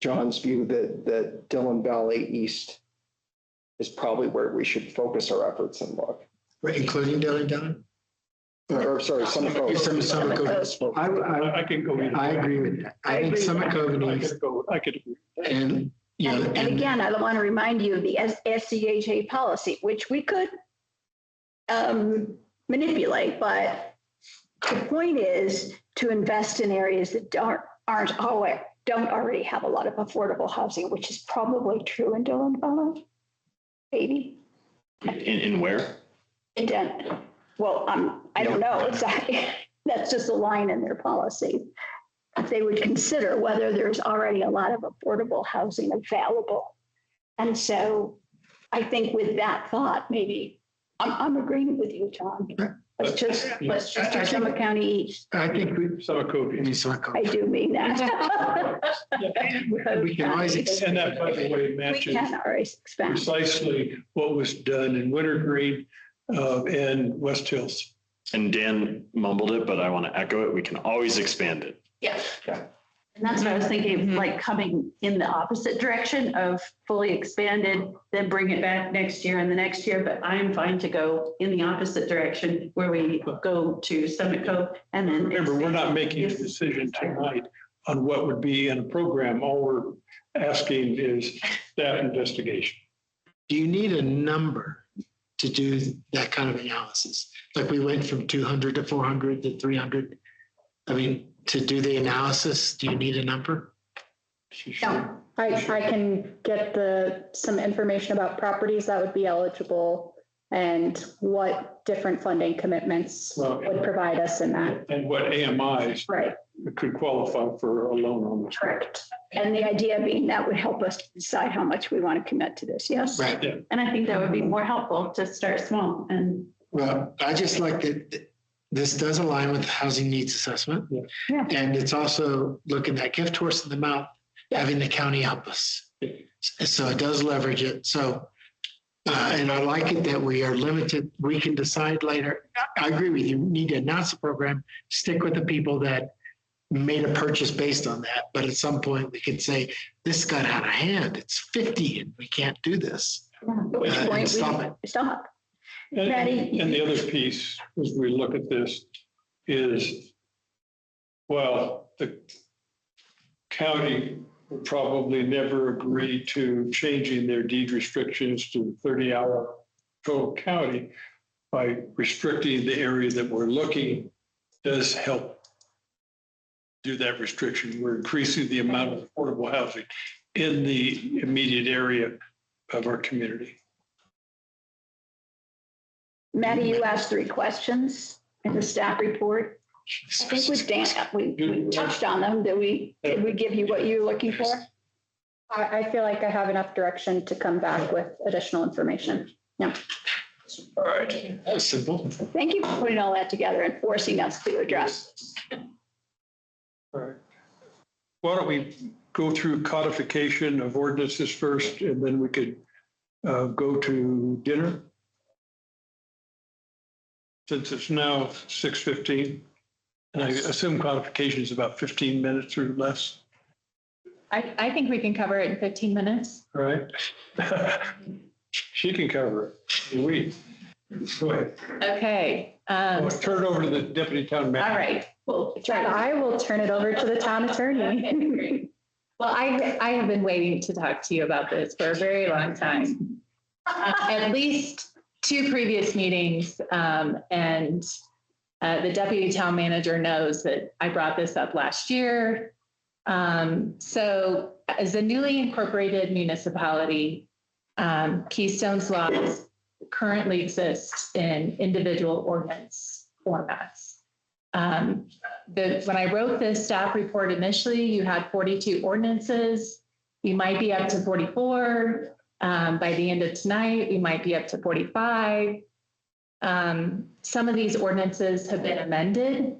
Speaker 6: John's view that Dillon Valley East is probably where we should focus our efforts and look.
Speaker 3: Including Dillon.
Speaker 6: Or sorry, Summit Cove.
Speaker 3: Summit Cove.
Speaker 1: I can go either
Speaker 3: I
Speaker 1: way.
Speaker 3: agree with that. I think Summit Cove and East,
Speaker 1: I could agree.
Speaker 3: and, you know,
Speaker 8: And again, I want to remind you of the SCHA policy, which we could manipulate, but the point is to invest in areas that don't already have a lot of affordable housing, which is probably true in Dillon Valley. Maybe.
Speaker 10: In where?
Speaker 8: It don't. Well, I don't know exactly. That's just a line in their policy. If they would consider whether there's already a lot of affordable housing available. And so I think with that thought, maybe I'm agreeing with you, John. Let's just do Summit County East.
Speaker 3: I think we,
Speaker 1: Summit Cove.
Speaker 3: I mean, Summit Cove.
Speaker 8: I do mean that.
Speaker 3: We can always
Speaker 1: And that, by the way,
Speaker 8: We
Speaker 1: matches
Speaker 8: can always expand.
Speaker 1: precisely what was done in Wintergreen and West Hills.
Speaker 10: And Dan mumbled it, but I want to echo it. We can always expand it.
Speaker 2: Yeah. And that's what I was thinking, like coming in the opposite direction of fully expanded, then bring it back next year and the next year. But I'm fine to go in the opposite direction where we go to Summit Cove and then.
Speaker 1: Remember, we're not making a
Speaker 2: Yes.
Speaker 1: decision tonight on what would be in a program. All we're asking is that investigation.
Speaker 3: Do you need a number to do that kind of analysis? Like we went from 200 to 400 to 300. I mean, to do the analysis, do you need a number?
Speaker 2: No.
Speaker 11: I can get some information about properties that would be eligible and what different funding commitments
Speaker 1: Well,
Speaker 11: would provide us in that.
Speaker 1: And what AMIs
Speaker 11: Right,
Speaker 1: could qualify for a loan on this.
Speaker 8: Correct. And the idea being that would help us decide how much we want to commit to this, yes?
Speaker 3: Right.
Speaker 1: Yeah.
Speaker 2: And I think that would be more helpful to start small and.
Speaker 3: Well, I just like that this does align with the housing needs assessment.
Speaker 8: Yeah.
Speaker 3: And it's also looking at gift horse in the mouth, having the county help us. So it does leverage it. So, and I like it that we are limited. We can decide later. I agree with you. We need to announce the program, stick with the people that made a purchase based on that. But at some point we could say, this got out of hand. It's 50 and we can't do this.
Speaker 8: At which
Speaker 3: And
Speaker 8: point
Speaker 3: stop
Speaker 8: we
Speaker 3: it.
Speaker 8: stop. Patty?
Speaker 1: And the other piece, as we look at this, is, well, the county will probably never agree to changing their deed restrictions to 30-hour total county. By restricting the area that we're looking does help do that restriction. We're increasing the amount of affordable housing in the immediate area of our community.
Speaker 8: Maddie, you asked 3 questions in the staff report. I think with Dan, we touched on them. Did we give you what you're looking for?
Speaker 11: I feel like I have enough direction to come back with additional information. Yeah.
Speaker 1: All right, that's simple.
Speaker 8: Thank you for putting all that together and forcing us to address this.
Speaker 1: All right. Why don't we go through codification of ordinances first, and then we could go to dinner? Since it's now 6:15, and I assume codification is about 15 minutes or less.
Speaker 12: I think we can cover it in 15 minutes.
Speaker 1: All right. She can cover it. We. Go ahead.
Speaker 12: Okay.
Speaker 1: Turn it over to the deputy town manager.
Speaker 12: All right. Well,
Speaker 11: I will turn it over to the town attorney.
Speaker 12: Well, I have been waiting to talk to you about this for a very long time. At least 2 previous meetings, and the deputy town manager knows that I brought this up last year. So as a newly incorporated municipality, Keystone's laws currently exist in individual ordinance formats. When I wrote this staff report initially, you had 42 ordinances. You might be up to 44. By the end of tonight, we might be up to 45. Some of these ordinances have been amended.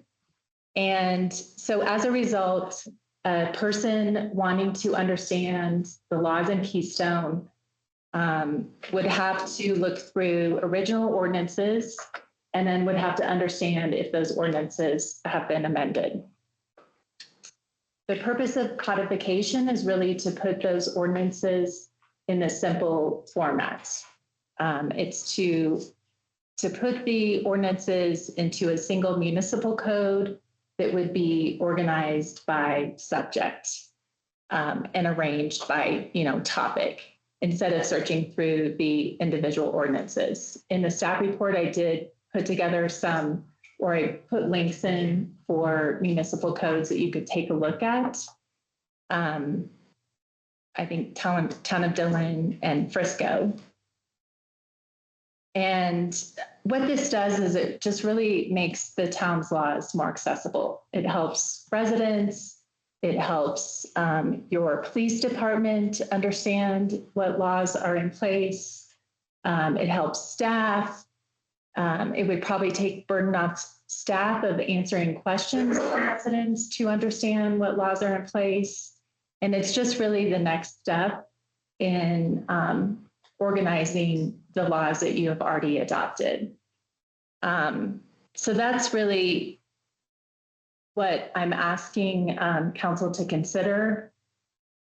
Speaker 12: And so as a result, a person wanting to understand the laws in Keystone would have to look through original ordinances and then would have to understand if those ordinances have been amended. The purpose of codification is really to put those ordinances in a simple format. It's to put the ordinances into a single municipal code that would be organized by subject and arranged by, topic, instead of searching through the individual ordinances. In the staff report, I did put together I put links in for municipal codes that you could take a look at. I think Town of Dillon and Frisco. And what this does is it just really makes the town's laws more accessible. It helps residents. It helps your police department understand what laws are in place. It helps staff. It would probably take burden off staff of answering questions from residents to understand what laws are in place. And it's just really the next step in organizing the laws that you have already adopted. So that's really what I'm asking council to consider.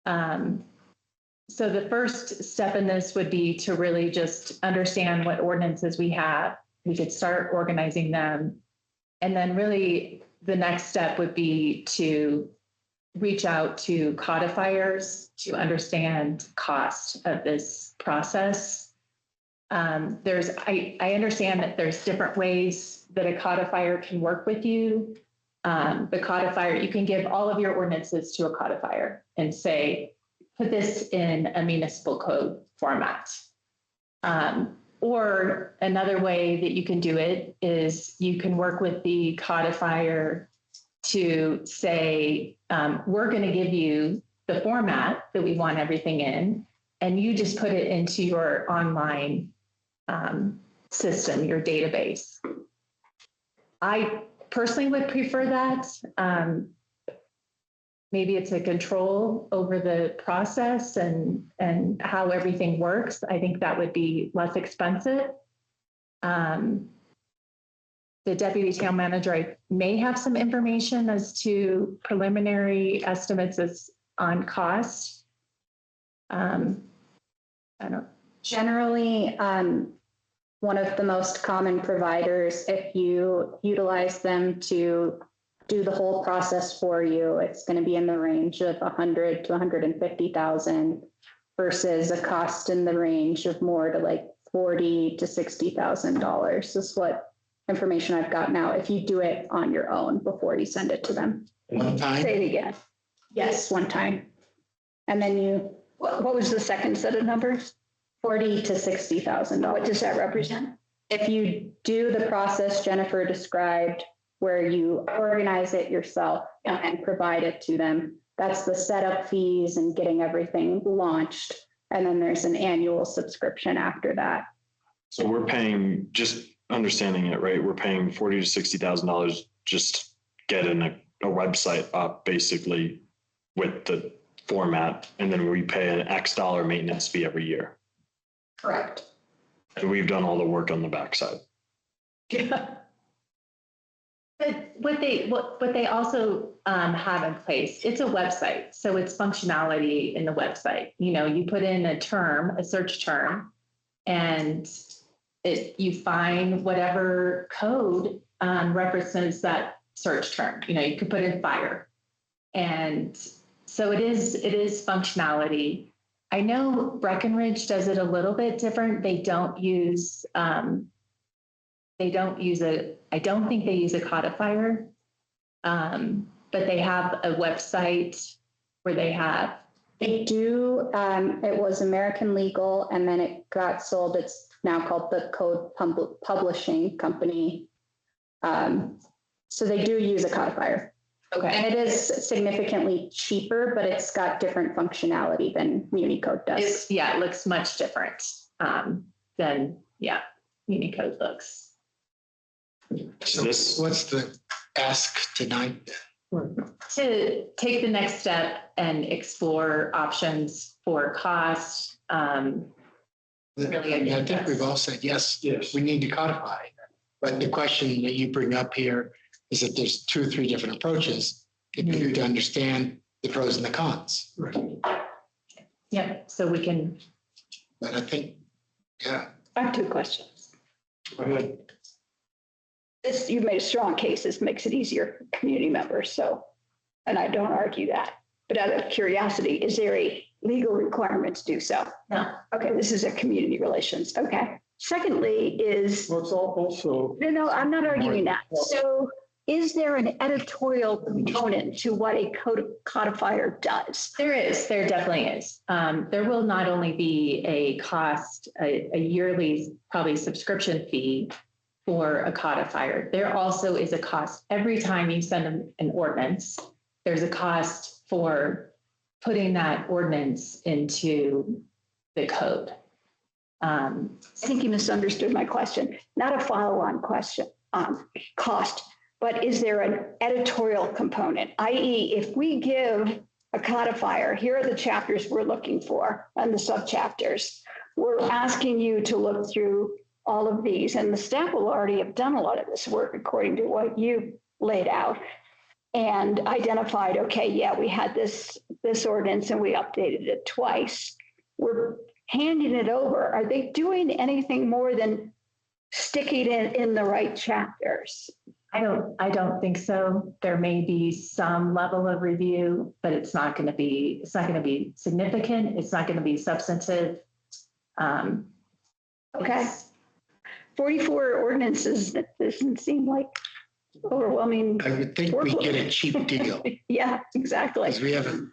Speaker 12: So the first step in this would be to really just understand what ordinances we have. We could start organizing them. And then really the next step would be to reach out to codifiers to understand cost of this process. I understand that there's different ways that a codifier can work with you. The codifier, you can give all of your ordinances to a codifier and say, put this in a municipal code format. Or another way that you can do it is you can work with the codifier to say, we're going to give you the format that we want everything in, and you just put it into your online system, your database. I personally would prefer that. Maybe it's a control over the process and how everything works. I think that would be less expensive. The deputy town manager, I may have some information as to preliminary estimates on cost. I don't.
Speaker 11: Generally, one of the most common providers. If you utilize them to do the whole process for you, it's going to be in the range of 100 to 150,000 versus a cost in the range of more to like $40,000 to $60,000 is what information I've got now. If you do it on your own before you send it to them.
Speaker 3: One time?
Speaker 8: Say it again.
Speaker 11: Yes, one time. And then you
Speaker 8: What was the second set of numbers?
Speaker 11: $40,000 to $60,000.
Speaker 8: What does that represent?
Speaker 11: If you do the process Jennifer described, where you organize it yourself and provide it to them, that's the setup fees and getting everything launched. And then there's an annual subscription after that.
Speaker 10: So we're paying, just understanding it, right? We're paying $40,000 to $60,000 just getting a website up basically with the format. And then we pay an X dollar maintenance fee every year.
Speaker 8: Correct.
Speaker 10: And we've done all the work on the backside.
Speaker 8: Yeah.
Speaker 12: But what they also have in place, it's a website, so it's functionality in the website. You know, you put in a term, a search term, and you find whatever code represents that search term. You know, you could put in fire, and so it is functionality. I know Breckenridge does it a little bit different. They don't use I don't think they use a codifier, but they have a website where
Speaker 11: They do, it was American Legal and then it got sold. It's now called the Code Publishing Company. So they do use a codifier.
Speaker 12: Okay.
Speaker 11: And it is significantly cheaper, but it's got different functionality than Unicode does.
Speaker 12: it looks much different than Unicode looks.
Speaker 3: So what's the ask tonight?
Speaker 12: To take the next step and explore options for cost. Really,
Speaker 3: I think we've all said, yes, we need to codify. But the question that you bring up here is that there's 2 or 3 different approaches. It'd be good to understand the pros and the cons.
Speaker 12: Yeah, so we can.
Speaker 3: But I think, yeah.
Speaker 8: I have 2 questions.
Speaker 1: Go ahead.
Speaker 8: This, you've made a strong case. This makes it easier for community members. So, and I don't argue that. But out of curiosity, is there a legal requirement to do so?
Speaker 12: No.
Speaker 8: Okay, this is a community relations. Okay. Secondly is,
Speaker 1: Well, it's also,
Speaker 8: no, I'm not arguing that. So is there an editorial component to what a codifier does?
Speaker 12: There definitely is. There will not only be a cost, a yearly probably subscription fee for a codifier. There also is a cost every time you send an ordinance. There's a cost for putting that ordinance into the code.
Speaker 8: I think you misunderstood my question. Not a follow-on question on cost, but is there an editorial component? i.e., if we give a codifier, here are the chapters we're looking for and the subchapters. We're asking you to look through all of these, and the staff will already have done a lot of this work according to what you laid out and identified, okay, yeah, we had this ordinance and we updated it twice. We're handing it over. Are they doing anything more than sticking it in the right chapters?
Speaker 12: I don't think so. There may be some level of review, but it's not going to be significant. It's not going to be substantive.
Speaker 8: Okay. 44 ordinances, that doesn't seem like overwhelming.
Speaker 3: I would think we get a cheap deal
Speaker 8: Yeah, exactly.
Speaker 3: because we haven't.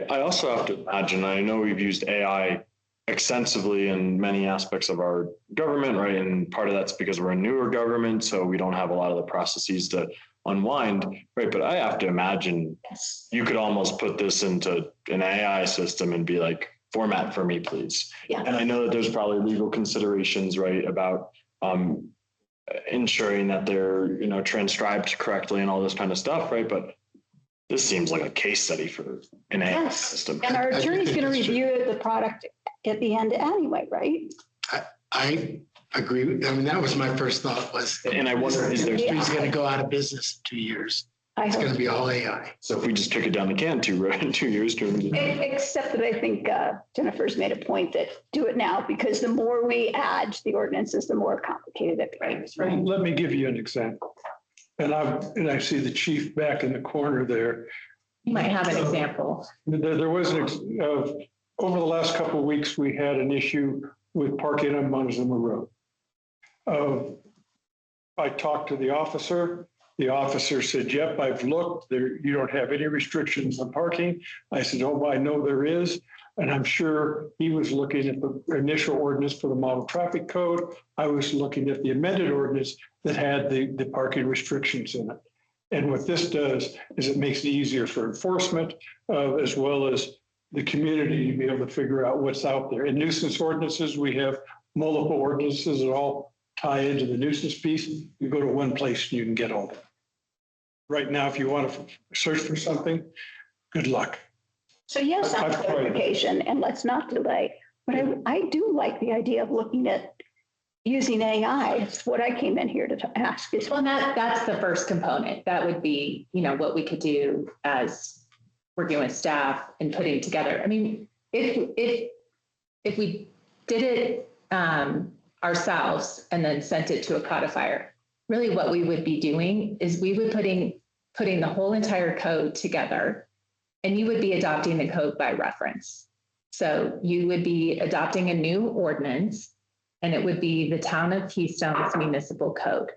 Speaker 10: I also have to imagine, I know we've used AI extensively in many aspects of our government, right? And part of that's because we're a newer government, so we don't have a lot of the processes to unwind, right? But I have to imagine you could almost put this into an AI system and be like, format for me, please.
Speaker 8: Yeah.
Speaker 10: And I know that there's probably legal considerations, right, about ensuring that they're, transcribed correctly and all this kind of stuff, right? But this seems like a case study for an AI system.
Speaker 8: And our
Speaker 3: I
Speaker 8: attorney's
Speaker 3: think
Speaker 8: going to
Speaker 3: that's
Speaker 8: review the product at the end anyway, right?
Speaker 3: I agree. I mean, that was my first thought was,
Speaker 10: And I wonder, is there
Speaker 3: he's going to go out of business in 2 years. It's going to
Speaker 8: hope.
Speaker 3: be all AI.
Speaker 10: So if we just kick it down the can 2 years to.
Speaker 8: Except that I think Jennifer's made a point that do it now, because the more we add to the ordinances, the more complicated it becomes. Right?
Speaker 1: Let me give you an example. And I see the chief back in the corner there.
Speaker 12: You might have an example.
Speaker 1: There was over the last couple of weeks, we had an issue with parking on Montezuma Road. I talked to the officer. The officer said, "Yep, I've looked. There, you don't have any restrictions on parking." I said, "Oh, I know there is." And I'm sure he was looking at the initial ordinance for the model traffic code. I was looking at the amended ordinance that had the parking restrictions in it. And what this does is it makes it easier for enforcement, as well as the community to be able to figure out what's out there. In nuisance ordinances, we have multiple ordinances that all tie into the nuisance piece. You go to one place and you can get all that. Right now, if you want to search for something, good luck.
Speaker 8: So yes, on clarification, and let's not delay. But I do like the idea of looking at using AI. It's what I came in here to ask. Is
Speaker 12: Well, that's the first component. That would be, what we could do as working with staff and putting together. I mean, if we did it ourselves and then sent it to a codifier, really what we would be doing is we would putting the whole entire code together, and you would be adopting the code by reference. So you would be adopting a new ordinance, and it would be the town of Keystone's municipal code.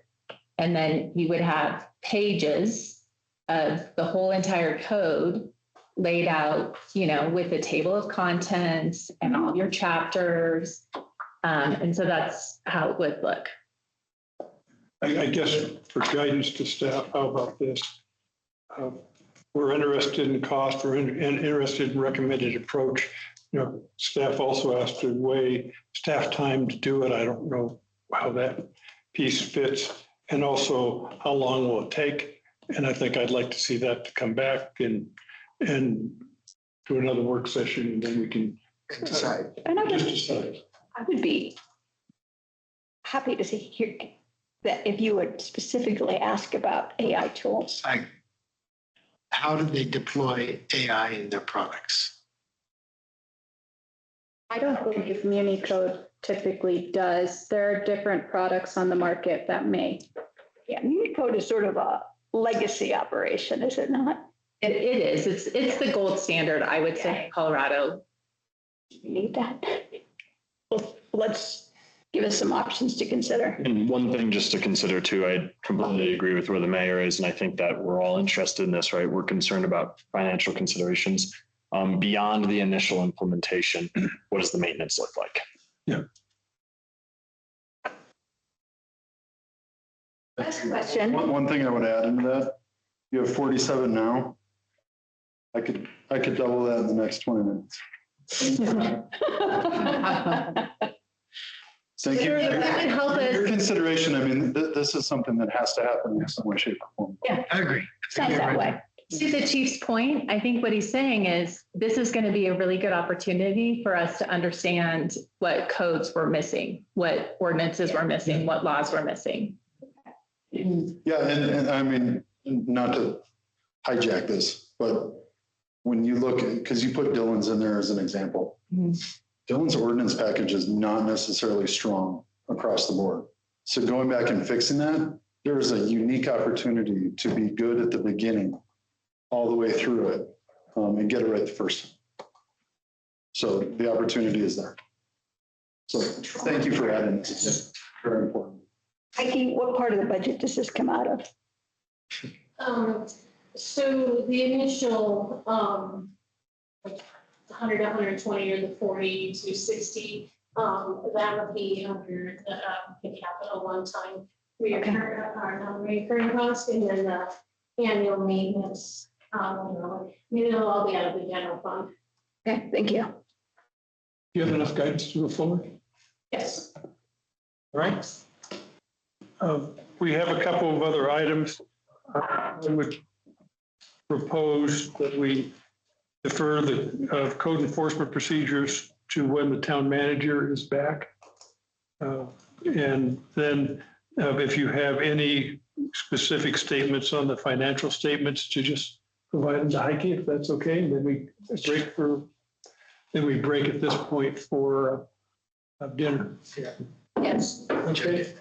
Speaker 12: And then you would have pages of the whole entire code laid out, with a table of contents and all your chapters. And so that's how it would look.
Speaker 1: I guess for guidance to staff, how about this? We're interested in cost, we're interested in recommended approach. Staff also asked to weigh staff time to do it. I don't know how that piece fits. And also, how long will it take? And I think I'd like to see that to come back and do another work session, and then we can
Speaker 3: Decide.
Speaker 8: and
Speaker 1: just decide.
Speaker 8: I would be happy to hear that if you would specifically ask about AI tools.
Speaker 3: How do they deploy AI in their products?
Speaker 11: I don't think if MuniCode typically does. There are different products on the market that may.
Speaker 8: Yeah, MuniCode is sort of a legacy operation, is it not?
Speaker 12: It is. It's the gold standard, I would say, in Colorado.
Speaker 8: You need that. Well, let's give us some options to consider.
Speaker 10: And one thing just to consider too, I completely agree with where the mayor is. And I think that we're all interested in this, right? We're concerned about financial considerations. Beyond the initial implementation, what does the maintenance look like?
Speaker 1: Yeah.
Speaker 8: Last question.
Speaker 9: One thing I would add into that, you have 47 now. I could double that in the next 20 minutes. Thank you. Your consideration. I mean, this is something that has to happen in some way, shape, or form.
Speaker 8: Yeah,
Speaker 3: I agree.
Speaker 8: sounds that way.
Speaker 12: To the chief's point, I think what he's saying is this is going to be a really good opportunity for us to understand what codes we're missing, what ordinances we're missing, what laws we're missing.
Speaker 9: Yeah, and I mean, not to hijack this, but when you look at, because you put Dylan's in there as an example, Dylan's ordinance package is not necessarily strong across the board. So going back and fixing that, there is a unique opportunity to be good at the beginning, all the way through it, and get it right the first time. So the opportunity is there. So thank you for adding this. It's very important.
Speaker 8: Heidi, what part of the budget does this come out of?
Speaker 13: So the initial, like 100 to 120 or the 40 to 60, that would be under the capital one-time non-recurring cost, and then the annual maintenance. It'll all be out of the general fund.
Speaker 8: Okay, thank you.
Speaker 1: Do you have enough guidance to go forward?
Speaker 13: Yes.
Speaker 1: All right. We have a couple of other items. I would propose that we defer the code enforcement procedures to when the town manager is back. And then if you have any specific statements on the financial statements, to just provide them to Heike, if that's okay. And then we break at this point for dinner.
Speaker 8: Yes.
Speaker 1: Okay.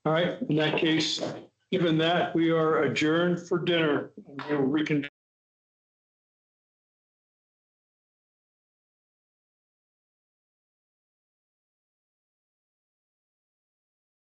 Speaker 1: All right. In that case, given that, we are adjourned for dinner. We'll reconvene.